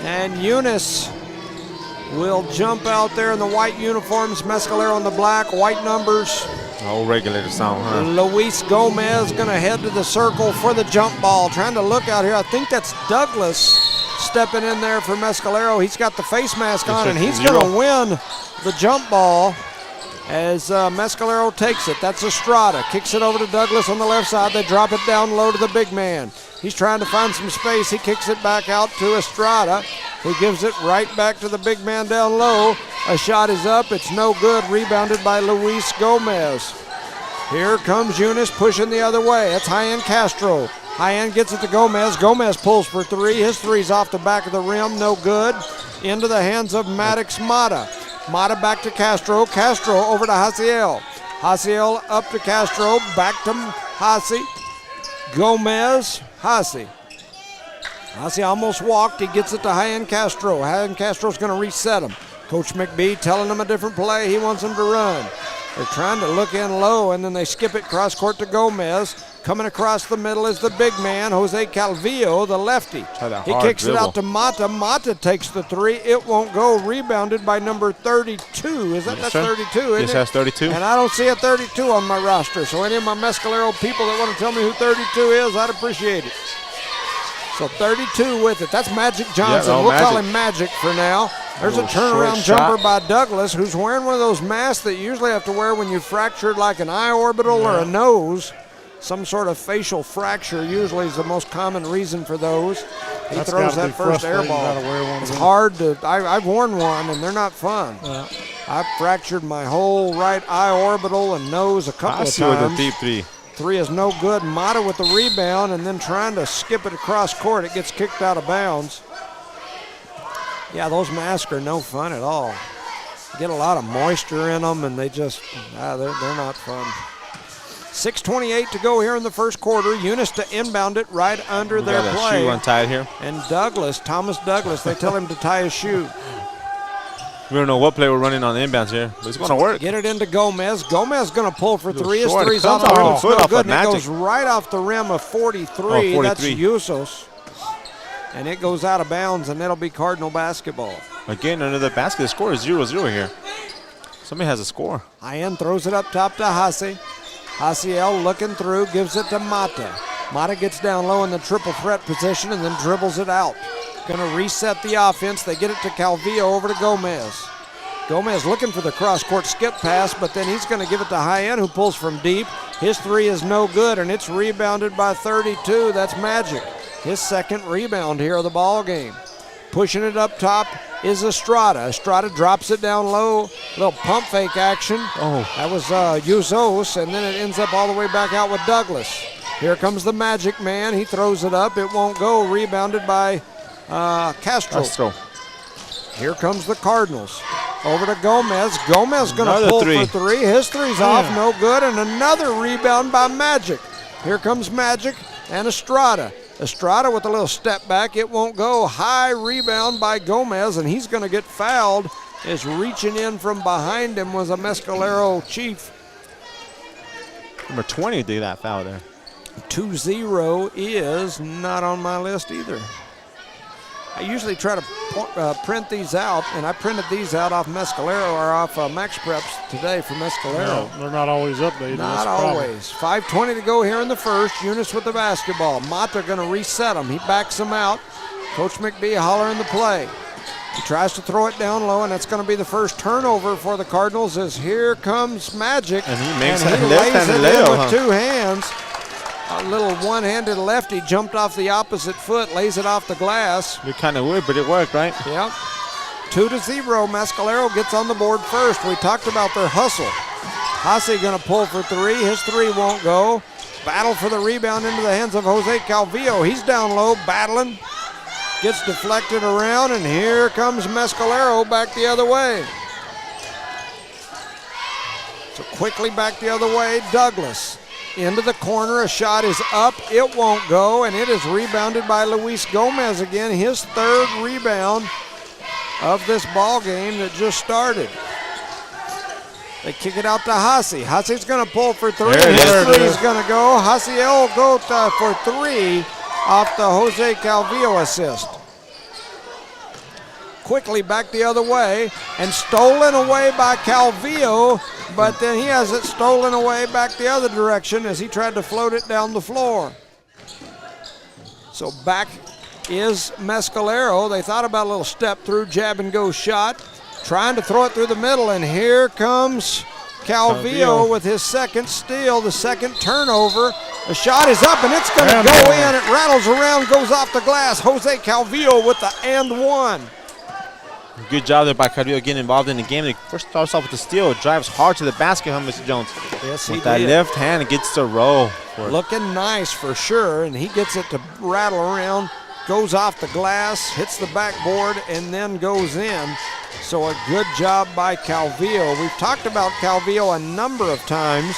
S1: and Eunice will jump out there in the white uniforms, Mescalero in the black, white numbers.
S3: Old regulator sound, huh?
S1: Luis Gomez going to head to the circle for the jump ball, trying to look out here. I think that's Douglas stepping in there for Mescalero. He's got the face mask on, and he's going to win the jump ball as Mescalero takes it. That's Estrada. Kicks it over to Douglas on the left side. They drop it down low to the big man. He's trying to find some space. He kicks it back out to Estrada. He gives it right back to the big man down low. A shot is up. It's no good. Rebounded by Luis Gomez. Here comes Eunice pushing the other way. It's Hyan Castro. Hyan gets it to Gomez. Gomez pulls for three. His three's off the back of the rim. No good. Into the hands of Maddox Mata. Mata back to Castro. Castro over to Hasiel. Hasiel up to Castro. Back to Hasi. Gomez. Hasi. Hasi almost walked. He gets it to Hyan Castro. Hyan Castro's going to reset him. Coach McBee telling him a different play. He wants him to run. They're trying to look in low, and then they skip it cross court to Gomez. Coming across the middle is the big man, Jose Calvillo, the lefty. He kicks it out to Mata. Mata takes the three. It won't go. Rebounded by number 32. Is that that's 32? Isn't
S3: Yes,
S1: it?
S3: that's 32.
S1: And I don't see a 32 on my roster. So any of my Mescalero people that want to tell me who 32 is, I'd appreciate it. So 32 with it. That's Magic Johnson.
S3: Yeah,
S1: we'll call
S3: Magic.
S1: him Magic for now. There's a
S3: Little
S1: turnaround
S3: short
S1: jumper
S3: shot.
S1: by Douglas, who's wearing one of those masks that you usually have to wear when you fractured like an eye orbital or a nose. Some sort of facial fracture usually is the most common reason for those. He
S2: That's
S1: throws
S2: gotta
S1: that
S2: be
S1: first air
S2: frustrating. You
S1: ball.
S2: gotta wear one
S1: It's
S2: of
S1: hard to, I've worn one and they're not fun.
S2: Yeah.
S1: I've fractured my whole right eye orbital and nose a couple
S3: I
S1: of
S3: see with the
S1: times.
S3: deep three.
S1: Three is no good. Mata with the rebound and then trying to skip it across court. It gets kicked out of bounds. Yeah, those masks are no fun at all. Get a lot of moisture in them and they just, they're not fun. 6:28 to go here in the first quarter. Eunice to inbound it right under their
S3: Got a
S1: play.
S3: shoe untied here.
S1: And Thomas Douglas, they tell him to tie his shoe.
S3: We don't know what play we're running on the inbounds here, but it's going to work.
S1: Get it into Gomez. Gomez going to pull for
S3: Little
S1: three. His
S3: short.
S1: three's
S3: Comes
S1: off the
S3: off
S1: rim.
S3: the
S1: It's
S3: foot
S1: no
S3: off
S1: good.
S3: of
S1: And it
S3: Magic.
S1: goes right off the rim of 43.
S3: Oh,
S1: That's
S3: 43.
S1: Usos. And it goes out of bounds, and it'll be Cardinal basketball.
S3: Again, under the basket, the score is 0-0 here. Somebody has a score.
S1: Hyan throws it up top to Hasi. Hasiel looking through, gives it to Mata. Mata gets down low in the triple threat position and then dribbles it out. Going to reset the offense. They get it to Calvillo over to Gomez. Gomez looking for the cross-court skip pass, but then he's going to give it to Hyan, who pulls from deep. His three is no good, and it's rebounded by 32. That's Magic. His second rebound here of the ball game. Pushing it up top is Estrada. Estrada drops it down low. Little pump fake action.
S3: Oh.
S1: That was Usos, and then it ends up all the way back out with Douglas. Here comes the Magic man. He throws it up. It won't go. Rebounded by Castro. Here comes the Cardinals. Over to Gomez. Gomez going to
S3: Another
S1: pull
S3: three.
S1: for three. His three's off. No good. And another rebound by Magic. Here comes Magic and Estrada. Estrada with a little step back. It won't go. High rebound by Gomez, and he's going to get fouled. As reaching in from behind him was a Mescalero Chief.
S3: Number 20 did that foul there.
S1: 2-0 is not on my list either. I usually try to print these out, and I printed these out off Mescalero or off Max Preps today for Mescalero.
S2: No, they're not always updated.
S1: Not
S2: That's the problem.
S1: always. 5:20 to go here in the first. Eunice with the basketball. Mata going to reset him. He backs him out. Coach McBee hollering the play. He tries to throw it down low, and that's going to be the first turnover for the Cardinals as here comes Magic.
S3: And he makes
S1: and
S3: that
S1: he lays
S3: left-handed
S1: it in
S3: layup,
S1: with
S3: huh?
S1: two hands. A little one-handed lefty jumped off the opposite foot, lays it off the glass.
S3: You're kind of weird, but it worked, right?
S1: Yep. 2-0. Mescalero gets on the board first. We talked about their hustle. Hasse going to pull for three. His three won't go. Battle for the rebound into the hands of Jose Calvillo. He's down low, battling. Gets deflected around, and here comes Mescalero back the other way. So quickly back the other way, Douglas. Into the corner, a shot is up. It won't go, and it is rebounded by Luis Gomez again. His third rebound of this ball game that just started. They kick it out to Hasse. Hasse's going to pull for three. His three is going to go. Haciel go for three off the Jose Calvillo assist. Quickly back the other way and stolen away by Calvillo, but then he has it stolen away back the other direction as he tried to float it down the floor. So back is Mescalero. They thought about a little step through, jab and go shot. Trying to throw it through the middle, and here comes Calvillo with his second steal, the second turnover. The shot is up, and it's going to go in. It rattles around, goes off the glass. Jose Calvillo with the and one.
S3: Good job there by Calvillo getting involved in the game. He first starts off with the steal, drives hard to the basket, Mr. Jones.
S1: Yes, he
S3: with that
S1: did.
S3: left hand, gets to roll.
S1: Looking nice for sure, and he gets it to rattle around, goes off the glass, hits the backboard, and then goes in. So a good job by Calvillo. We've talked about Calvillo a number of times.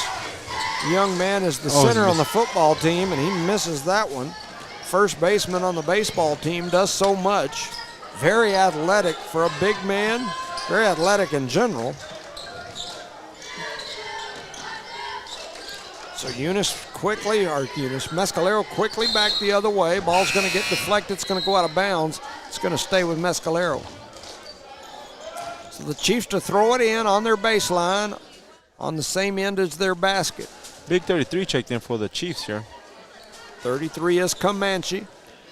S1: The young man is the center on the football team, and he misses that one. First baseman on the baseball team, does so much. Very athletic for a big man, very athletic in general. So Mescalero quickly back the other way. Ball's going to get deflected. It's going to go out of bounds. It's going to stay with Mescalero. So the Chiefs to throw it in on their baseline on the same end as their basket.
S3: Big 33 checked in for the Chiefs here.
S1: 33 is Comanche.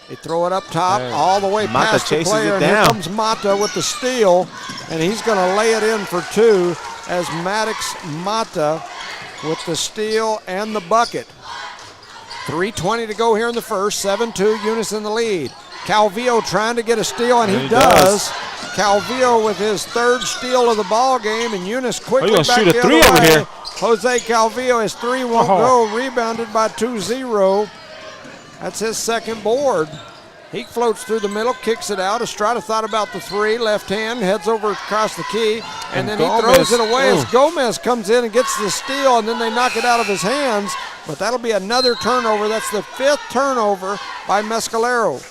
S1: They throw it up top all the way past the player. And here comes Mata with the steal, and he's going to lay it in for two as Maddox Mata with the steal and the bucket. 3:20 to go here in the first. 7-2, Eunice in the lead. Calvillo trying to get a steal, and he does. Calvillo with his third steal of the ball game, and Eunice quickly back
S3: shoot a
S1: the
S3: three
S1: other
S3: over
S1: way.
S3: here.
S1: Jose Calvillo, his three won't go, rebounded by 2-0. That's his second board. He floats through the middle, kicks it out. Estrada thought about the three, left hand, heads over across the key, and then Gomez, he throws it away as Gomez comes in and gets the steal, and then they knock it out of his hands. But that'll be another turnover. That's the fifth turnover by Mescalero.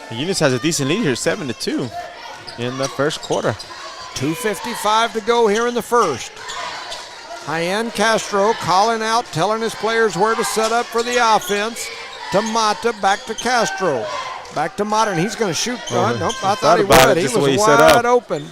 S3: Eunice has a decent lead here, 7-2 in the first quarter.
S1: 2:55 to go here in the first. Hyan Castro calling out, telling his players where to set up for the offense. To Mata, back to Castro. Back to Mata, and he's going to shoot. Nope, I thought he would. He was wide open.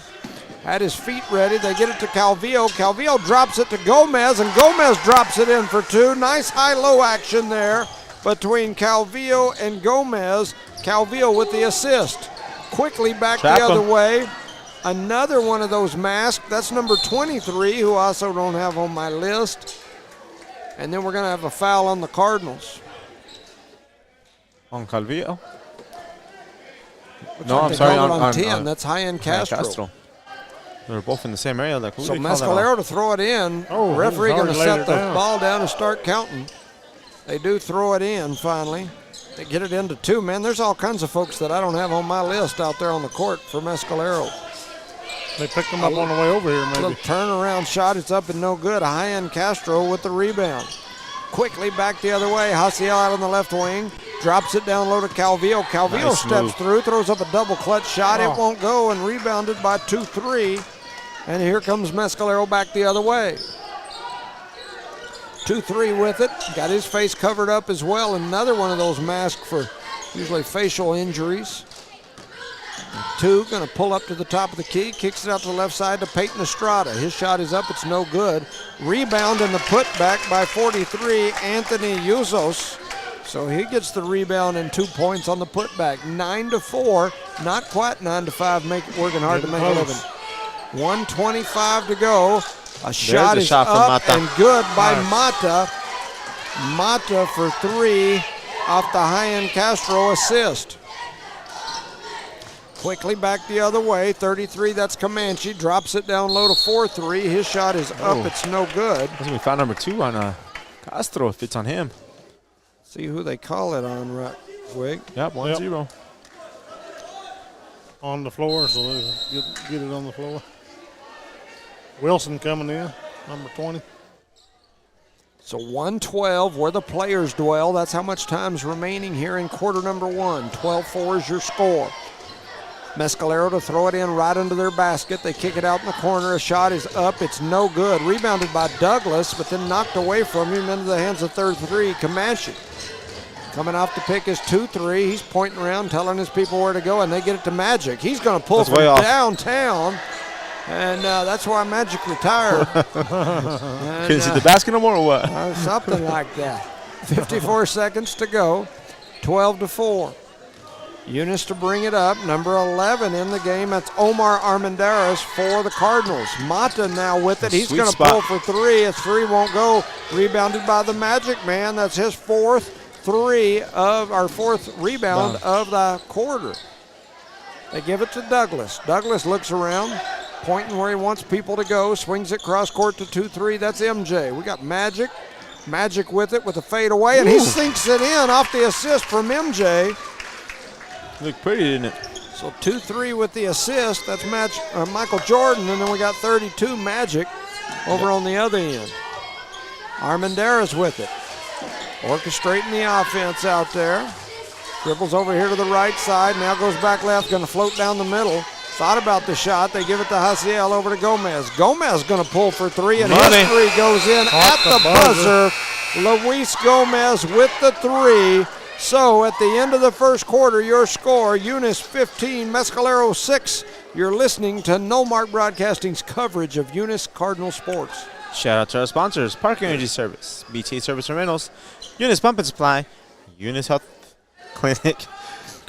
S1: Had his feet ready. They get it to Calvillo. Calvillo drops it to Gomez, and Gomez drops it in for two. Nice high-low action there between Calvillo and Gomez. Calvillo with the assist. Quickly back the other way. Another one of those masked. That's number 23, who I also don't have on my list. And then we're going to have a foul on the Cardinals.
S3: On Calvillo?
S1: No, I'm sorry. On 10. That's Hyan Castro.
S3: They're both in the same area. Like,
S1: so Mescalero to throw it in. Referee going to set the ball down and start counting. They do throw it in finally. They get it into two. Man, there's all kinds of folks that I don't have on my list out there on the court for Mescalero.
S2: They picked them up on the way over here, maybe.
S1: A little turnaround shot. It's up and no good. Hyan Castro with the rebound. Quickly back the other way. Haciel out on the left wing. Drops it down low to Calvillo. Calvillo steps through, throws up a double clutch shot. It won't go, and rebounded by 2-3. And here comes Mescalero back the other way. 2-3 with it. Got his face covered up as well. Another one of those masks for usually facial injuries. Two, going to pull up to the top of the key, kicks it out to the left side to Peyton Estrada. His shot is up, it's no good. Rebound and the putback by 43, Anthony Usos. So he gets the rebound and 2 points on the putback. 9-4, not quite 9-5, working hard to make a living. 1:25 to go. A shot is up and good by Mata. Mata for three off the Hyan Castro assist. Quickly back the other way. 33, that's Comanche. Drops it down low to 4-3. His shot is up. It's no good.
S3: That's going to be foul number 2 on Castro if it's on him.
S1: See who they call it on, right, Wig?
S3: Yep, 1-0.
S2: On the floor, so they get it on the floor. Wilson coming in, number 20.
S1: So 112, where the players dwell. That's how much time's remaining here in quarter number 1. 12-4 is your score. Mescalero to throw it in right into their basket. They kick it out in the corner. A shot is up. It's no good. Rebounded by Douglas, but then knocked away from him into the hands of third 3, Comanche. Coming off the pick is 2-3. He's pointing around, telling his people where to go, and they get it to Magic. He's going to pull from downtown, and that's why Magic retired.
S3: Couldn't see the basket no more or what?
S1: Something like that. 54 seconds to go. 12-4. Eunice to bring it up. Number 11 in the game. That's Omar Armendariz for the Cardinals. Mata now with it. He's going to pull for 3. His 3 won't go. Rebounded by the Magic man. That's his fourth rebound of the quarter. They give it to Douglas. Douglas looks around, pointing where he wants people to go. Swings it cross court to 2-3. That's MJ. We got Magic. Magic with it with a fade away, and he sinks it in off the assist from MJ.
S3: Looked pretty, didn't it?
S1: So 2-3 with the assist. That's Michael Jordan, and then we got 32 Magic over on the other end. Armendariz with it. Orchestrating the offense out there. Dribbles over here to the right side. Now goes back left, going to float down the middle. Thought about the shot. They give it to Haciel over to Gomez. Gomez going to pull for 3, and his 3 goes in at the buzzer. Luis Gomez with the 3. So at the end of the first quarter, your score, Eunice 15, Mescalero 6. You're listening to No Mark Broadcasting's coverage of Eunice Cardinal sports.
S3: Shout out to our sponsors, Park Energy Service, BTA Service and Rentals, Eunice Pump and Supply, Eunice Health Clinic.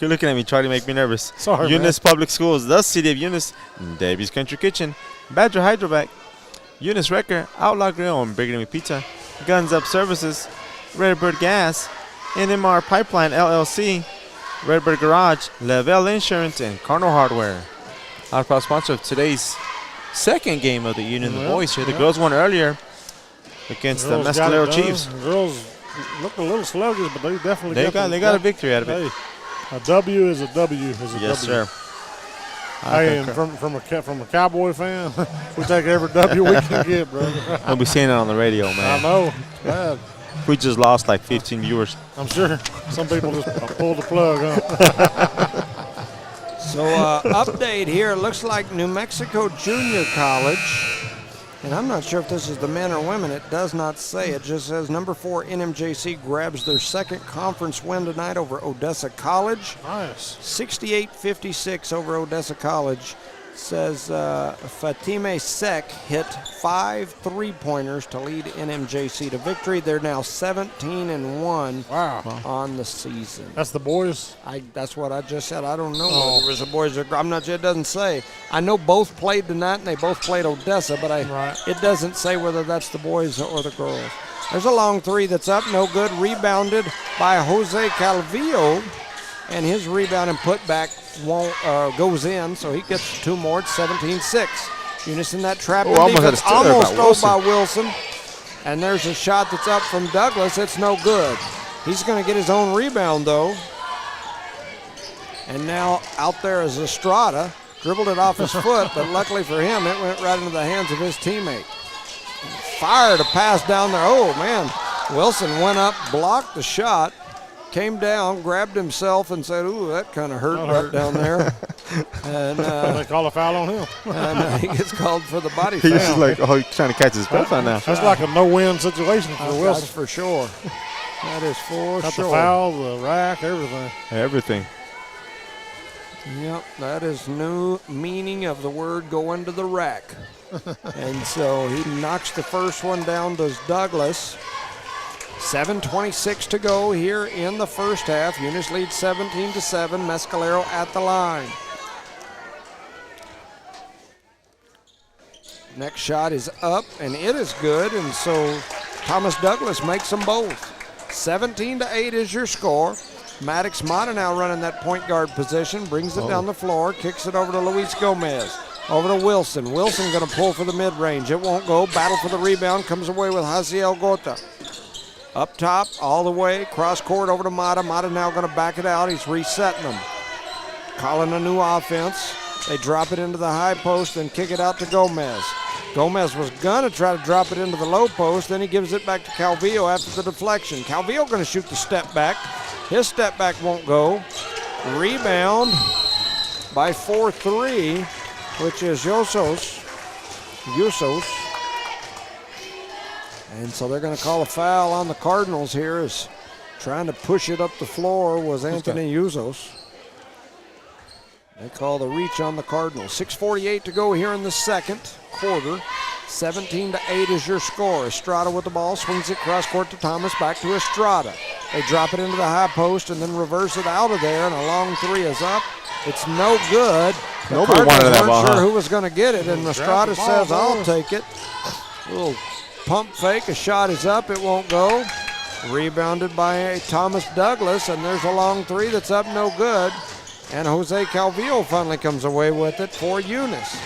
S3: You're looking at me trying to make me nervous.
S2: Sorry,
S3: Eunice Public Schools, the City of Eunice, Debbie's Country Kitchen, Badger Hydrovac, Eunice Wrecker, Outlaw Grill and Pregame Pizza, Guns Up Services, Redbird Gas, NMR Pipeline LLC, Redbird Garage, Lavelle Insurance, and Cardinal Hardware. Our proud sponsor of today's second game of the Union the boys here. The girls won earlier against the Mescalero Chiefs.
S2: The girls looked a little sluggish, but they definitely
S3: got a victory out of it.
S2: A W is a W.
S3: Yes, sir.
S2: Hey, and from a Cowboy fan, we take every W we can get, brother.
S3: I'll be saying it on the radio, man.
S2: I know. Bad.
S3: We just lost like 15 viewers.
S2: I'm sure some people just pulled the plug, huh?
S1: So update here. It looks like New Mexico Junior College, and I'm not sure if this is the men or women. It does not say. It just says number 4 NMJC grabs their second conference win tonight over Odessa College.
S2: Nice.
S1: 68-56 over Odessa College. Says Fatime Sek hit 5 3-pointers to lead NMJC to victory. They're now 17-1 on the season.
S2: That's the boys?
S1: That's what I just said. I don't know whether it was the boys or I'm not sure. It doesn't say. I know both played tonight, and they both played Odessa, but it doesn't say whether that's the boys or the girls. There's a long 3 that's up, no good. Rebounded by Jose Calvillo, and his rebound and putback goes in, so he gets 2 more. It's 17-6. Eunice in that trap.
S3: Almost
S1: stole by Wilson. And there's a shot that's up from Douglas. It's no good. He's going to get his own rebound, though. And now out there is Estrada. Dribbled it off his foot, but luckily for him, it went right into the hands of his teammate. Fired a pass down there. Oh, man. Wilson went up, blocked the shot, came down, grabbed himself, and said, ooh, that kind of hurt right down there. And
S2: they call a foul on him.
S1: And he gets called for the body foul.
S3: He's just like, he's trying to catch his breath right now.
S2: That's like a no-win situation for Wilson.
S1: That's for sure. That is for
S2: Got
S1: sure.
S2: the foul, the rack, everything.
S3: Everything.
S1: Yep, that is new meaning of the word going to the rack. And so he knocks the first one down to Douglas. 7:26 to go here in the first half. Eunice leads 17-7. Mescalero at the line. Next shot is up, and it is good, and so Thomas Douglas makes them both. 17-8 is your score. Maddox Mata now running that point guard position, brings it down the floor, kicks it over to Luis Gomez. Over to Wilson. Wilson going to pull for the mid-range. It won't go. Battle for the rebound. Comes away with Haziel Gota. Up top, all the way. Cross court over to Mata. Mata now going to back it out. He's resetting them. Calling a new offense. They drop it into the high post and kick it out to Gomez. Gomez was going to try to drop it into the low post. Then he gives it back to Calvillo after the deflection. Calvillo going to shoot the step back. His step back won't go. Rebound by 4-3, which is Usos. And so they're going to call a foul on the Cardinals here, as trying to push it up the floor was Anthony Usos. They call the reach on the Cardinals. 6:48 to go here in the second quarter. 17-8 is your score. Estrada with the ball, swings it cross court to Thomas, back to Estrada. They drop it into the high post and then reverse it out of there, and a long three is up. It's no good.
S3: Nobody wanted that ball.
S1: Weren't sure who was going to get it, and Estrada says, I'll take it. Little pump fake, a shot is up, it won't go. Rebounded by Thomas Douglas, and there's a long three that's up, no good. And Jose Calvillo finally comes away with it for Eunice.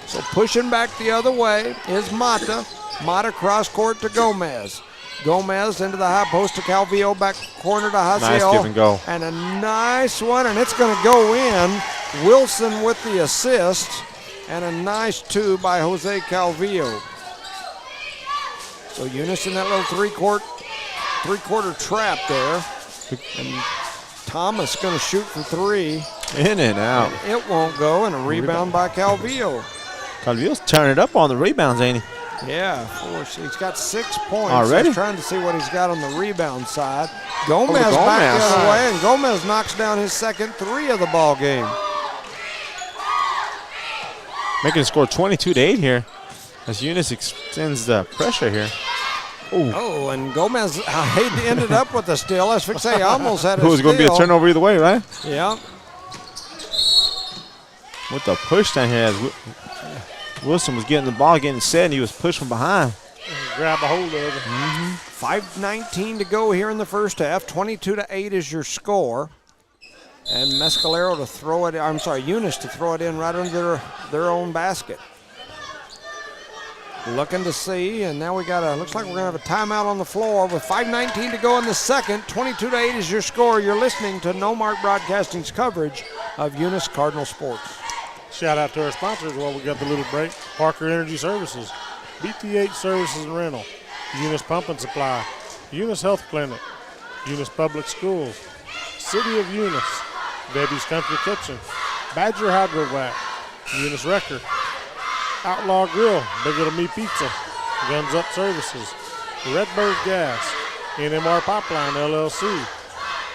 S1: So pushing back the other way is Mata. Mata cross court to Gomez. Gomez into the high post to Calvillo, back corner to Haziel.
S3: Nice give and go.
S1: And a nice one, and it's going to go in. Wilson with the assist, and a nice two by Jose Calvillo. So Eunice in that little three-quarter trap there. And Thomas going to shoot for three.
S3: In and out.
S1: And it won't go, and a rebound by Calvillo.
S3: Calvillo's turning it up on the rebounds, ain't he?
S1: Yeah, he's got 6 points.
S3: Already?
S1: He's trying to see what he's got on the rebound side. Gomez back the other way, and Gomez knocks down his second three of the ball game.
S3: Making the score 22-8 here as Eunice extends the pressure here. Ooh.
S1: Oh, and Gomez, he ended up with a steal. I was fixing to say, almost had a steal.
S3: It was going to be a turnover either way, right?
S1: Yeah.
S3: With the push down here, as Wilson was getting the ball, getting set, and he was pushed from behind.
S2: Grab a hold of it.
S1: 5:19 to go here in the first half. 22-8 is your score. And Mescalero to throw it, Eunice to throw it in right under their own basket. Looking to see, and now looks like we're going to have a timeout on the floor with 5:19 to go in the second. 22-8 is your score. You're listening to No Mark Broadcasting's coverage of Eunice Cardinal Sports.
S2: Shout out to our sponsors while we got the little break. Parker Energy Services, BTH Services and Rental, Eunice Pump and Supply, Eunice Health Clinic, Eunice Public Schools, City of Eunice, Debbie's Country Kitchen, Badger Hydrovac, Eunice Wrecker, Outlaw Grill, Bigger to Me Pizza, Guns Up Services, Redbird Gas, NMR Pipeline LLC,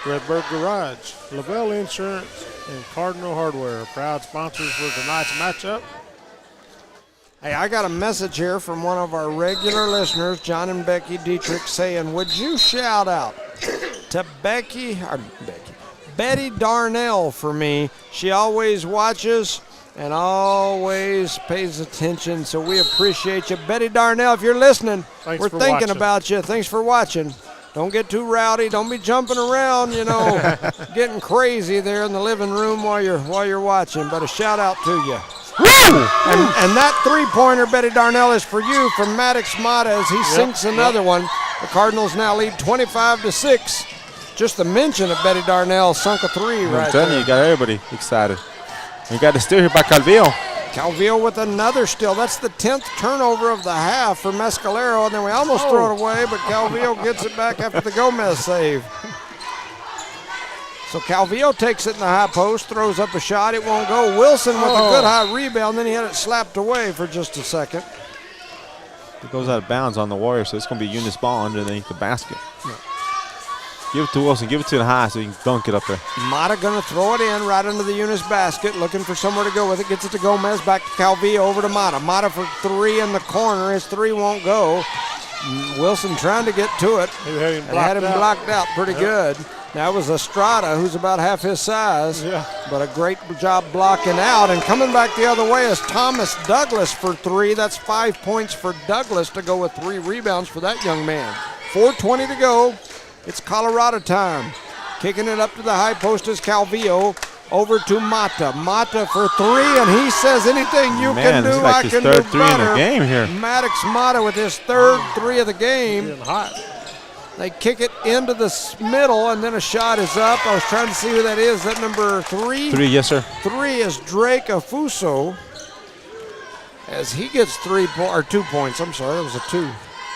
S2: Redbird Garage, Lavelle Insurance, and Cardinal Hardware, proud sponsors for tonight's matchup.
S1: Hey, I got a message here from one of our regular listeners, John and Becky Dietrich, saying, would you shout out to Betty Darnell for me? She always watches and always pays attention, so we appreciate you. Betty Darnell, if you're listening, we're thinking about you. Thanks for watching. Don't get too rowdy. Don't be jumping around, getting crazy there in the living room while you're watching. But a shout out to you. And that three-pointer, Betty Darnell, is for you from Maddox Mata as he sinks another one. The Cardinals now lead 25-6. Just the mention of Betty Darnell sunk a three right there.
S3: I'm telling you got everybody excited. We got the steal here by Calvillo.
S1: Calvillo with another steal. That's the 10th turnover of the half for Mescalero, and then we almost throw it away, but Calvillo gets it back after the Gomez save. So Calvillo takes it in the high post, throws up a shot. It won't go. Wilson with a good high rebound, then he had it slapped away for just a second.
S3: It goes out of bounds on the Warriors, so it's going to be Eunice ball underneath the basket. Yeah. Give it to Wilson. Give it to the high so he can dunk it up there.
S1: Mata going to throw it in right under the Eunice basket, looking for somewhere to go with it. Gets it to Gomez, back to Calvillo, over to Mata. Mata for three in the corner. His three won't go. Wilson trying to get to it.
S2: He had him
S1: blocked out pretty good. That was Estrada, who's about half his size, but a great job blocking out. And coming back the other way is Thomas Douglas for three. That's 5 points for Douglas to go with 3 rebounds for that young man. 4:20 to go. It's Colorado time. Kicking it up to the high post is Calvillo. Over to Mata. Mata for three, and he says anything you can do,
S3: this is like
S1: I
S3: his
S1: can
S3: third
S1: do
S3: three in
S1: better.
S3: the game here.
S1: Maddox Mata with his third three of the game.
S2: Getting hot.
S1: They kick it into the middle, and then a shot is up. I was trying to see who that is. Is that number 3?
S3: 3, yes, sir.
S1: 3 is Drake Afuso. As he gets 2 points. I'm sorry, that was a 2.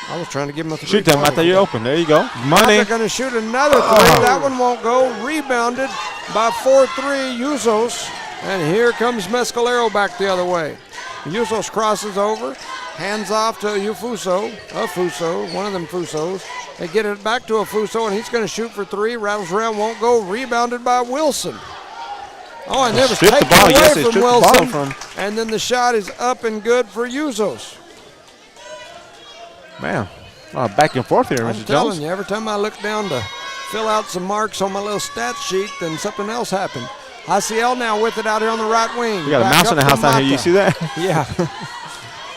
S1: I was trying to give him a 3.
S3: Shoot that, Mata. You're open. There you go. Money.
S1: They're going to shoot another 3. That one won't go. Rebounded by 4-3 Usos. And here comes Mescalero back the other way. Usos crosses over. Hands off to Afuso, one of them Fusos. They get it back to Afuso, and he's going to shoot for 3. Rattles around, won't go. Rebounded by Wilson. Oh, and it was taken away from Wilson. And then the shot is up and good for Usos.
S3: Man, back and forth here,
S1: I'm
S3: Mr.
S1: telling
S3: Jones.
S1: you, every time I look down to fill out some marks on my little stat sheet, then something else happened. ICL now with it out here on the right wing.
S3: We got a mouse in the house out here. You see that?
S1: Yeah.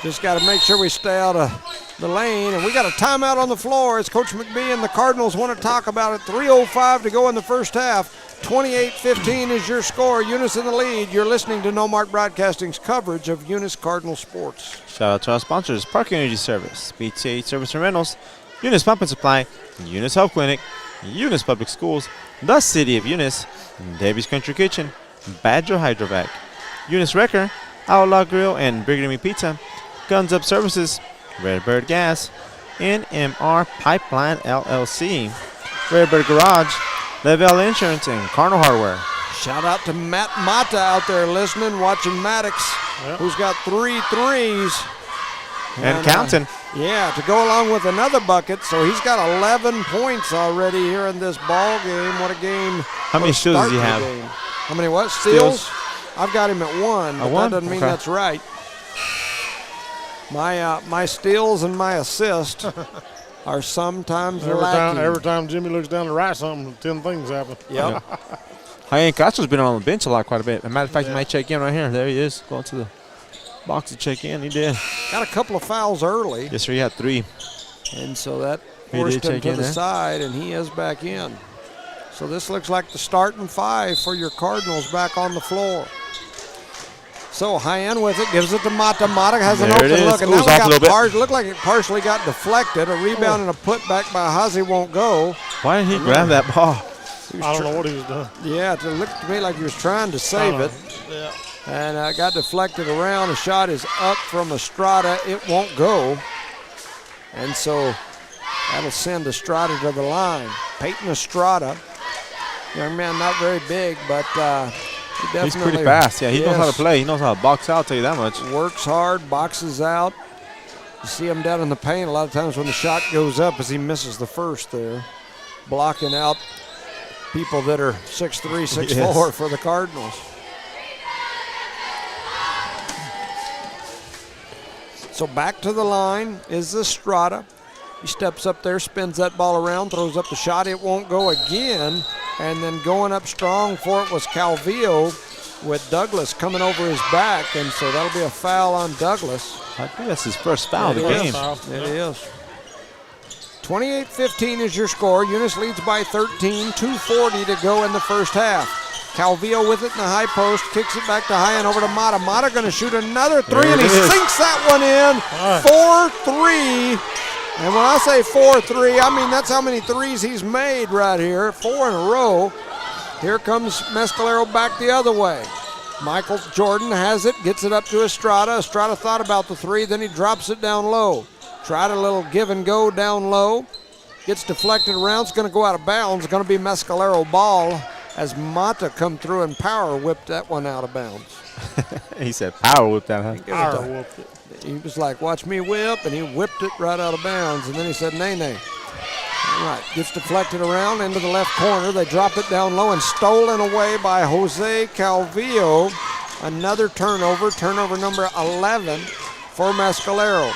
S1: Just got to make sure we stay out of the lane. And we got a timeout on the floor as Coach McBee and the Cardinals want to talk about it. 3:05 to go in the first half. 28-15 is your score. Eunice in the lead. You're listening to No Mark Broadcasting's coverage of Eunice Cardinal sports.
S3: Shout out to our sponsors, Park Energy Service, BTA Service and Rentals, Eunice Pump and Supply, Eunice Health Clinic, Eunice Public Schools, the City of Eunice, Debbie's Country Kitchen, Badger Hydrovac, Eunice Wrecker, Outlaw Grill and Pregame Pizza, Guns Up Services, Redbird Gas, NMR Pipeline LLC, Redbird Garage, Lavelle Insurance, and Carnal Hardware.
S1: Shout out to Matt Mata out there listening, watching Maddox, who's got 3 threes.
S3: And counting.
S1: Yeah, to go along with another bucket. So he's got 11 points already here in this ball game. What a game.
S3: How many steals does he have?
S1: How many what? Steals? I've got him at 1, but that doesn't mean that's right. My steals and my assists are sometimes lacking.
S2: Every time Jimmy looks down to write something, 10 things happen.
S1: Yep.
S3: Hyen Castro's been on the bench quite a bit. As a matter of fact, he might check in right here. There he is, going to the box to check in. He did.
S1: Got a couple of fouls early.
S3: Yes, sir. He had 3.
S1: And so that forced him to the side, and he is back in. So this looks like the starting 5 for your Cardinals back on the floor. So Hyen with it, gives it to Mata. Mata has an open look, and now it looked like it partially got deflected. A rebound and a putback by Hazy won't go.
S3: Why didn't he grab that ball?
S2: I don't know what he was doing.
S1: Yeah, it looked to me like he was trying to save it.
S2: Yeah.
S1: And got deflected around. A shot is up from Estrada. It won't go. And so that'll send Estrada to the line. Peyton Estrada, young man, not very big, but
S3: he's pretty fast. Yeah, he knows how to play. He knows how to box out, I'll tell you that much.
S1: Works hard, boxes out. You see him down in the paint a lot of times when the shot goes up as he misses the first there. Blocking out people that are 6'3", 6'4" for the Cardinals. So back to the line is Estrada. He steps up there, spins that ball around, throws up the shot. It won't go again. And then going up strong for it was Calvillo with Douglas coming over his back. And so that'll be a foul on Douglas.
S3: I think that's his first foul of the game.
S1: It is. 28-15 is your score. Eunice leads by 13, 2:40 to go in the first half. Calvillo with it in the high post, kicks it back to Hyen over to Mata. Mata going to shoot another 3, and he sinks that one in. 4-3. And when I say 4-3, I mean that's how many threes he's made right here. 4 in a row. Here comes Mescalero back the other way. Michael Jordan has it, gets it up to Estrada. Estrada thought about the 3, then he drops it down low. Tried a little give and go down low. Gets deflected around. It's going to go out of bounds. It's going to be Mescalero ball as Mata come through and power whipped that one out of bounds.
S3: He said power whipped that, huh?
S2: Power whipped it.
S1: He was like, watch me whip, and he whipped it right out of bounds. And then he said, nay. All right, gets deflected around into the left corner. They drop it down low and stolen away by Jose Calvillo. Another turnover number 11 for Mescalero.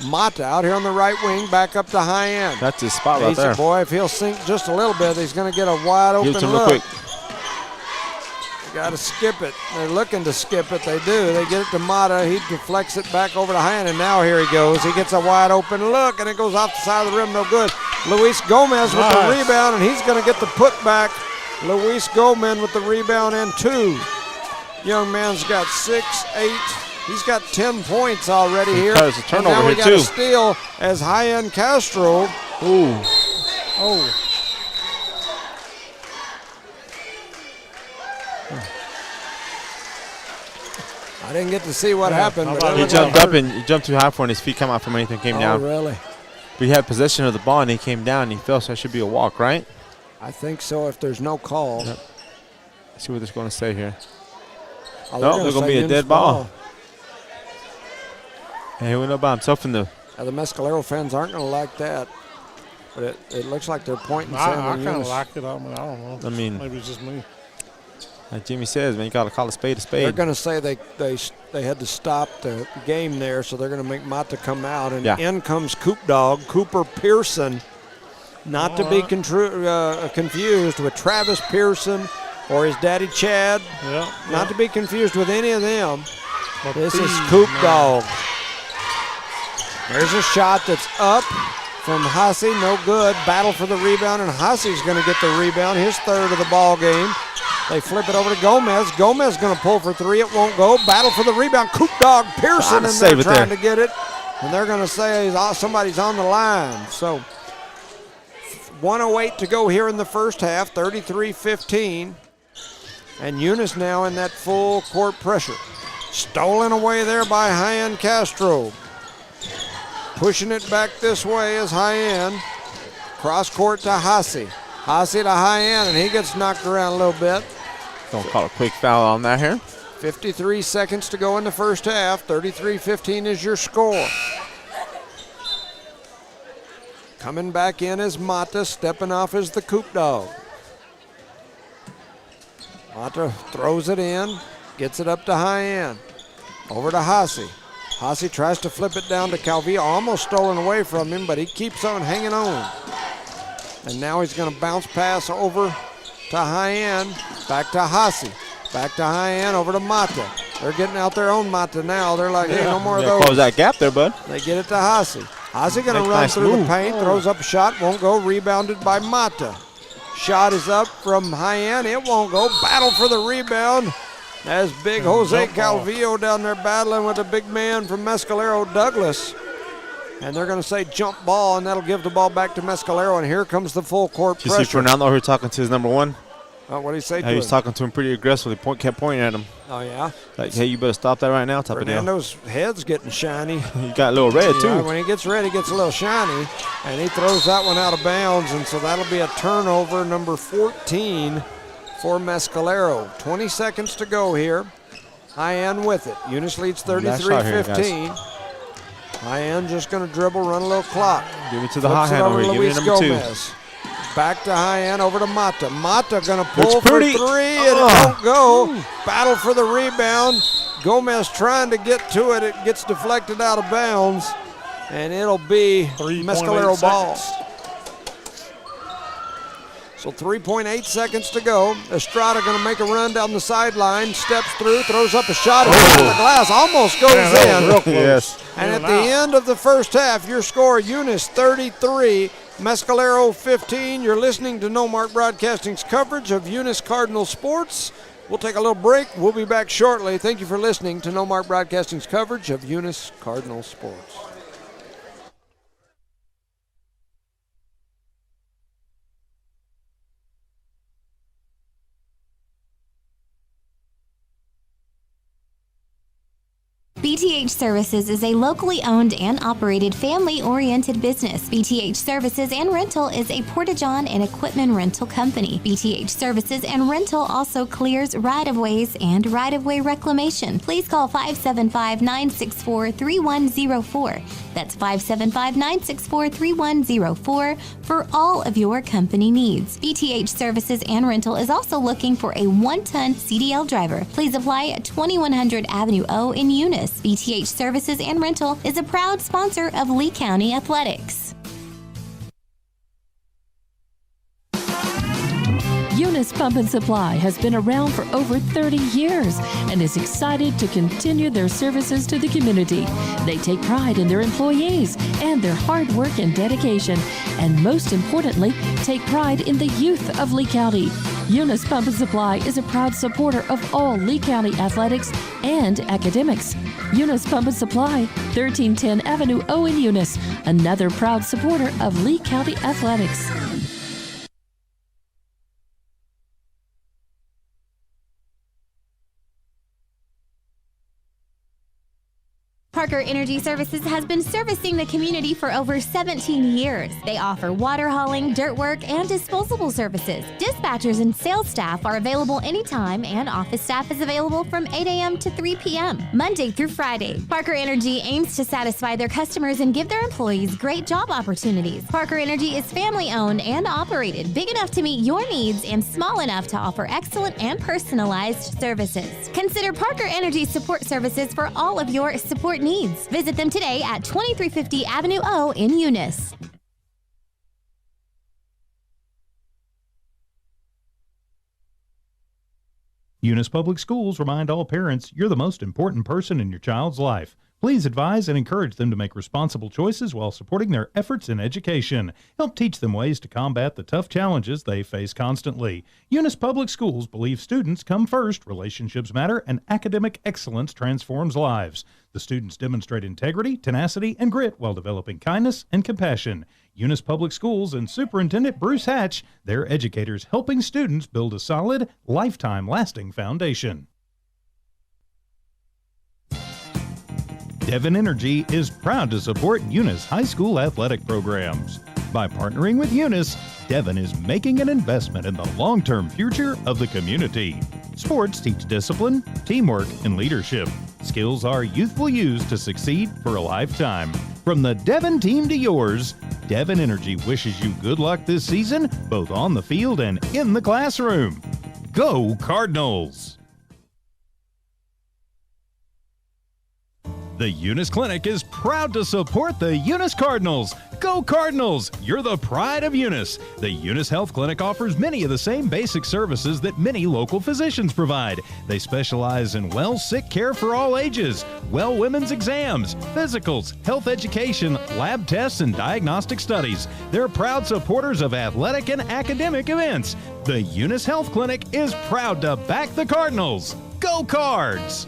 S1: Mata out here on the right wing, back up to Hyen.
S3: That's his spot right there.
S1: Boy, if he'll sink just a little bit, he's going to get a wide open
S3: look.
S1: Real quick. Got to skip it. They're looking to skip it. They do. They get it to Mata. He deflects it back over to Hyen, and now here he goes. He gets a wide open look, and it goes off the side of the rim. No good. Luis Gomez with the
S2: Nice.
S1: rebound, and he's going to get the putback. Luis Gomez with the rebound and 2. Young man's got 6, 8. He's got 10 points already here.
S3: There's a
S1: And
S3: turnover
S1: now we
S3: here,
S1: got a
S3: too.
S1: steal as High-End Castro.
S3: Ooh.
S2: Oh,
S1: I didn't get to see what
S2: Yeah,
S1: happened.
S2: how
S1: But
S2: about
S1: it
S3: He
S1: looked
S3: jumped
S1: like-
S3: up and he jumped too high for him. His feet come out from anything, came
S1: Oh,
S3: down.
S1: really?
S3: But he had possession of the ball and he came down and he fell, so that should be a walk, right?
S1: I think so if there's no call.
S3: Yep. Let's see what it's going to say here.
S1: Oh,
S3: No,
S1: they're
S3: they're gonna
S1: say
S3: be a
S1: Eunice
S3: dead ball. And he went up by himself in the.
S1: Now, the Mescalero fans aren't going to like that. But it looks like they're pointing
S2: I
S1: saying
S2: kind of
S1: Eunice.
S2: like it. I don't know.
S3: I mean-
S2: maybe it's just me.
S3: Like Jimmy says, man, you got to call a spade a
S1: They're
S3: spade.
S1: going to say they had to stop the game there, so they're going to make Mata come out. And
S3: Yeah.
S1: in comes Coop Dog, Cooper Pearson. Not to be
S2: Alright.
S1: confused with Travis Pearson or his daddy Chad.
S2: Yeah.
S1: Not to be confused with any of them.
S2: But
S1: This is
S2: these,
S1: Coop
S2: man.
S1: Dog. There's a shot that's up from Hassi, no good. Battle for the rebound, and Hassi's going to get the rebound, his third of the ball game. They flip it over to Gomez. Gomez going to pull for 3. It won't go. Battle for the rebound. Coop Dog Pearson
S3: Trying to
S1: in
S3: save
S1: there
S3: it
S1: trying
S3: there.
S1: to get it. And they're going to say somebody's on the line. So 1:08 to go here in the first half, 33-15. And Eunice now in that full court pressure. Stolen away there by High-End Castro. Pushing it back this way is High-End. Cross court to Hassi. Hassi to High-End, and he gets knocked around a little bit.
S3: Don't call a quick foul on that here.
S1: 53 seconds to go in the first half. 33-15 is your score. Coming back in is Mata. Stepping off is the Coop Dog. Mata throws it in. Gets it up to High-End. Over to Hassi. Hassi tries to flip it down to Calvillo. Almost stolen away from him, but he keeps on hanging on. And now he's going to bounce pass over to High-End. Back to Hassi. Back to High-End, over to Mata. They're getting out their own Mata now. They're like, hey, no more of
S3: Yeah,
S1: those.
S3: close that gap there, bud.
S1: They get it to Hassi. Hassi going to
S3: Make a
S1: run
S3: nice
S1: through the
S3: move.
S1: paint, throws up a shot, won't go, rebounded by Mata. Shot is up from High-End, it won't go. Battle for the rebound. As big Jose
S2: jump ball.
S1: Calvillo down there battling with the big man from Mescalero, Douglas. And they're going to say jump ball, and that'll give the ball back to Mescalero, and here comes the full court
S3: Did you see
S1: pressure.
S3: Fernando here talking to his number one?
S1: What did he say
S3: How
S1: to
S3: he was
S1: him?
S3: talking to him pretty aggressively. Kept pointing at him.
S1: Oh, yeah?
S3: Like, hey, you better stop that right now, type of deal.
S1: Fernando's head's getting shiny.
S3: He got a little red,
S1: Yeah,
S3: too.
S1: when he gets red, he gets a little shiny, and he throws that one out of bounds, and so that'll be a turnover, number 14 for Mescalero. 20 seconds to go here. High-End with it. Eunice leads
S3: Last shot here,
S1: 33-15. High-End just going to dribble, run a little clock.
S3: Give it to the
S1: Flips
S3: hot
S1: it
S3: hand
S1: over
S3: over
S1: to
S3: here. Give me
S1: Luis
S3: number 2.
S1: Gomez. Back to High-End, over to Mata. Mata going to pull
S3: Looks
S1: for
S3: pretty.
S1: 3, and it won't go. Battle for the rebound. Gomez trying to get to it. It gets deflected out of bounds, and it'll be
S2: 3.8
S1: Mescalero ball.
S2: seconds.
S1: So 3.8 seconds to go. Estrada going to make a run down the sideline, steps through, throws up a shot against the glass, almost goes
S2: Man, that was
S1: in.
S2: real close.
S3: Yes.
S1: And at
S2: In
S1: the
S2: and out.
S1: end of the first half, your score, Eunice 33, Mescalero 15. You're listening to No Mark Broadcasting's coverage of Eunice Cardinal Sports. We'll take a little break. We'll be back shortly. Thank you for listening to No Mark Broadcasting's coverage of Eunice Cardinal Sports.
S5: BTH Services is a locally owned and operated family-oriented business. BTH Services and Rental is a Porta-John and equipment rental company. BTH Services and Rental also clears right-of-ways and right-of-way reclamation. Please call 575-964-3104. That's 575-964-3104 for all of your company needs. BTH Services and Rental is also looking for a 1-ton CDL driver. Please apply at 2100 Avenue O in Eunice. BTH Services and Rental is a proud sponsor of Lee County Athletics.
S6: Eunice Eunice Pump and Supply has been around for over 30 years and is excited to continue their services to the community. They take pride in their employees and their hard work and dedication, and most importantly, take pride in the youth of Lee County. Eunice Pump and Supply is a proud supporter of all Lee County athletics and academics. Eunice Pump and Supply, 1310 Avenue O in Eunice, another proud supporter of Lee County athletics.
S5: Parker Energy Services has been servicing the community for over 17 years. They offer water hauling, dirt work, and disposable services. Dispatchers and sales staff are available anytime, and office staff is available from 8 a.m. to 3 p.m., Monday through Friday. Parker Energy aims to satisfy their customers and give their employees great job opportunities. Parker Energy is family-owned and operated, big enough to meet your needs and small enough to offer excellent and personalized services. Consider Parker Energy support services for all of your support needs. Visit them today at 2350 Avenue O in Eunice.
S4: Eunice Public Schools remind all parents you're the most important person in your child's life. Please advise and encourage them to make responsible choices while supporting their efforts in education. Help teach them ways to combat the tough challenges they face constantly. Eunice Public Schools believe students come first, relationships matter, and academic excellence transforms lives. The students demonstrate integrity, tenacity, and grit while developing kindness and compassion. Eunice Public Schools and Superintendent Bruce Hatch, their educators helping students build a solid, lifetime-lasting foundation. Devon Energy is proud to support Eunice High School athletic programs. By partnering with Eunice, Devon is making an investment in the long-term future of the community. Sports teach discipline, teamwork, and leadership. Skills our youth will use to succeed for a lifetime. From the Devon team to yours, Devon Energy wishes you good luck this season, both on the field and in the classroom. Go Cardinals! The Eunice Clinic is proud to support the Eunice Cardinals. Go Cardinals! You're the pride of Eunice. The Eunice Health Clinic offers many of the same basic services that many local physicians provide. They specialize in well sick care for all ages, well women's exams, physicals, health education, lab tests, and diagnostic studies. They're proud supporters of athletic and academic events. The Eunice Health Clinic is proud to back the Cardinals. Go Cards!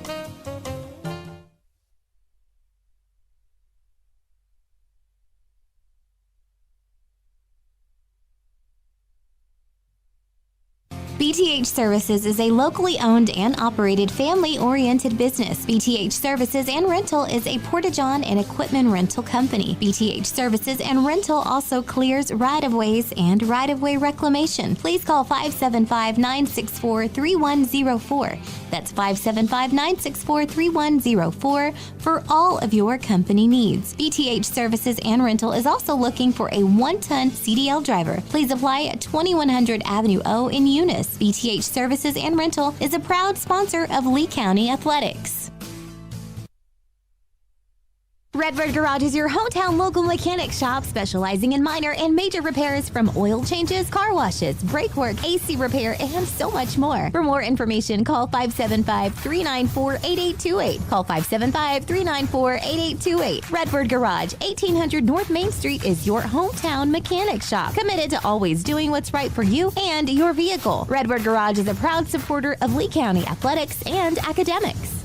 S5: BTH Services is a locally owned and operated family-oriented business. BTH Services and Rental is a porta-john and equipment rental company. BTH Services and Rental also clears right-of-ways and right-of-way reclamation. Please call 575-964-3104. That's 575-964-3104 for all of your company needs. BTH Services and Rental is also looking for a 1-ton CDL driver. Please apply at 2100 Avenue O in Eunice. BTH Services and Rental is a proud sponsor of Lee County Athletics. Redbird Garage is your hometown local mechanic shop specializing in minor and major repairs from oil changes, car washes, brake work, AC repair, and so much more. For more information, call 575-394-8828. Call 575-394-8828. Redbird Garage, 1800 North Main Street is your hometown mechanic shop, committed to always doing what's right for you and your vehicle. Redbird Garage is a proud supporter of Lee County athletics and academics.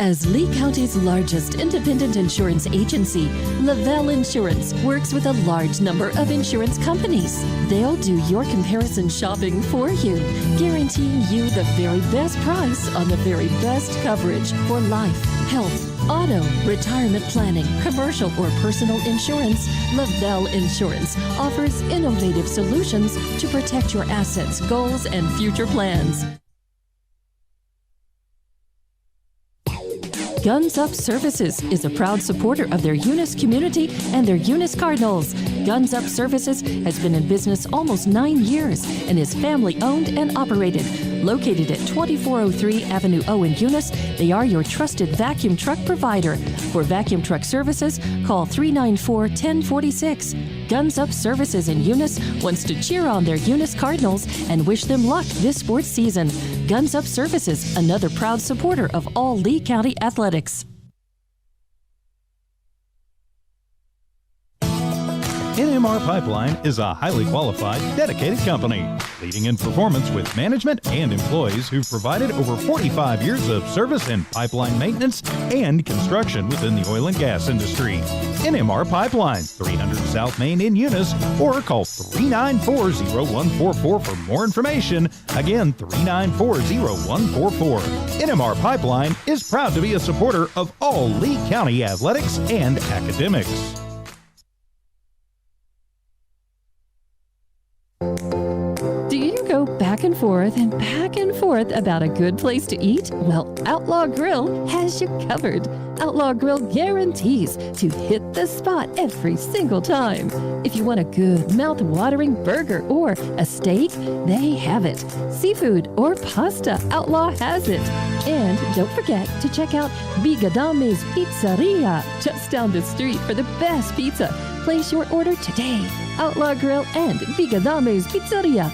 S6: As Lee County's largest independent insurance agency, Lavelle Insurance works with a large number of insurance companies. They'll do your comparison shopping for you, guaranteeing you the very best price on the very best coverage for life, health, auto, retirement planning, commercial or personal insurance. Lavelle Insurance offers innovative solutions to protect your assets, goals, and future plans. Guns Up Services is a proud supporter of their Eunice community and their Eunice Cardinals. Guns Up Services has been in business almost 9 years and is family owned and operated. Located at 2403 Avenue O in Eunice, they are your trusted vacuum truck provider. For vacuum truck services, call 394-1046. Guns Up Services in Eunice wants to cheer on their Eunice Cardinals and wish them luck this sports season. Guns Up Services, another proud supporter of all Lee County athletics.
S4: NMR Pipeline is a highly qualified, dedicated company, leading in performance with management and employees who've provided over 45 years of service in pipeline maintenance and construction within the oil and gas industry. NMR Pipeline, 300 South Main in Eunice, or call 394-0144 for more information. Again, 394-0144. NMR Pipeline is proud to be a supporter of all Lee County athletics and academics.
S6: Do you go back and forth about a good place to eat? Well, Outlaw Grill has you covered. Outlaw Grill guarantees to hit the spot every single time. If you want a good, mouth-watering burger or a steak, they have it. Seafood or pasta, Outlaw has it. And don't forget to check out Bigadame's Pizzeria, just down the street for the best pizza. Place your order today. Outlaw Grill and Bigadame's Pizzeria.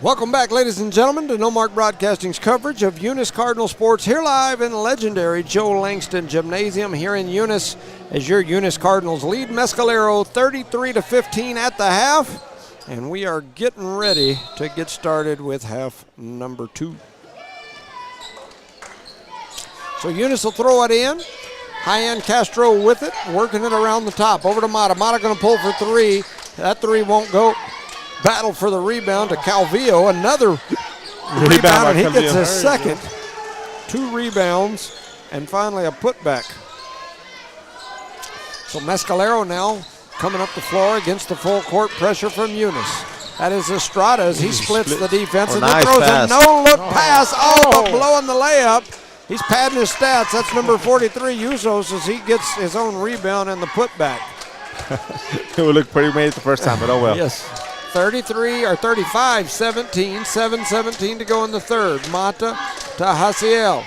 S1: Welcome back, ladies and gentlemen, to No Mark Broadcasting's coverage of Eunice Cardinal sports here live in the legendary Joe Langston Gymnasium here in Eunice as your Eunice Cardinals lead Mescalero 33-15 at the half. And we are getting ready to get started with half number 2. So Eunice will throw it in. High-end Castro with it, working it around the top. Over to Mata. Mata going to pull for 3. That 3 won't go. Battle for the rebound to Calvillo. Another rebound, and he gets his second. 2 rebounds, and finally a putback. So Mescalero now coming up the floor against the full court pressure from Eunice. That is Estrada as he splits the defense and then throws a no-look pass. But blowing the layup. He's padding his stats. That's number 43, Usos, as he gets his own rebound and the putback.
S3: It would look pretty made it the first time, but oh well.
S1: Yes. 35-17, 7:17 to go in the third. Mata to Hasiel.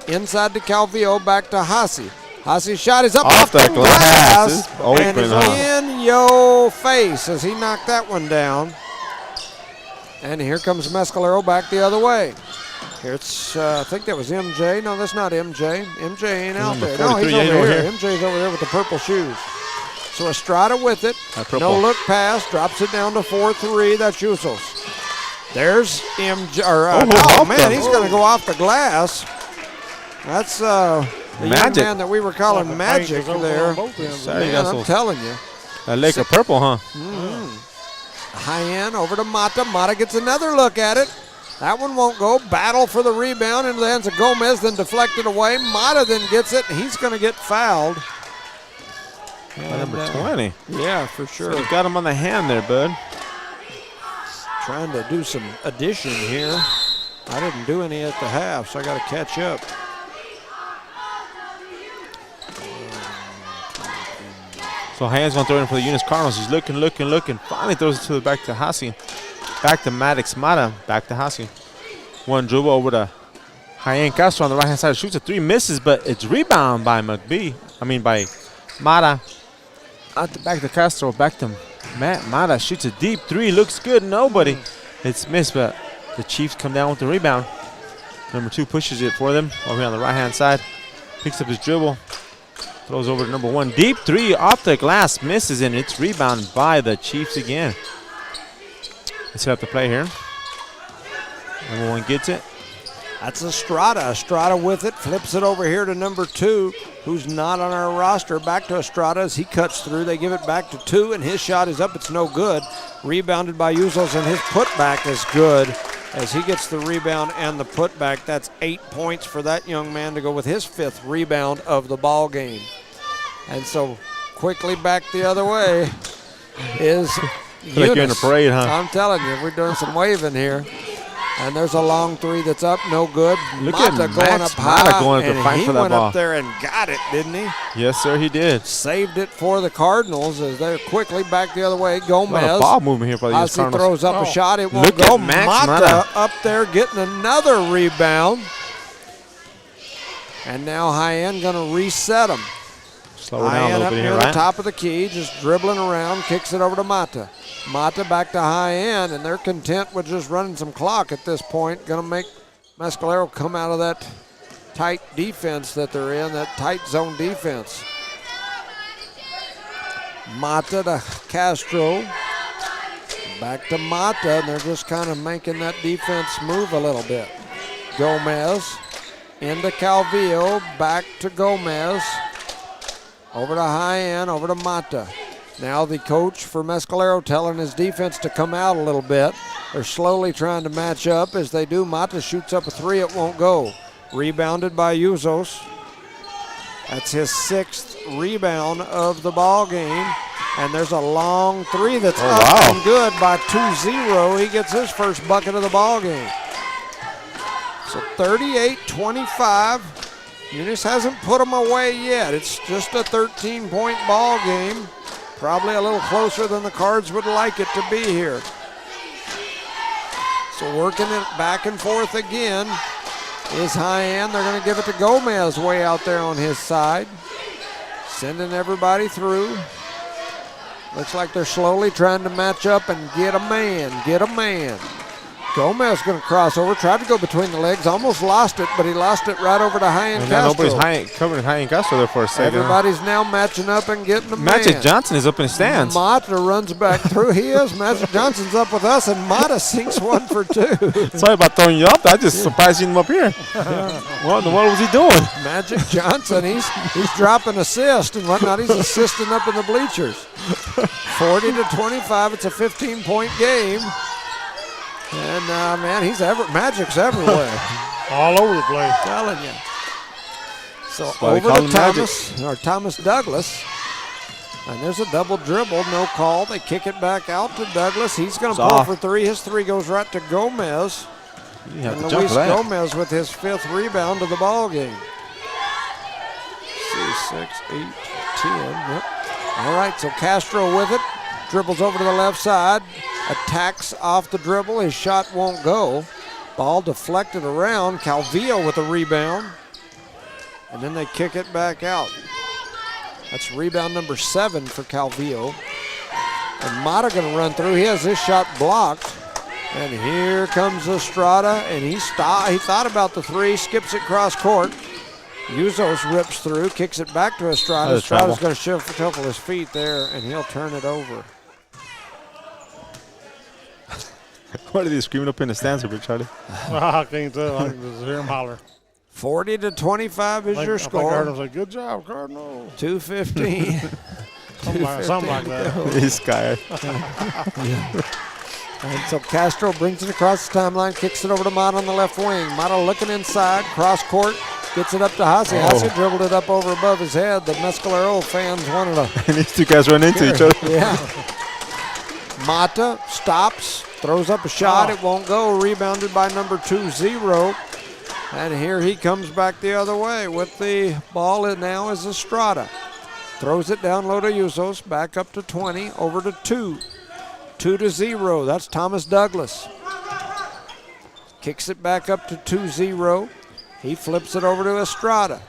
S1: Inside to Calvillo, back to Hasi. Hasi's shot is up off the glass. And it's in your face as he knocked that one down. And here comes Mescalero back the other way. Here it's, I think that was MJ. No, that's not MJ. MJ ain't out there. No, he's over here. MJ's over there with the purple shoes. So Estrada with it. No look pass. Drops it down to 4-3. That's Usos. There's MJ. He's going to go off the glass. That's the young man that we were calling Magic there. Man, I'm telling you.
S3: A lake of purple, huh?
S1: High end over to Mata. Mata gets another look at it. That one won't go. Battle for the rebound in the hands of Gomez, then deflected away. Mata then gets it. He's going to get fouled.
S3: Number 20.
S1: Yeah, for sure.
S3: So you got him on the hand there, bud.
S1: Trying to do some addition here. I didn't do any at the half, so I got to catch up.
S3: So Hand's going to throw it in for the Eunice Cardinals. He's looking. Finally throws it to the back to Hasi. Back to Maddox Mata. Back to Hasi. One dribble over to Hyen Castro on the right-hand side. Shoots a 3, misses, but it's rebound by by Mata. Back to Castro. Back to Mata. Shoots a deep 3. Looks good. Nobody. It's missed, but the Chiefs come down with the rebound. Number 2 pushes it for them over here on the right-hand side. Picks up his dribble. Throws over to number 1. Deep 3 off the glass. Misses, and it's rebounded by the Chiefs again. Let's set up the play here. Number 1 gets it.
S1: That's Estrada. Estrada with it. Flips it over here to number 2, who's not on our roster. Back to Estrada as he cuts through. They give it back to 2, and his shot is up. It's no good. Rebounded by Usos, and his putback is good as he gets the rebound and the putback. That's 8 points for that young man to go with his 5th rebound of the ball game. And so quickly back the other way is Eunice.
S3: Like you're in a parade, huh?
S1: I'm telling you, we're doing some waving here. And there's a long three that's up, no good.
S3: Look at
S1: Mata going
S3: Max
S1: up high,
S3: going to
S1: and
S3: fight
S1: he
S3: for that
S1: went
S3: ball.
S1: up there and got it, didn't he?
S3: Yes, sir, he did.
S1: Saved it for the Cardinals as they're quickly back the other way.
S3: A lot
S1: Gomez.
S3: of ball movement here for the U.S.
S1: Ozzie
S3: Cardinals.
S1: throws up a shot. It won't
S3: Look
S1: go.
S3: at Max
S1: Mata up there getting another rebound. And now High-End going to reset them.
S3: Slow it down a
S1: High-End
S3: little
S1: up
S3: bit
S1: near
S3: here,
S1: the
S3: right?
S1: top of the key, just dribbling around, kicks it over to Mata. Mata back to High-End, and they're content with just running some clock at this point. Going to make Mescalero come out of that tight defense that they're in, that tight zone defense. Mata to Castro. Back to Mata, and they're just kind of making that defense move a little bit. Gomez into Calvillo, back to Gomez. Over to High-End, over to Mata. Now the coach for Mescalero telling his defense to come out a little bit. They're slowly trying to match up. As they do, Mata shoots up a three, it won't go. Rebounded by Uzos. That's his 6th rebound of the ball game. And there's a long three that's up and good by 2-0. He gets his first bucket of the ball game. So 38-25. Eunice hasn't put them away yet. It's just a 13-point ball game. Probably a little closer than the Cards would like it to be here. So working it back and forth again is High-End. They're going to give it to Gomez way out there on his side. Sending everybody through. Looks like they're slowly trying to match up and get a man. Gomez going to cross over, tried to go between the legs, almost lost it, but he lost it right over to High-End Castro.
S3: Nobody's covering High-End Castro there for a second.
S1: Everybody's now matching up and getting a man.
S3: Magic Johnson is up in the stands.
S1: Mata runs back through. He is. Magic Johnson's up with us, and Mata sinks one for two.
S3: Sorry about throwing you up. I just surprised seeing him up here. What in the world was he doing?
S1: Magic Johnson, he's dropping assists and whatnot. He's assisting up in the bleachers. 40-25. It's a 15-point game. And, man, Magic's everywhere.
S2: All over the place.
S1: Telling you. So
S3: why we
S1: over
S3: call
S1: to Thomas Douglas. And there's a double dribble, no call. They kick it back out to Douglas. He's going to pull for three. His three goes right to Gomez.
S3: You have
S1: And
S3: to jump
S1: Luis
S3: for that.
S1: Gomez with his 5th rebound of the ball game. 6, 8, 10. Yep. All right, so Castro with it. Dribbles over to the left side. Attacks off the dribble. His shot won't go. Ball deflected around. Calvillo with a rebound. And then they kick it back out. That's rebound number 7 for Calvillo. And Mata going to run through. He has his shot blocked. And here comes Estrada. And he thought about the three. Skips it cross court. Uzos rips through. Kicks it back to Estrada. Estrada's going to shuffle his feet there. And he'll turn it over.
S3: What are they screaming up in the stands over, Charlie?
S2: I can't tell. I can just hear him holler.
S1: 40-25 is your score.
S2: I think I heard him say, "Good job, Cardinals."
S1: 2:15.
S2: Something like that.
S3: This guy.
S1: And so Castro brings it across the timeline, kicks it over to Mata on the left wing. Mata looking inside, cross court, gets it up to Hasse. Hasse dribbled it up over above his head. The Mescalero fans wanted to.
S3: And these two guys run into each other.
S1: Yeah. Mata stops, throws up a shot. It won't go. Rebounded by number 2-0. And here he comes back the other way with the ball. And now is Estrada. Throws it down low to Uzos. Back up to 20. Over to 2. 2-0. That's Thomas Douglas. Kicks it back up to 2-0. He flips it over to Estrada.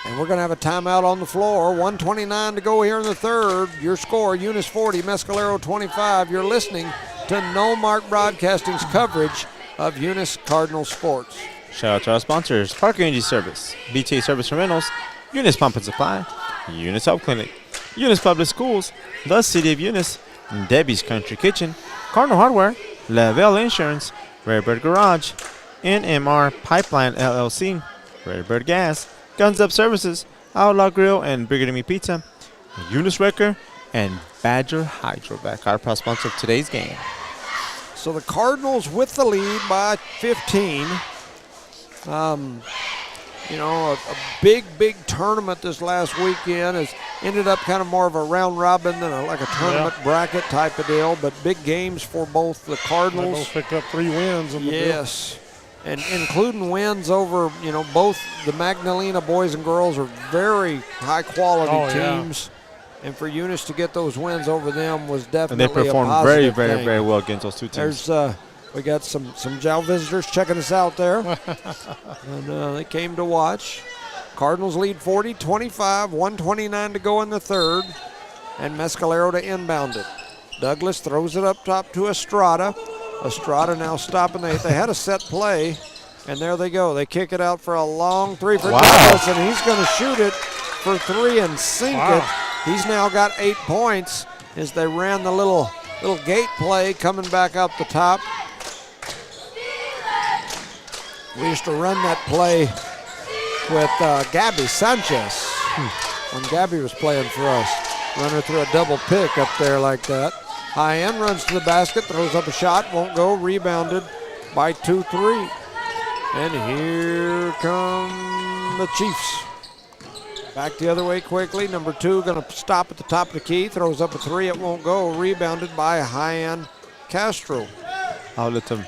S1: And we're going to have a timeout on the floor. 1:29 to go here in the third. Your score, Eunice 40, Mescalero 25. You're listening to No Mark Broadcasting's coverage of Eunice Cardinal Sports.
S3: Shout out to our sponsors, Parker Energy Service, BTA Service and Rentals, Eunice Pump and Supply, Eunice Health Clinic, Eunice Public Schools, the City of Eunice, Debbie's Country Kitchen, Cardinal Hardware, Lavelle Insurance, Redbird Garage, NMR Pipeline LLC, Redbird Gas, Guns Up Services, Outlaw Grill and Brigadoon Meat Pizza, Eunice Wrecker, and Badger Hydrovac, our proud sponsor of today's game.
S1: So the Cardinals with the lead by 15. a big tournament this last weekend. Has ended up kind of more of a round robin than like a tournament bracket type of deal, but big games for both the Cardinals.
S2: They both picked up 3 wins. In the
S1: yes, and including wins over, both the Magdalena boys and girls are very high quality teams. And for Eunice to get those wins over them was definitely
S3: and they performed
S1: a positive
S3: very,
S1: thing.
S3: very well against those 2 teams.
S1: There's we got some JAL visitors checking us out there. And they came to watch. Cardinals lead 40-25, 1:29 to go in the third. And Mescalero to inbound it. Douglas throws it up top to Estrada. Estrada now stopping. They had a set play, and there they go. They kick it out for a long 3 for Douglas, and he's going to shoot it for 3 and sink it. He's now got 8 points as they ran the little gate play coming back up the top. We used to run that play with Gabby Sanchez when Gabby was playing for us. Run her through a double pick up there like that. High end runs to the basket, throws up a shot, won't go, rebounded by 2-3. And here come the Chiefs. Back the other way quickly. Number 2 going to stop at the top of the key, throws up a 3, it won't go, rebounded by High end Castro.
S3: I'll let them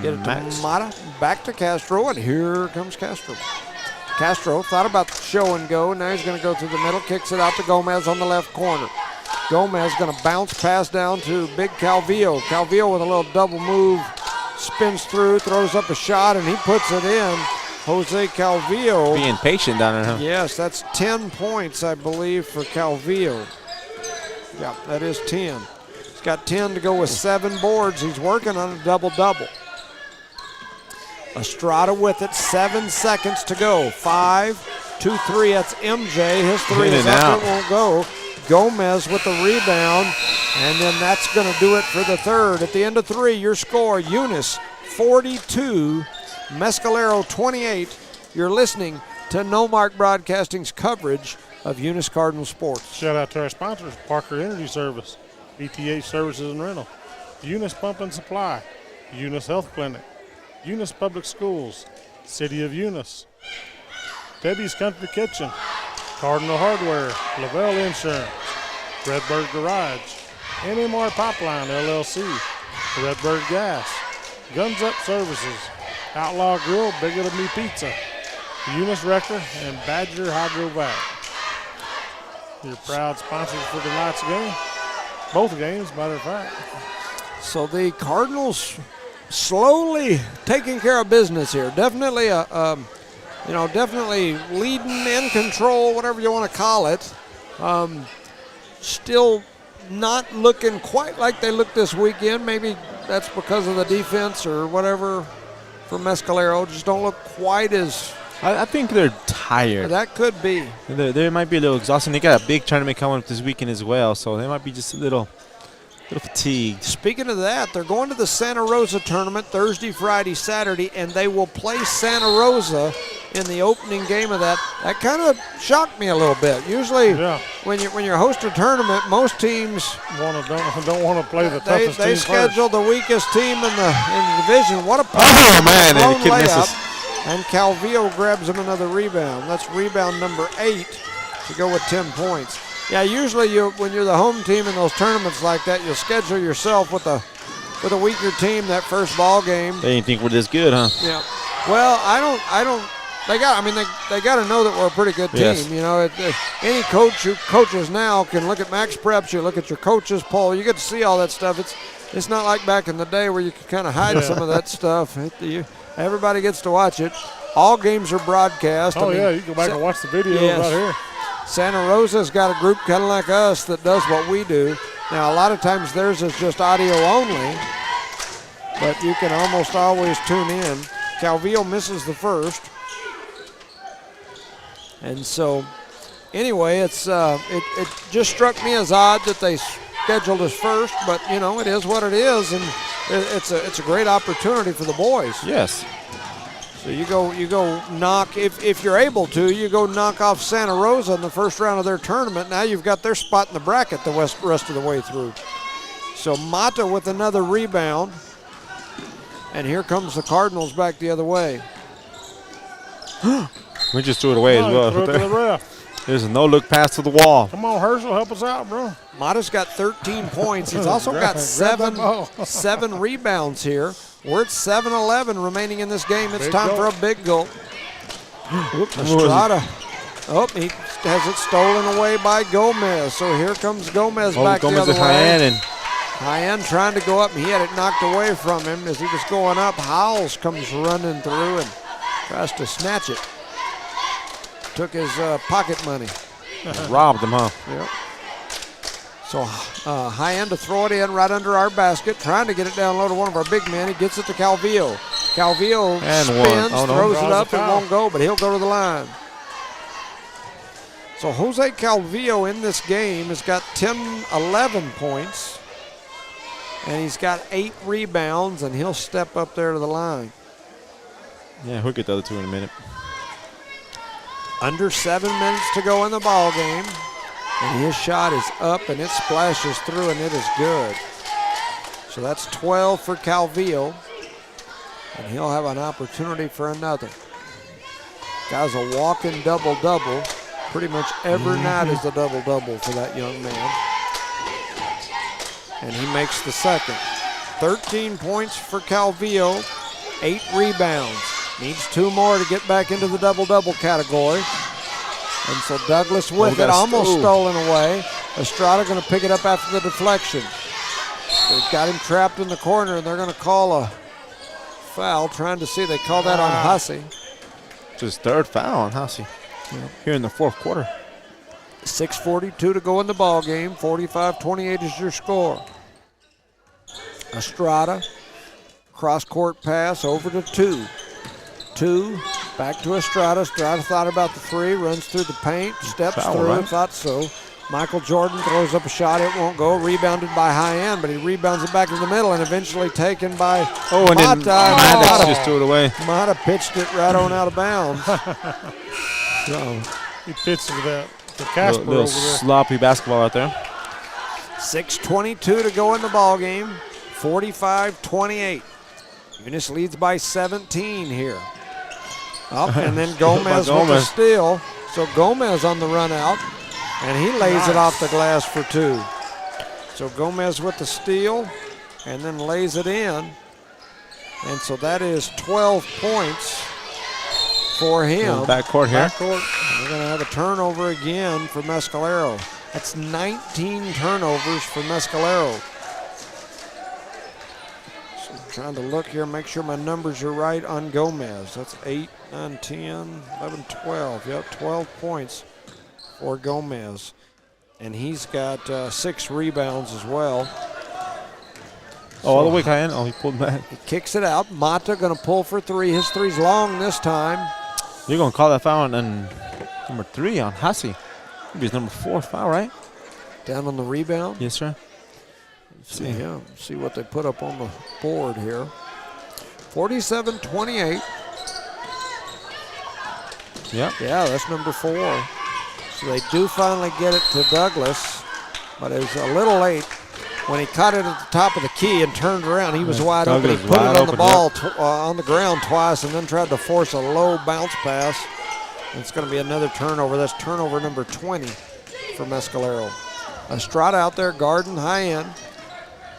S1: get it to Mata, back to Castro, and here comes Castro. Castro thought about the show and go. Now he's going to go through the middle, kicks it out to Gomez on the left corner. Gomez going to bounce pass down to big Calvillo. Calvillo with a little double move, spins through, throws up a shot, and he puts it in. Jose Calvillo.
S3: Being patient down there, huh?
S1: Yes, that's 10 points, I believe, for Calvillo. Yeah, that is 10. He's got 10 to go with 7 boards. He's working on a double-double. Estrada with it, 7 seconds to go. 5, 2, 3, that's MJ. His 3 is up, it won't go. Gomez with the rebound, and then that's going to do it for the third. At the end of 3, your score, Eunice 42, Mescalero 28. You're listening to No Mark Broadcasting's coverage of Eunice Cardinal sports.
S2: Shout out to our sponsors, Parker Energy Service, BTH Services and Rental, Eunice Pump and Supply, Eunice Health Clinic, Eunice Public Schools, City of Eunice, Debbie's Country Kitchen, Cardinal Hardware, Lavelle Insurance, Redbird Garage, NMR Pipeline LLC, Redbird Gas, Guns Up Services, Outlaw Grill, Bigger Than Me Pizza, Eunice Wrecker, and Badger Hydrovac. Your proud sponsors for tonight's game. Both games, matter of fact.
S1: So the Cardinals slowly taking care of business here. Definitely definitely leading, in control, whatever you want to call it. Still not looking quite like they looked this weekend. Maybe that's because of the defense or whatever for Mescalero. Just don't look quite as...
S3: I think they're tired.
S1: That could be.
S3: They might be a little exhausted. They got a big tournament coming up this weekend as well, so they might be just a little fatigued.
S1: Speaking of that, they're going to the Santa Rosa tournament Thursday, Friday, Saturday, and they will play Santa Rosa in the opening game of that. That kind of shocked me a little bit. Usually, when you host a tournament, most teams
S2: don't want to play the toughest team
S1: They schedule the weakest team in the division. What a
S3: the kid misses.
S1: And Calvillo grabs him another rebound. That's rebound number 8 to go with 10 points. Yeah, usually when you're the home team in those tournaments like that, you'll schedule yourself with a weaker team that first ball game.
S3: They didn't think we're this good, huh?
S1: Yeah. Well, I don't. They got to know that we're a pretty good team.
S3: Yes.
S1: You know, any coach who coaches now can look at Max Preps. You look at your coaches poll. You get to see all that stuff. It's not like back in the day where you could kind of hide some of that stuff. Everybody gets to watch it. All games are broadcast.
S2: You can go back and watch the videos right here.
S1: Santa Rosa's got a group kind of like us that does what we do. Now, a lot of times theirs is just audio only, but you can almost always tune in. Calvillo misses the first. And so, anyway, it just struck me as odd that they scheduled us first, but, it is what it is, and it's a great opportunity for the boys.
S3: Yes.
S1: So you go knock, if you're able to, you go knock off Santa Rosa in the first round of their tournament. Now you've got their spot in the bracket the rest of the way through. So Mata with another rebound. And here comes the Cardinals back the other way.
S3: We just threw it away as well.
S2: Threw it to the ref.
S3: There's a no-look pass to the wall.
S2: Come on, Herschel, help us out, bro.
S1: Mata's got 13 points. He's also got
S2: Grab that ball.
S1: seven rebounds here. We're at 7-11 remaining in this game. It's
S2: Big
S1: time
S2: goal.
S1: for a big goal. Estrada. Oh, he has it stolen away by Gomez. So here comes Gomez back
S3: Gomez
S1: the other
S3: is
S1: way.
S3: Hyann.
S1: Hyann trying to go up, and he had it knocked away from him as he was going up. Howells comes running through and tries to snatch it. Took his pocket money.
S3: Robbed him, huh?
S1: Yep. So Hyann to throw it in right under our basket, trying to get it down low to one of our big men. He gets it to Calvillo. Calvillo
S3: And
S1: spins,
S3: one. Oh, no.
S1: throws it
S2: Draws
S1: up,
S2: a
S1: and
S2: foul.
S1: won't go, but he'll go to the line. So Jose Calvillo in this game has got 11 points, and he's got 8 rebounds, and he'll step up there to the line.
S3: Yeah, we'll get the other two in a minute.
S1: Under 7 minutes to go in the ball game, and his shot is up, and it splashes through, and it is good. So that's 12 for Calvillo, and he'll have an opportunity for another. Guy's a walking double-double. Pretty much every night is a double-double for that young man. And he makes the second. 13 points for Calvillo, 8 rebounds. Needs 2 more to get back into the double-double category. And so Douglas with it, almost stolen away. Estrada going to pick it up after the deflection. They've got him trapped in the corner, and they're going to call a foul, trying to see. They call that on Hussey.
S3: Just third foul on Hussey here in the fourth quarter.
S1: 6:42 to go in the ball game. 45-28 is your score. Estrada, cross-court pass over to 2. Back to Estrada. Estrada thought about the 3, runs through the paint, steps
S3: Foul,
S1: through,
S3: right?
S1: thought so. Michael Jordan throws up a shot, it won't go. Rebounded by Hyann, but he rebounds it back in the middle and eventually taken by
S3: And then
S1: Mata.
S3: Maddox just threw it away.
S1: Mata pitched it right on out of bounds. So,
S2: He pitched it to Casper
S3: Little
S2: over there.
S3: sloppy basketball out there.
S1: 6:22 to go in the ball game. 45-28. Eunice leads by 17 here. Up and then Gomez with the steal. So Gomez on the run out, and he lays it off the glass for 2. So Gomez with the steal, and then lays it in. And so that is 12 points for him.
S3: Backcourt here.
S1: Backcourt. We're going to have a turnover again for Mescalero. That's 19 turnovers for Mescalero. So I'm trying to look here, make sure my numbers are right on Gomez. That's 8, 9, 10, 11, 12. Yep, 12 points for Gomez. And he's got 6 rebounds as well.
S3: All the way, Hyann. Oh, he pulled back.
S1: He kicks it out. Mata going to pull for 3. His 3's long this time.
S3: You're going to call that foul on number 3 on Hussey. Maybe his number 4 foul, right?
S1: Down on the rebound.
S3: Yes, sir.
S1: See what they put up on the board here. 47-28.
S3: Yep.
S1: Yeah, that's number 4. So they do finally get it to Douglas, but it was a little late. When he caught it at the top of the key and turned around, he was wide open. He put it on the ball on the ground twice and then tried to force a low bounce pass. And it's going to be another turnover. That's turnover number 20 for Mescalero. Estrada out there guarding Hyann.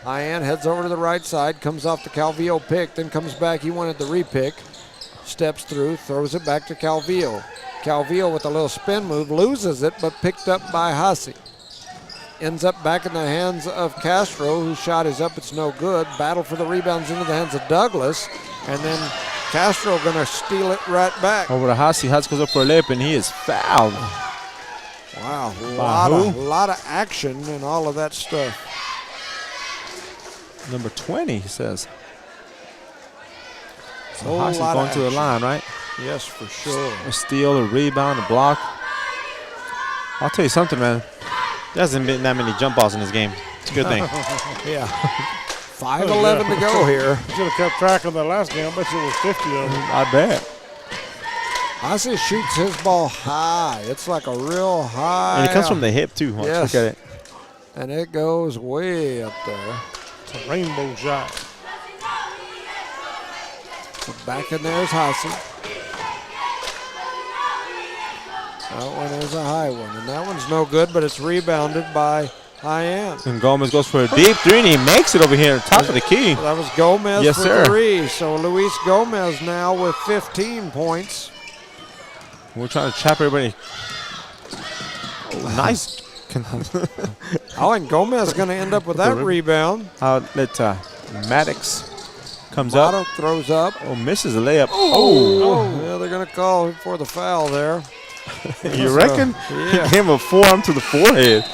S1: Hyann heads over to the right side, comes off the Calvillo pick, then comes back. He wanted the repick. Steps through, throws it back to Calvillo. Calvillo with a little spin move, loses it, but picked up by Hussey. Ends up back in the hands of Castro, whose shot is up, it's no good. Battle for the rebounds into the hands of Douglas, and then Castro gonna steal it right back.
S3: Over to Hussey. Hussey goes up for a layup, and he is fouled.
S1: Wow, a lot of action and all of that stuff.
S3: Number 20, he says. So
S1: Hussey
S3: going to the line, right?
S1: Yes, for sure.
S3: A steal, a rebound, a block. I'll tell you something, man. There hasn't been that many jump balls in this game. It's a good thing.
S1: Yeah. 5:11 to go here.
S2: Should have kept track of that last game. I bet you it was 50 of them.
S3: I bet.
S1: Hussey shoots his ball high. It's like a real high.
S3: And it comes from the hip, too. Watch,
S1: Yes.
S3: look at it.
S1: And it goes way up there.
S2: It's a rainbow shot.
S1: So back in there is Hussey. That one is a high one, and that one's no good, but it's rebounded by High-End.
S3: And Gomez goes for a deep three, and he makes it over here on top of the key.
S1: That was Gomez
S3: Yes,
S1: for
S3: sir.
S1: 3. So Luis Gomez now with 15 points.
S3: We're trying to trap everybody. Oh, nice.
S1: Oh, and Gomez is going to end up with that rebound.
S3: Let Maddox comes
S1: Motto
S3: up.
S1: throws up.
S3: Oh, misses a layup.
S1: Oh, yeah, they're going to call for the foul there.
S3: You reckon?
S1: Yeah.
S3: He gave him a forearm to the forehead.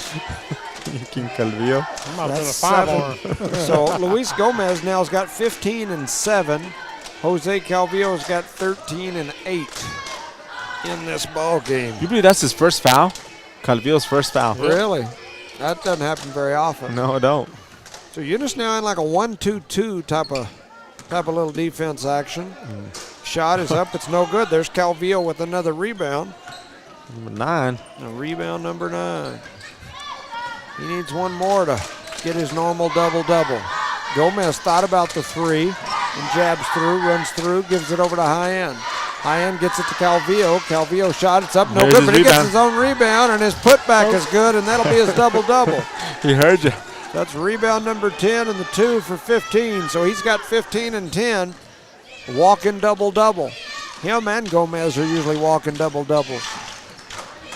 S3: King Calvillo.
S2: That might have been a
S1: That's
S2: 5-arm.
S1: So Luis Gomez now has got 15 and 7. Jose Calvillo's got 13 and 8 in this ball game.
S3: You believe that's his first foul? Calvillo's first foul.
S1: Really? That doesn't happen very often.
S3: No, I don't.
S1: So Eunice now in like a 1-2-2 type of little defense action. Shot is up. It's no good. There's Calvillo with another rebound.
S3: Number 9.
S1: Rebound number 9. He needs one more to get his normal double-double. Gomez thought about the 3 and jabs through, runs through, gives it over to High-End. High-End gets it to Calvillo. Calvillo shot. It's up, no
S3: There's
S1: good,
S3: his
S1: but he gets
S3: rebound.
S1: his own rebound, and his putback is good, and that'll be his double-double.
S3: He heard you.
S1: That's rebound number 10 and the 2 for 15. So he's got 15 and 10. Walking double-double. Him and Gomez are usually walking double-doubles.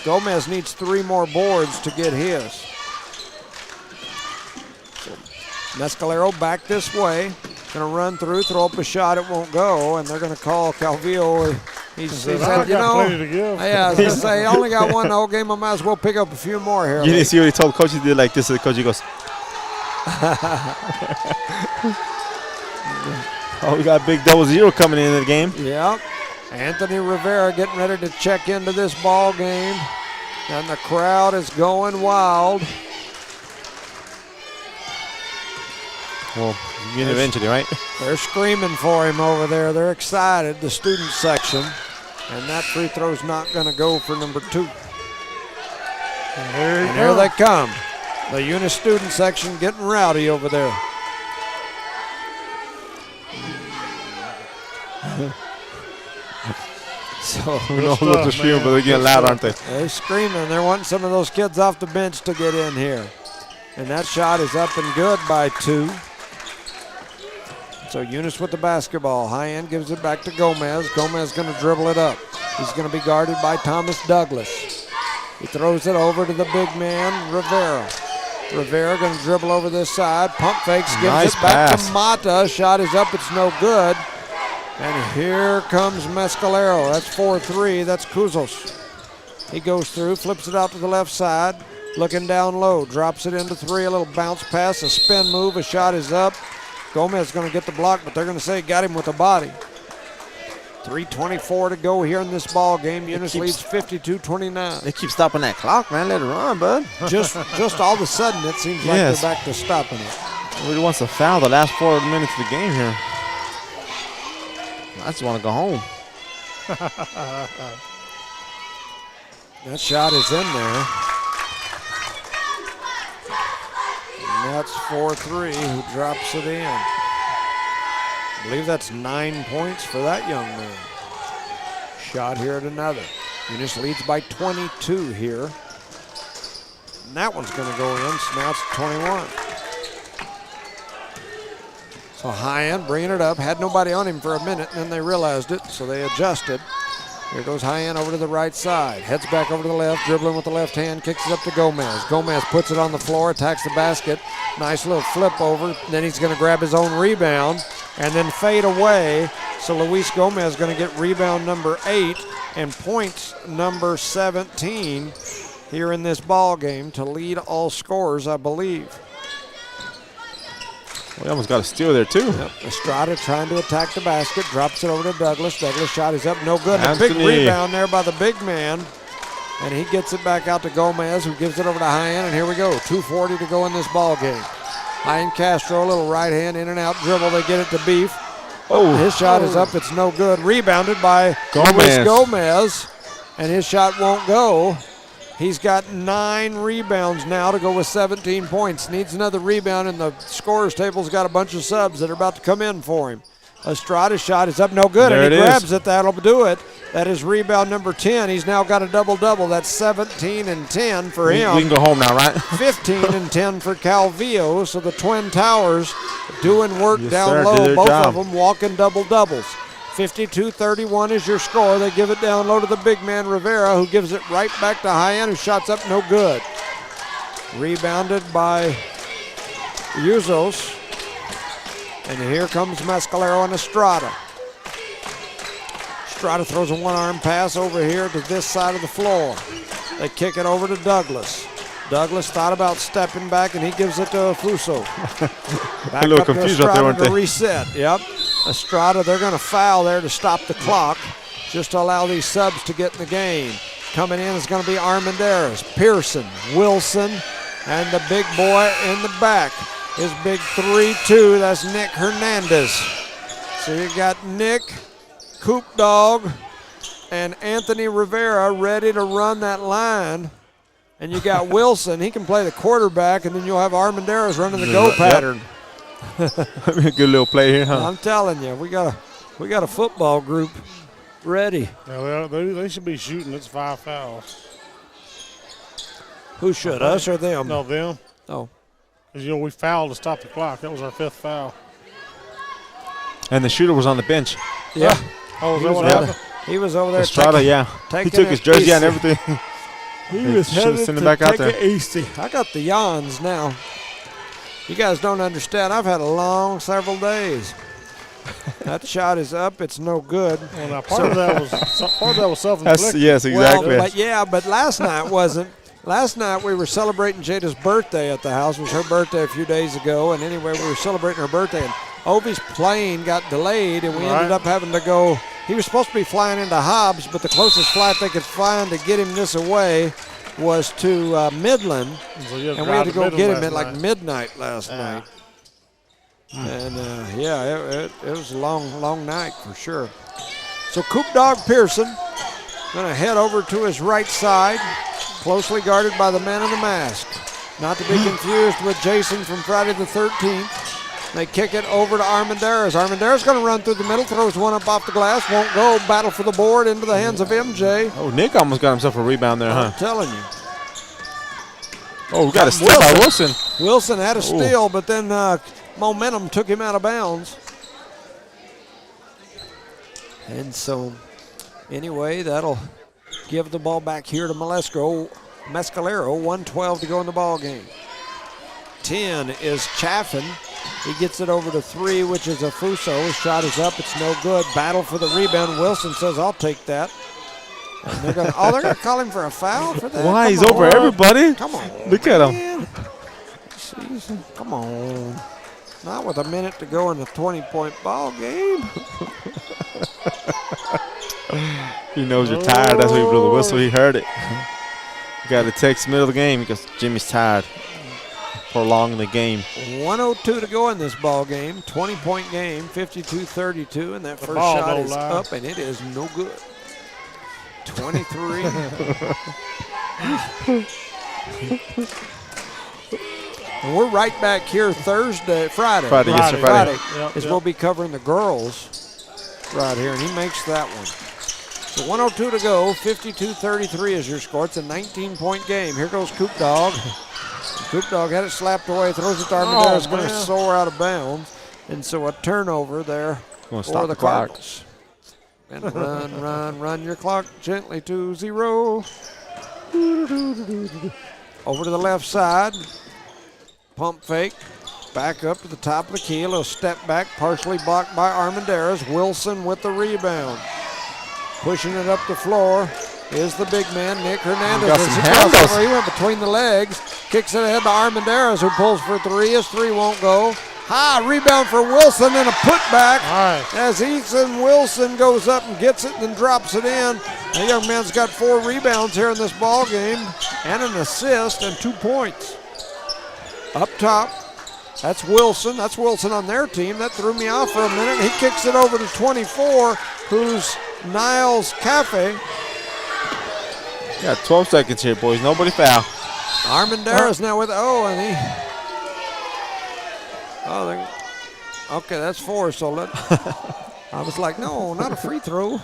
S1: Gomez needs 3 more boards to get his. So Mescalero back this way. Going to run through, throw up a shot. It won't go, and they're going to call Calvillo. He said,
S2: I got plenty to give.
S1: yeah, I was going to say, I only got one the whole game. I might as well pick up a few more here.
S3: You didn't see what he told the coach? He did like this. The coach, he goes, oh, we got a big 0 coming into the game.
S1: Yep. Anthony Rivera getting ready to check into this ball game. And the crowd is going wild.
S3: Well, you get eventually, right?
S1: They're screaming for him over there. They're excited, the student section. And that free throw's not going to go for number 2.
S2: And
S1: Here they come. The Eunice student section getting rowdy over there. So
S3: Who knows what they're screaming, but they're getting loud, aren't they?
S1: they're screaming. They're wanting some of those kids off the bench to get in here. And that shot is up and good by 2. So Eunice with the basketball. High-End gives it back to Gomez. Gomez going to dribble it up. He's going to be guarded by Thomas Douglas. He throws it over to the big man, Rivera. Rivera going to dribble over this side. Pump fakes, gives
S3: Nice
S1: it back
S3: pass.
S1: to Mata. Shot is up, it's no good. And here comes Mescalero. That's 4-3. That's Kuzos. He goes through, flips it out to the left side. Looking down low, drops it into 3. A little bounce pass, a spin move. A shot is up. Gomez is going to get the block, but they're going to say got him with the body. 3:24 to go here in this ball game. Eunice leads 52-29.
S3: They keep stopping that clock, man. Let it run, bud.
S1: Just all of a sudden, it seems like
S3: Yes.
S1: they're back to stopping it.
S3: Really wants to foul the last 4 minutes of the game here. I just want to go home.
S1: That shot is in there. And that's 4-3 who drops it in. I believe that's 9 points for that young man. Shot here at another. Eunice leads by 22 here. And that one's going to go in, so now it's 21. So High-End bringing it up. Had nobody on him for a minute, and then they realized it, so they adjusted. Here goes High-End over to the right side. Heads back over to the left, dribbling with the left hand, kicks it up to Gomez. Gomez puts it on the floor, attacks the basket. Nice little flip over. Then he's going to grab his own rebound and then fade away. So Luis Gomez is going to get rebound number 8 and points number 17 here in this ball game to lead all scorers, I believe.
S3: We almost got a steal there, too.
S1: Yep. Estrada trying to attack the basket, drops it over to Douglas. Douglas shot is up, no good. A big
S3: Anthony.
S1: rebound there by the big man. And he gets it back out to Gomez, who gives it over to High-End, and here we go. 2:40 to go in this ball game. High-End Castro, a little right hand in and out dribble. They get it to Beef.
S3: Oh,
S1: His shot is up, it's no good. Rebounded by
S3: Gomez.
S1: Luis Gomez, and his shot won't go. He's got 9 rebounds now to go with 17 points. Needs another rebound, and the scorer's table's got a bunch of subs that are about to come in for him. Estrada's shot is up, no good,
S3: There
S1: and he
S3: it is.
S1: grabs it. That'll do it. That is rebound number 10. He's now got a double-double. That's 17 and 10 for him.
S3: We can go home now, right?
S1: 15 and 10 for Calvillo. So the Twin Towers doing work
S3: Yes,
S1: down
S3: sir. Do
S1: low.
S3: their
S1: Both
S3: job.
S1: of them walking double-doubles. 52-31 is your score. They give it down low to the big man Rivera, who gives it right back to High-End, who shots up no good. Rebounded by Uzos. And here comes Mescalero and Estrada. Estrada throws a one-arm pass over here to this side of the floor. They kick it over to Douglas. Douglas thought about stepping back, and he gives it to Fuso. Back
S3: A little
S1: up to
S3: confused out there,
S1: Estrada
S3: weren't
S1: to
S3: they?
S1: reset. Yep. Estrada, they're going to foul there to stop the clock, just to allow these subs to get in the game. Coming in is going to be Armendariz, Pearson, Wilson, and the big boy in the back. His big 3-2, that's Nick Hernandez. So you got Nick, Coop Dog, and Anthony Rivera ready to run that line. And you got Wilson, he can play the quarterback, and then you'll have Armendariz running the go pattern.
S3: Good little play here, huh?
S1: I'm telling you, we got a football group ready.
S2: Yeah, they should be shooting. It's 5 fouls.
S1: Who should, us or them?
S2: No, them.
S1: Oh.
S2: Because, we fouled to stop the clock. That was our 5th foul.
S3: And the shooter was on the bench.
S1: Yeah.
S2: Oh, is that what
S3: Yeah.
S2: happened?
S1: He was over there.
S3: Estrada, yeah. He
S1: taking
S3: took his
S1: it
S3: jersey and
S1: easy.
S3: everything.
S1: He
S3: They
S1: was
S3: should've
S1: headed
S3: sent
S1: to
S3: him back out
S1: take
S3: there.
S1: it easy. I got the yawns now. You guys don't understand. I've had a long several days. That shot is up. It's no good.
S2: Well, now, part of that was self-inflicted.
S3: Yes, exactly.
S1: Well, but last night wasn't. Last night we were celebrating Jada's birthday at the house. It was her birthday a few days ago, and anyway, we were celebrating her birthday. And Ovi's plane got delayed, and we ended up having to go. He was supposed to be flying into Hobbs, but the closest flight they could find to get him this away was to Midland,
S2: So you
S1: and we had to go get him at like
S2: night.
S1: midnight last night. And it was a long night for sure. So Coop Dog Pearson going to head over to his right side, closely guarded by the man in the mask. Not to be confused with Jason from Friday the 13th. They kick it over to Armendariz. Armendariz going to run through the middle, throws one up off the glass, won't go. Battle for the board into the hands of MJ.
S3: Oh, Nick almost got himself a rebound there,
S1: I'm
S3: huh?
S1: telling you.
S3: Oh, we got a steal by Wilson.
S1: Wilson had a steal, but then momentum took him out of bounds. And so, anyway, that'll give the ball back here to Mescalero. 1:12 to go in the ball game. 10 is Chaffin. He gets it over to 3, which is a Fuso. His shot is up. It's no good. Battle for the rebound. Wilson says, I'll take that. And they're going to call him for a foul for that?
S3: Why?
S1: Come
S3: He's over
S1: on.
S3: everybody.
S1: Come on.
S3: Look at him.
S1: Man. Jeez, come on. Not with a minute to go in the 20-point ball game.
S3: He knows you're tired. That's why he blew the whistle. He heard it. You got to text middle of the game because Jimmy's tired. Prolong the game.
S1: 1:02 to go in this ball game. 20-point game, 52-32, and that first
S2: ball
S1: shot
S2: don't
S1: is
S2: lie.
S1: up, and it is no good. 23. And we're right back here Friday.
S3: Friday, yes, sir, Friday.
S2: Yep,
S1: Is
S2: yep.
S1: we'll be covering the girls right here, and he makes that one. So 1:02 to go, 52-33 is your score. It's a 19-point game. Here goes Coop Dog. Coop Dog had it slapped away, throws it to Armendariz, it's going to
S2: man.
S1: soar out of bounds. And so a turnover there
S3: Gonna
S1: for
S3: stop
S1: the
S3: the clock.
S1: Cardinals. And run your clock gently to 0. Over to the left side. Pump fake. Back up to the top of the key. A little step back, partially blocked by Armendariz. Wilson with the rebound. Pushing it up the floor is the big man, Nick Hernandez.
S3: Got
S1: As
S3: some
S1: he goes
S3: handles.
S1: over, he went between the legs. Kicks it ahead to Armendariz, who pulls for 3. His 3 won't go. High rebound for Wilson and a putback.
S2: All right.
S1: As Ethan Wilson goes up and gets it and then drops it in. The young man's got 4 rebounds here in this ball game and an assist and 2 points. Up top, that's Wilson. That's Wilson on their team. That threw me off for a minute. He kicks it over to 24, who's Niles Cafe.
S3: Got 12 seconds here, boys. Nobody foul.
S1: Armendariz now with, okay, that's 4, so I was like, no, not a free throw.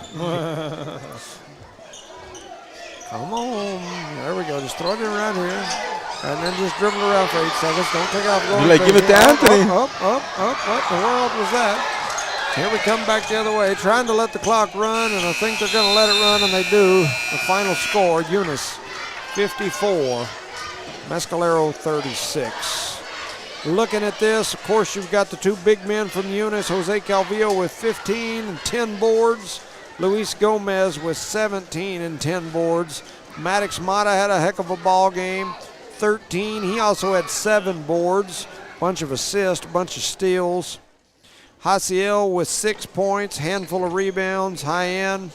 S1: Come on. There we go. Just throw it in around here. And then just dribble around for 8 seconds. Don't take off going.
S3: You're like, give it to Anthony.
S1: Up. What the world was that? Here we come back the other way, trying to let the clock run, and I think they're going to let it run, and they do. The final score, Eunice 54, Mescalero 36. Looking at this, of course, you've got the two big men from Eunice, Jose Calvillo with 15 and 10 boards, Luis Gomez with 17 and 10 boards. Maddox Mata had a heck of a ball game, 13. He also had 7 boards, bunch of assists, bunch of steals. Haciel with 6 points, handful of rebounds, high end.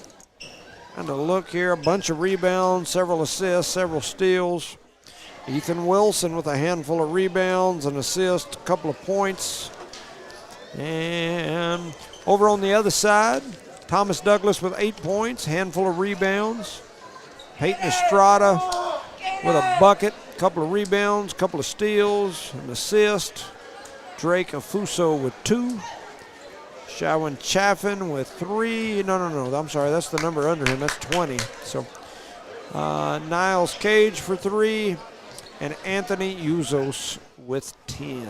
S1: And a look here, a bunch of rebounds, several assists, several steals. Ethan Wilson with a handful of rebounds, an assist, a couple of points. And over on the other side, Thomas Douglas with 8 points, handful of rebounds. Peyton Estrada with a bucket, couple of rebounds, couple of steals, an assist. Drake Afuso with 2. Shawin Chaffin with 3. No, I'm sorry. That's the number under him. That's 20. So Niles Cage for 3. And Anthony Uzos with 10.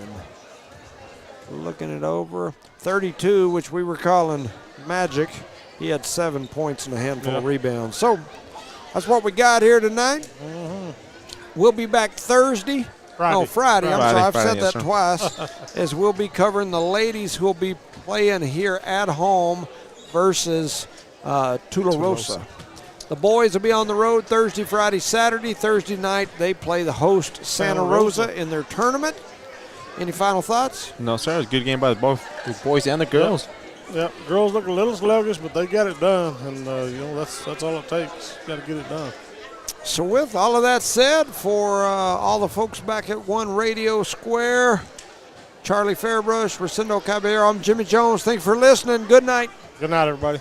S1: Looking it over. 32, which we were calling Magic. He had 7 points and a handful of rebounds. So that's what we got here tonight. We'll be back Thursday. Friday. I'm sorry, I've said that twice. As we'll be covering the ladies who will be playing here at home versus Tularosa. The boys will be on the road Thursday, Friday, Saturday. Thursday night, they play the host Santa Rosa in their tournament. Any final thoughts?
S3: No, sir. It was a good game by both the boys and the girls.
S2: Yep. Girls look a little sluggish, but they got it done. And, that's all it takes. Got to get it done.
S1: So with all of that said, for all the folks back at One Radio Square, Charlie Fairbrush, Rosendo Caballero, I'm Jimmy Jones. Thanks for listening. Good night.
S2: Good night, everybody.